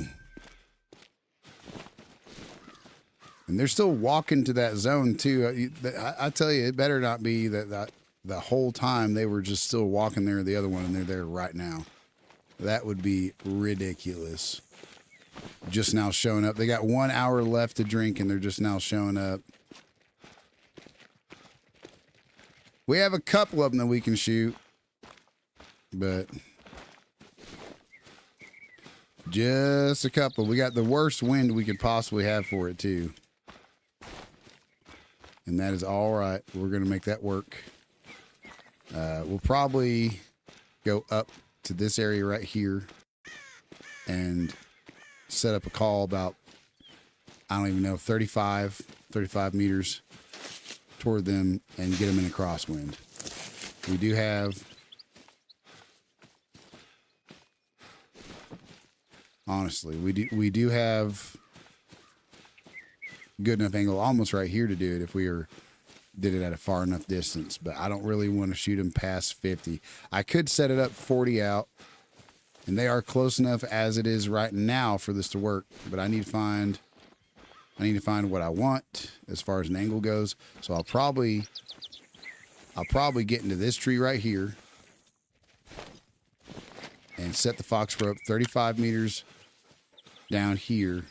And they're still walking to that zone too. I tell you, it better not be that the whole time they were just still walking there, the other one, and they're there right now. That would be ridiculous. Just now showing up. They got 1 hour left to drink, and they're just now showing up. We have a couple of them that we can shoot, but just a couple. We got the worst wind we could possibly have for it too. And that is all right. We're going to make that work. We'll probably go up to this area right here and set up a call about, I don't even know, 35 meters toward them and get them in a crosswind. We do have, honestly, we do have good enough angle almost right here to do it if we did it at a far enough distance, but I don't really want to shoot them past 50. I could set it up 40 out, and they are close enough as it is right now for this to work, but I need to find what I want as far as an angle goes. So I'll probably get into this tree right here and set the fox rope 35 meters down here.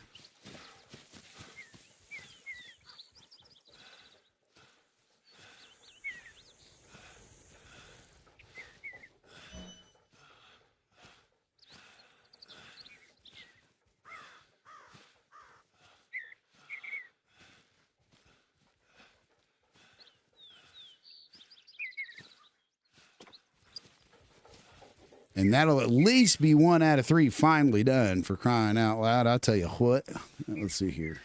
And that'll at least be 1 out of 3 finally done, for crying out loud. I'll tell you what. Let's see here.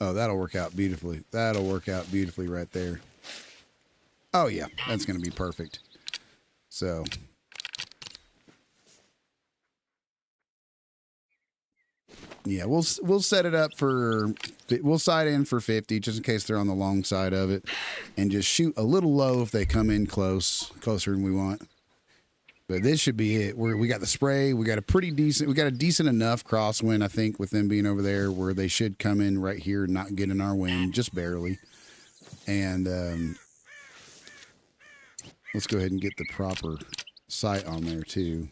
Oh, that'll work out beautifully. That'll work out beautifully right there. Oh, yeah. That's going to be perfect. So, yeah, we'll set it up for, we'll side in for 50 just in case they're on the long side of it, and just shoot a little low if they come in closer than we want. But this should be it. We got the spray. We got a decent enough crosswind, I think, with them being over there, where they should come in right here and not get in our wind, just barely. And let's go ahead and get the proper sight on there too.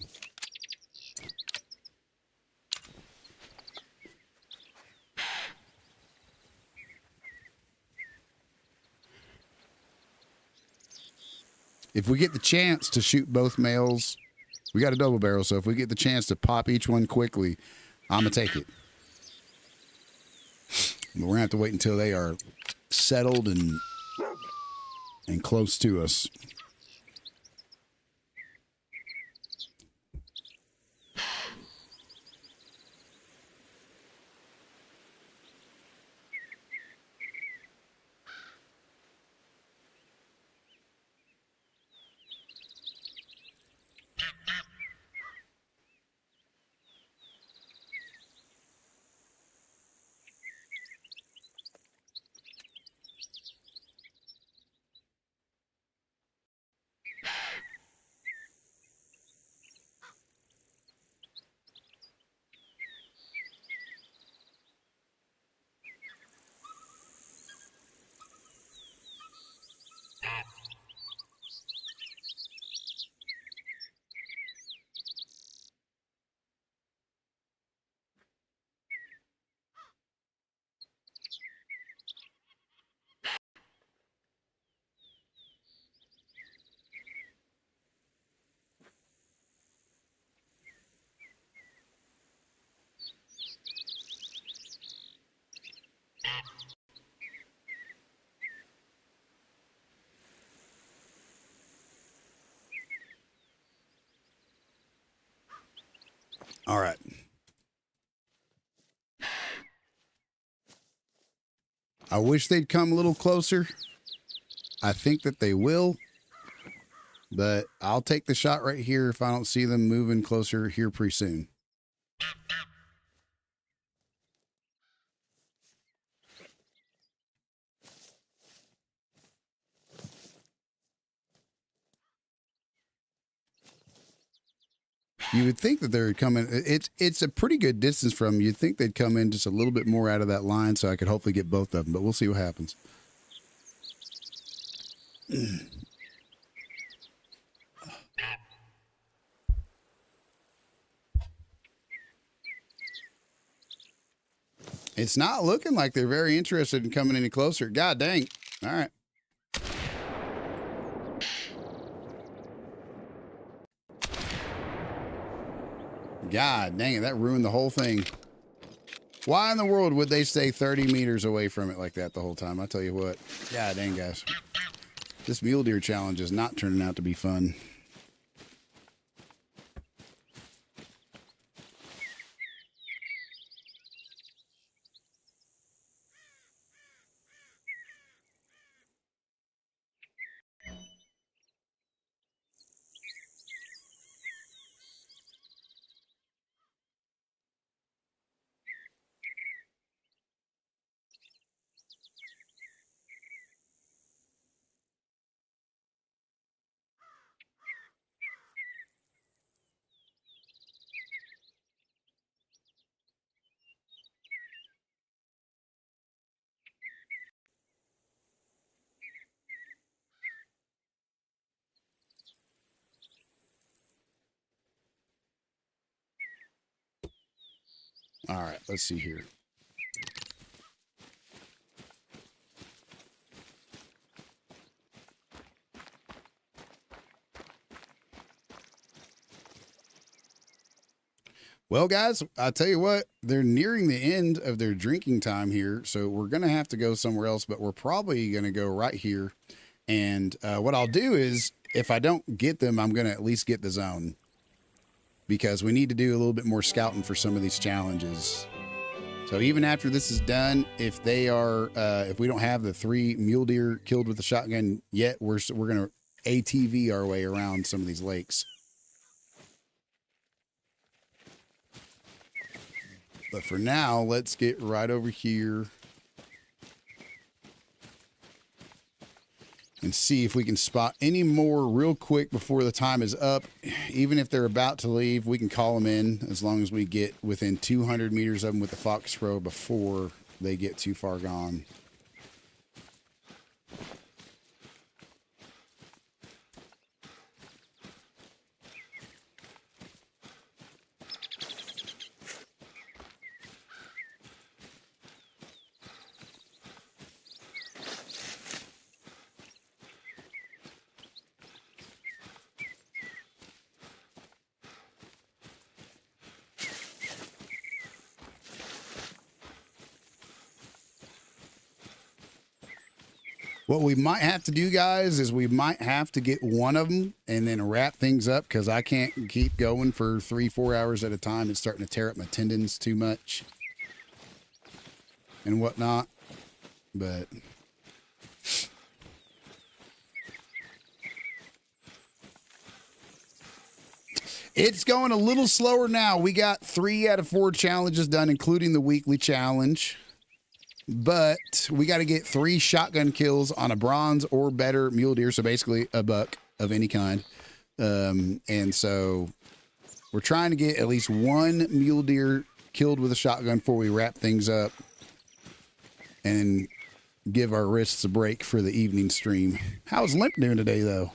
If we get the chance to shoot both males, we got a double barrel, so if we get the chance to pop each one quickly, I'm going to take it. But we're going to have to wait until they are settled and close to us. All right. I wish they'd come a little closer. I think that they will. But I'll take the shot right here if I don't see them moving closer here pretty soon. You would think that they're coming. It's a pretty good distance from. You'd think they'd come in just a little bit more out of that line, so I could hopefully get both of them. But we'll see what happens. It's not looking like they're very interested in coming any closer. God dang! All right. God dang it! That ruined the whole thing. Why in the world would they stay 30 meters away from it like that the whole time? I tell you what. God dang, guys. This mule deer challenge is not turning out to be fun. All right, let's see here. Well, guys, I'll tell you what, they're nearing the end of their drinking time here, so we're going to have to go somewhere else, but we're probably going to go right here. And what I'll do is, if I don't get them, I'm going to at least get the zone because we need to do a little bit more scouting for some of these challenges. So even after this is done, if they are, if we don't have the 3 mule deer killed with the shotgun yet, we're going to ATV our way around some of these lakes. But for now, let's get right over here and see if we can spot any more real quick before the time is up. Even if they're about to leave, we can call them in as long as we get within 200 meters of them with the fox throw before they get too far gone. What we might have to do, guys, is we might have to get one of them and then wrap things up because I can't keep going for 3-4 hours at a time. It's starting to tear up my tendons too much and whatnot. But it's going a little slower now. We got 3 out of 4 challenges done, including the weekly challenge. But we got to get 3 shotgun kills on a bronze or better mule deer, so basically a buck of any kind. And so we're trying to get at least 1 mule deer killed with a shotgun before we wrap things up and give our wrists a break for the evening stream. How's Limp doing today, though?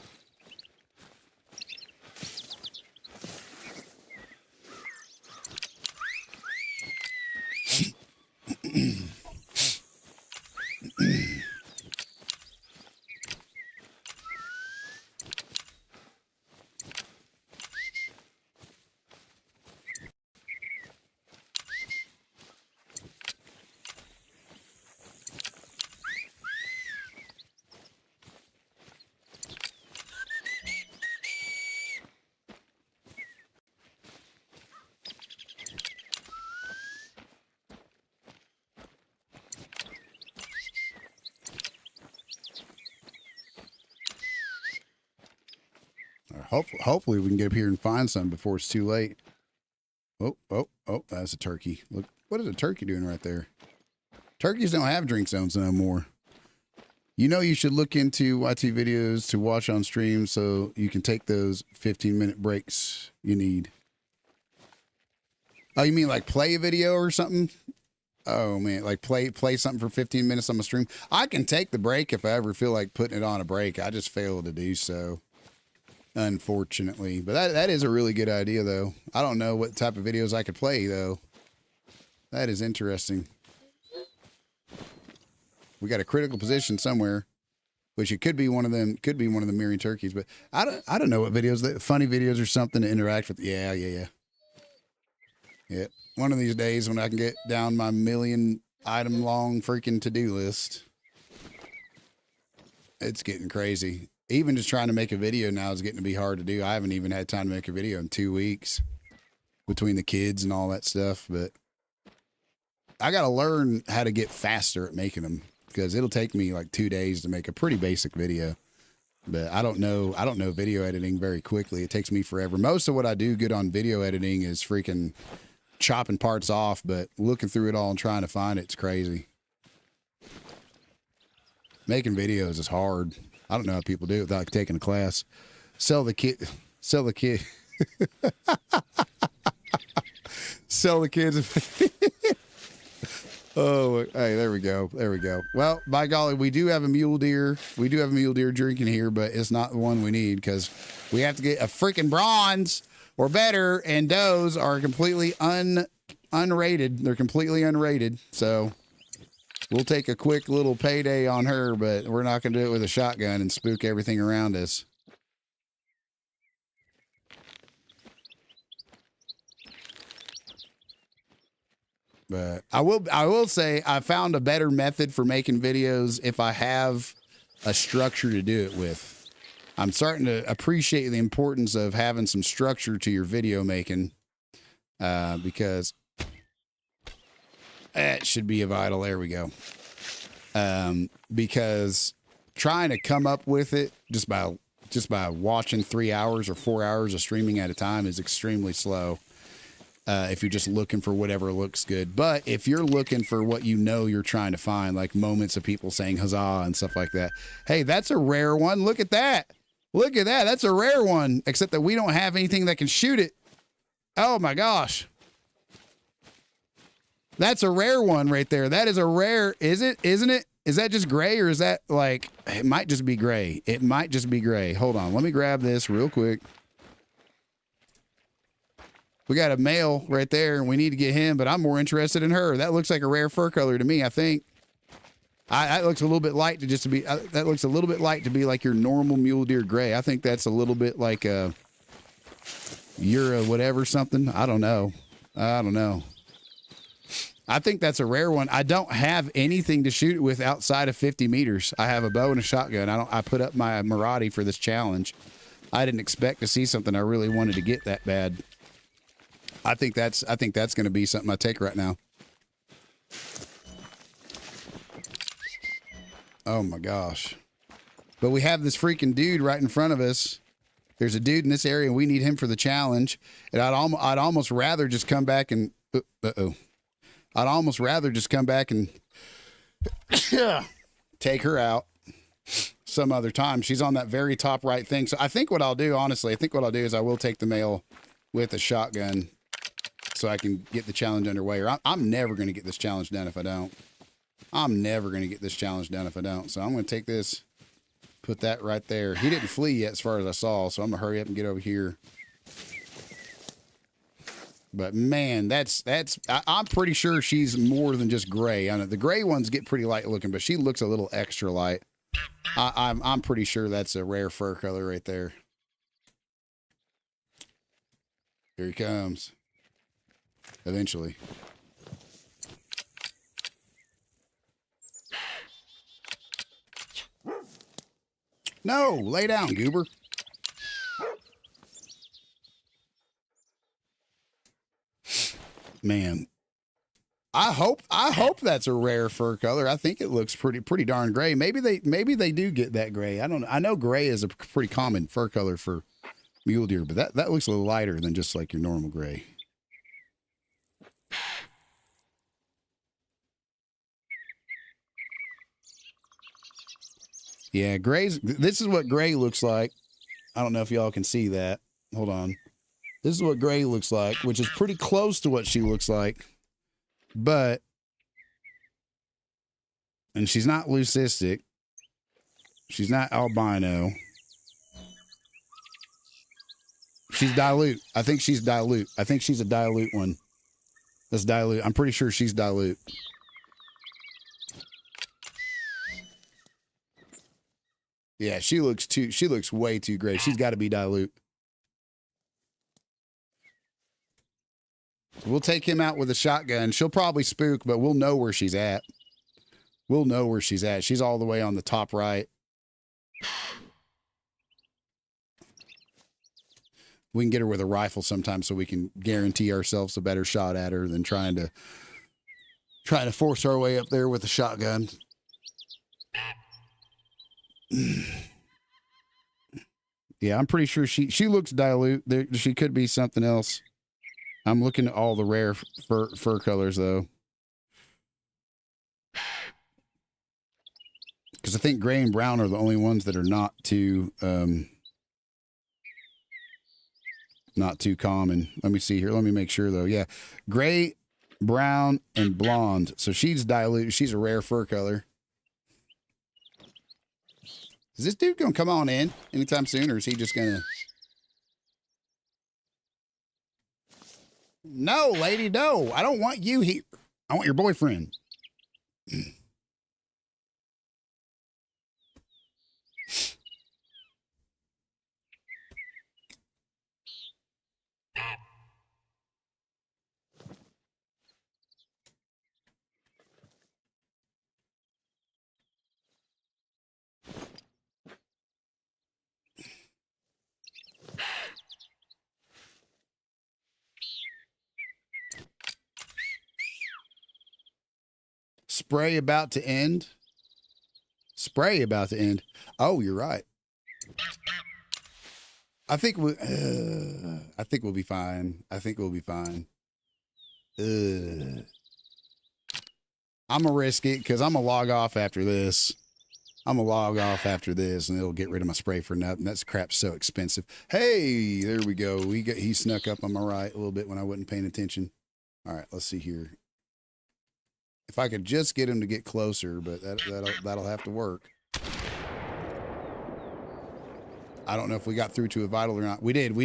Hopefully we can get up here and find some before it's too late. Oh, that's a turkey. Look, what is a turkey doing right there? Turkeys don't have drink zones no more. You know, you should look into YT videos to watch on stream so you can take those 15-minute breaks you need. Oh, you mean like play a video or something? Oh man, like play something for 15 minutes on my stream. I can take the break if I ever feel like putting it on a break. I just fail to do so, unfortunately. But that is a really good idea, though. I don't know what type of videos I could play, though. That is interesting. We got a critical position somewhere, which it could be one of them. Could be one of the mirroring turkeys, but I don't know what videos. Funny videos or something to interact with. Yeah. One of these days when I can get down my 1,000,000 item long freaking to-do list. It's getting crazy. Even just trying to make a video now is getting to be hard to do. I haven't even had time to make a video in 2 weeks between the kids and all that stuff. But I got to learn how to get faster at making them because it'll take me like 2 days to make a pretty basic video. But I don't know video editing very quickly. It takes me forever. Most of what I do good on video editing is freaking chopping parts off, but looking through it all and trying to find it's crazy. Making videos is hard. I don't know how people do it without taking a class. Sell the kid. Sell the kids. Oh, hey, there we go. Well, by golly, we do have a mule deer. We do have a mule deer drinking here, but it's not the one we need because we have to get a freaking bronze or better, and does are completely unrated. They're completely unrated. So we'll take a quick little payday on her, but we're not going to do it with a shotgun and spook everything around us. But I will say I found a better method for making videos if I have a structure to do it with. I'm starting to appreciate the importance of having some structure to your video making because it should be a vital. There we go. Because trying to come up with it just by watching 3 hours or 4 hours of streaming at a time is extremely slow. If you're just looking for whatever looks good. But if you're looking for what you know you're trying to find, like moments of people saying huzzah and stuff like that. Hey, that's a rare one. Look at that. Look at that. That's a rare one, except that we don't have anything that can shoot it. Oh my gosh. That's a rare one right there. That is a rare. Is it? Isn't it? Is that just gray or is that like, it might just be gray. It might just be gray. Hold on. Let me grab this real quick. We got a male right there and we need to get him, but I'm more interested in her. That looks like a rare fur color to me, I think. That looks a little bit light to be, that looks a little bit light to be like your normal mule deer gray. I think that's a little bit like you're a whatever something. I don't know. I think that's a rare one. I don't have anything to shoot it with outside of 50 meters. I have a bow and a shotgun. I put up my Marati for this challenge. I didn't expect to see something I really wanted to get that bad. I think that's going to be something I take right now. Oh my gosh. But we have this freaking dude right in front of us. There's a dude in this area and we need him for the challenge. And I'd almost rather just come back and I'd almost rather just come back and take her out some other time. She's on that very top right thing. So I think what I'll do, honestly, is I will take the male with a shotgun so I can get the challenge underway. Or I'm never going to get this challenge done if I don't. So I'm going to take this, put that right there. He didn't flee yet as far as I saw, so I'm going to hurry up and get over here. But man, I'm pretty sure she's more than just gray. I know the gray ones get pretty light looking, but she looks a little extra light. I'm pretty sure that's a rare fur color right there. Here he comes. Eventually. No, lay down, goober. Man, I hope that's a rare fur color. I think it looks pretty darn gray. Maybe they do get that gray. I don't know. I know gray is a pretty common fur color for Mule deer, but that looks a little lighter than just like your normal gray. Yeah, gray's. This is what gray looks like. I don't know if y'all can see that. Hold on. This is what gray looks like, which is pretty close to what she looks like. But, and she's not leucistic. She's not albino. She's dilute. I think she's dilute. I think she's a dilute one. That's dilute. I'm pretty sure she's dilute. Yeah, she looks way too gray. She's got to be dilute. So we'll take him out with a shotgun. She'll probably spook, but we'll know where she's at. We'll know where she's at. She's all the way on the top right. We can get her with a rifle sometime so we can guarantee ourselves a better shot at her than trying to force our way up there with a shotgun. Yeah, I'm pretty sure she looks dilute. She could be something else. I'm looking at all the rare fur colors though, because I think gray and brown are the only ones that are not too common. Let me see here. Let me make sure though. Yeah, gray, brown, and blonde. So she's dilute. She's a rare fur color. Is this dude gonna come on in anytime soon, or is he just gonna? No, lady, no. I don't want you here. I want your boyfriend. Spray about to end. Spray about to end. Oh, you're right. I think we'll be fine. I think we'll be fine. I'm gonna risk it because I'm gonna log off after this. I'm gonna log off after this, and it'll get rid of my spray for nothing. That's crap's so expensive. Hey, there we go. He snuck up on my right a little bit when I wasn't paying attention. All right, let's see here. If I could just get him to get closer, but that'll have to work. I don't know if we got through to a vital or not. We did.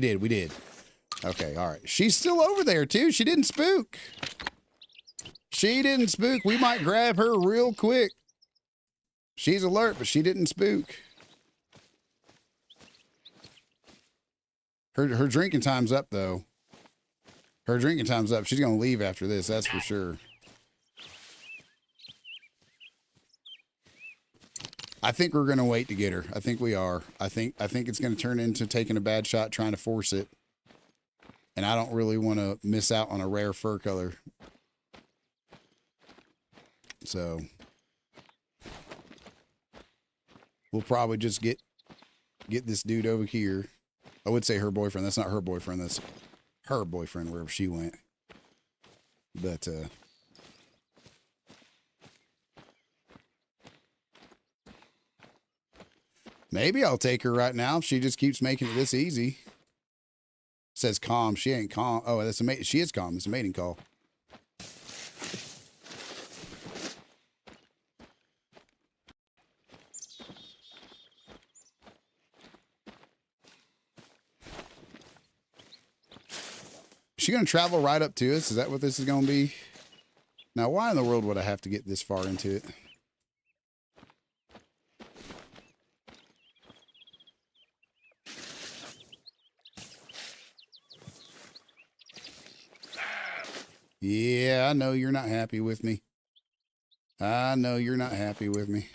Okay, all right. She's still over there, too. She didn't spook. We might grab her real quick. She's alert, but she didn't spook. Her drinking time's up, though. Her drinking time's up. She's going to leave after this, that's for sure. I think we're going to wait to get her. I think we are. I think it's going to turn into taking a bad shot, trying to force it. And I don't really want to miss out on a rare fur color. So we'll probably just get this dude over here. I would say her boyfriend. That's not her boyfriend. That's her boyfriend, wherever she went. But, maybe I'll take her right now if she just keeps making it this easy. Says calm. She ain't calm. Oh, that's a mate. She is calm. It's a mating call. Is she going to travel right up to us? Is that what this is going to be? Now, why in the world would I have to get this far into it? Yeah, I know you're not happy with me. I know you're not happy with me.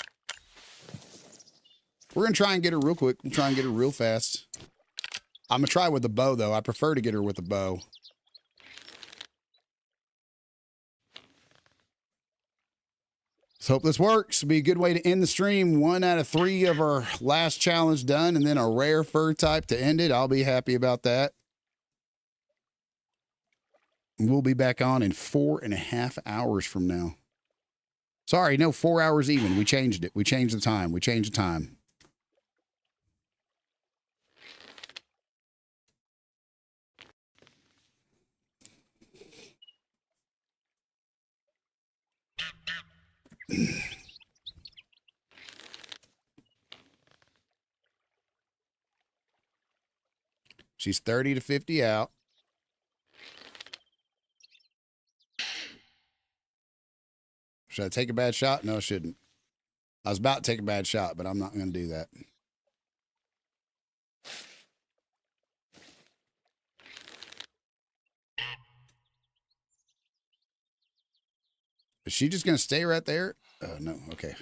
We're going to try and get her real quick. We'll try and get her real fast. I'm going to try with the bow, though. I prefer to get her with the bow. Let's hope this works. Be a good way to end the stream. 1 out of 3 of our last challenge done, and then a rare fur type to end it. I'll be happy about that. We'll be back on in 4.5 hours from now. Sorry, no, 4 hours even. We changed it. We changed the time. We changed the time. She's 30 to 50 out. Should I take a bad shot? No, I shouldn't. I was about to take a bad shot, but I'm not going to do that. Is she just going to stay right there? Oh, no. Okay.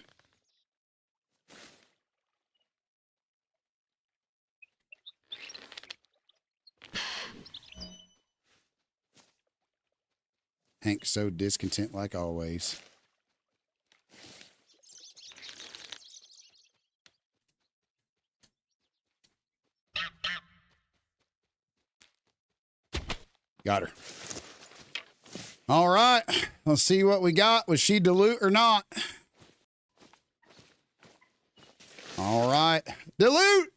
Hank's so discontent like always. Got her. All right. Let's see what we got. Was she dilute or not? All right. Dilute.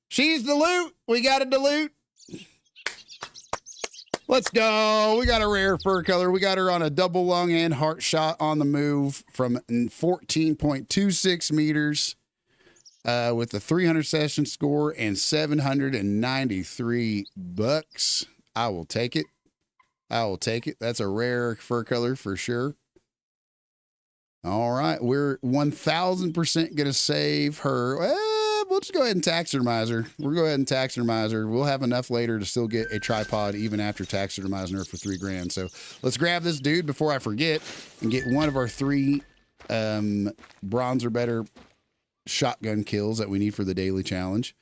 She's dilute. We got a dilute. Let's go. We got a rare fur color. We got her on a double lung and heart shot on the move from 14.26 meters with a 300 session score and 793 bucks. I will take it. I will take it. That's a rare fur color for sure. All right. We're 1,000% going to save her. We'll just go ahead and taxidermize her. We'll go ahead and taxidermize her. We'll have enough later to still get a tripod even after taxidermizing her for $3,000. So let's grab this dude before I forget and get one of our 3 bronze or better shotgun kills that we need for the daily challenge.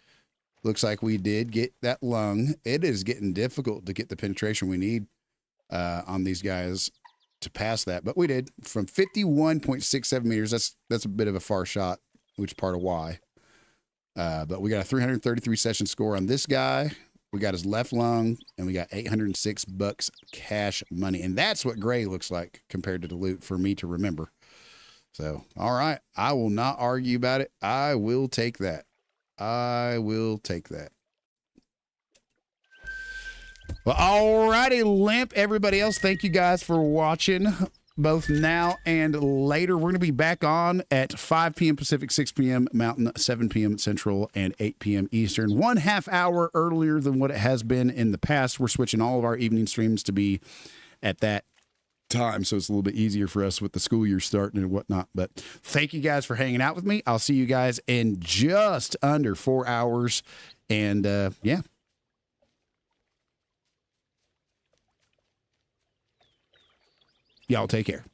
Looks like we did get that lung. It is getting difficult to get the penetration we need on these guys to pass that, but we did from 51.67 meters. That's a bit of a far shot, which is part of why. But we got a 333 session score on this guy. We got his left lung, and we got 806 bucks cash money, and that's what gray looks like compared to the loot for me to remember. So, all right, I will not argue about it. I will take that. I will take that. Well, all righty, Limp. Everybody else, thank you guys for watching both now and later. We're going to be back on at 5 p.m. Pacific, 6 p.m. Mountain, 7 p.m. Central, and 8 p.m. Eastern. 1/2 hour earlier than what it has been in the past. We're switching all of our evening streams to be at that time, so it's a little bit easier for us with the school year starting and whatnot. But thank you guys for hanging out with me. I'll see you guys in just under 4 hours. And yeah. Y'all take care.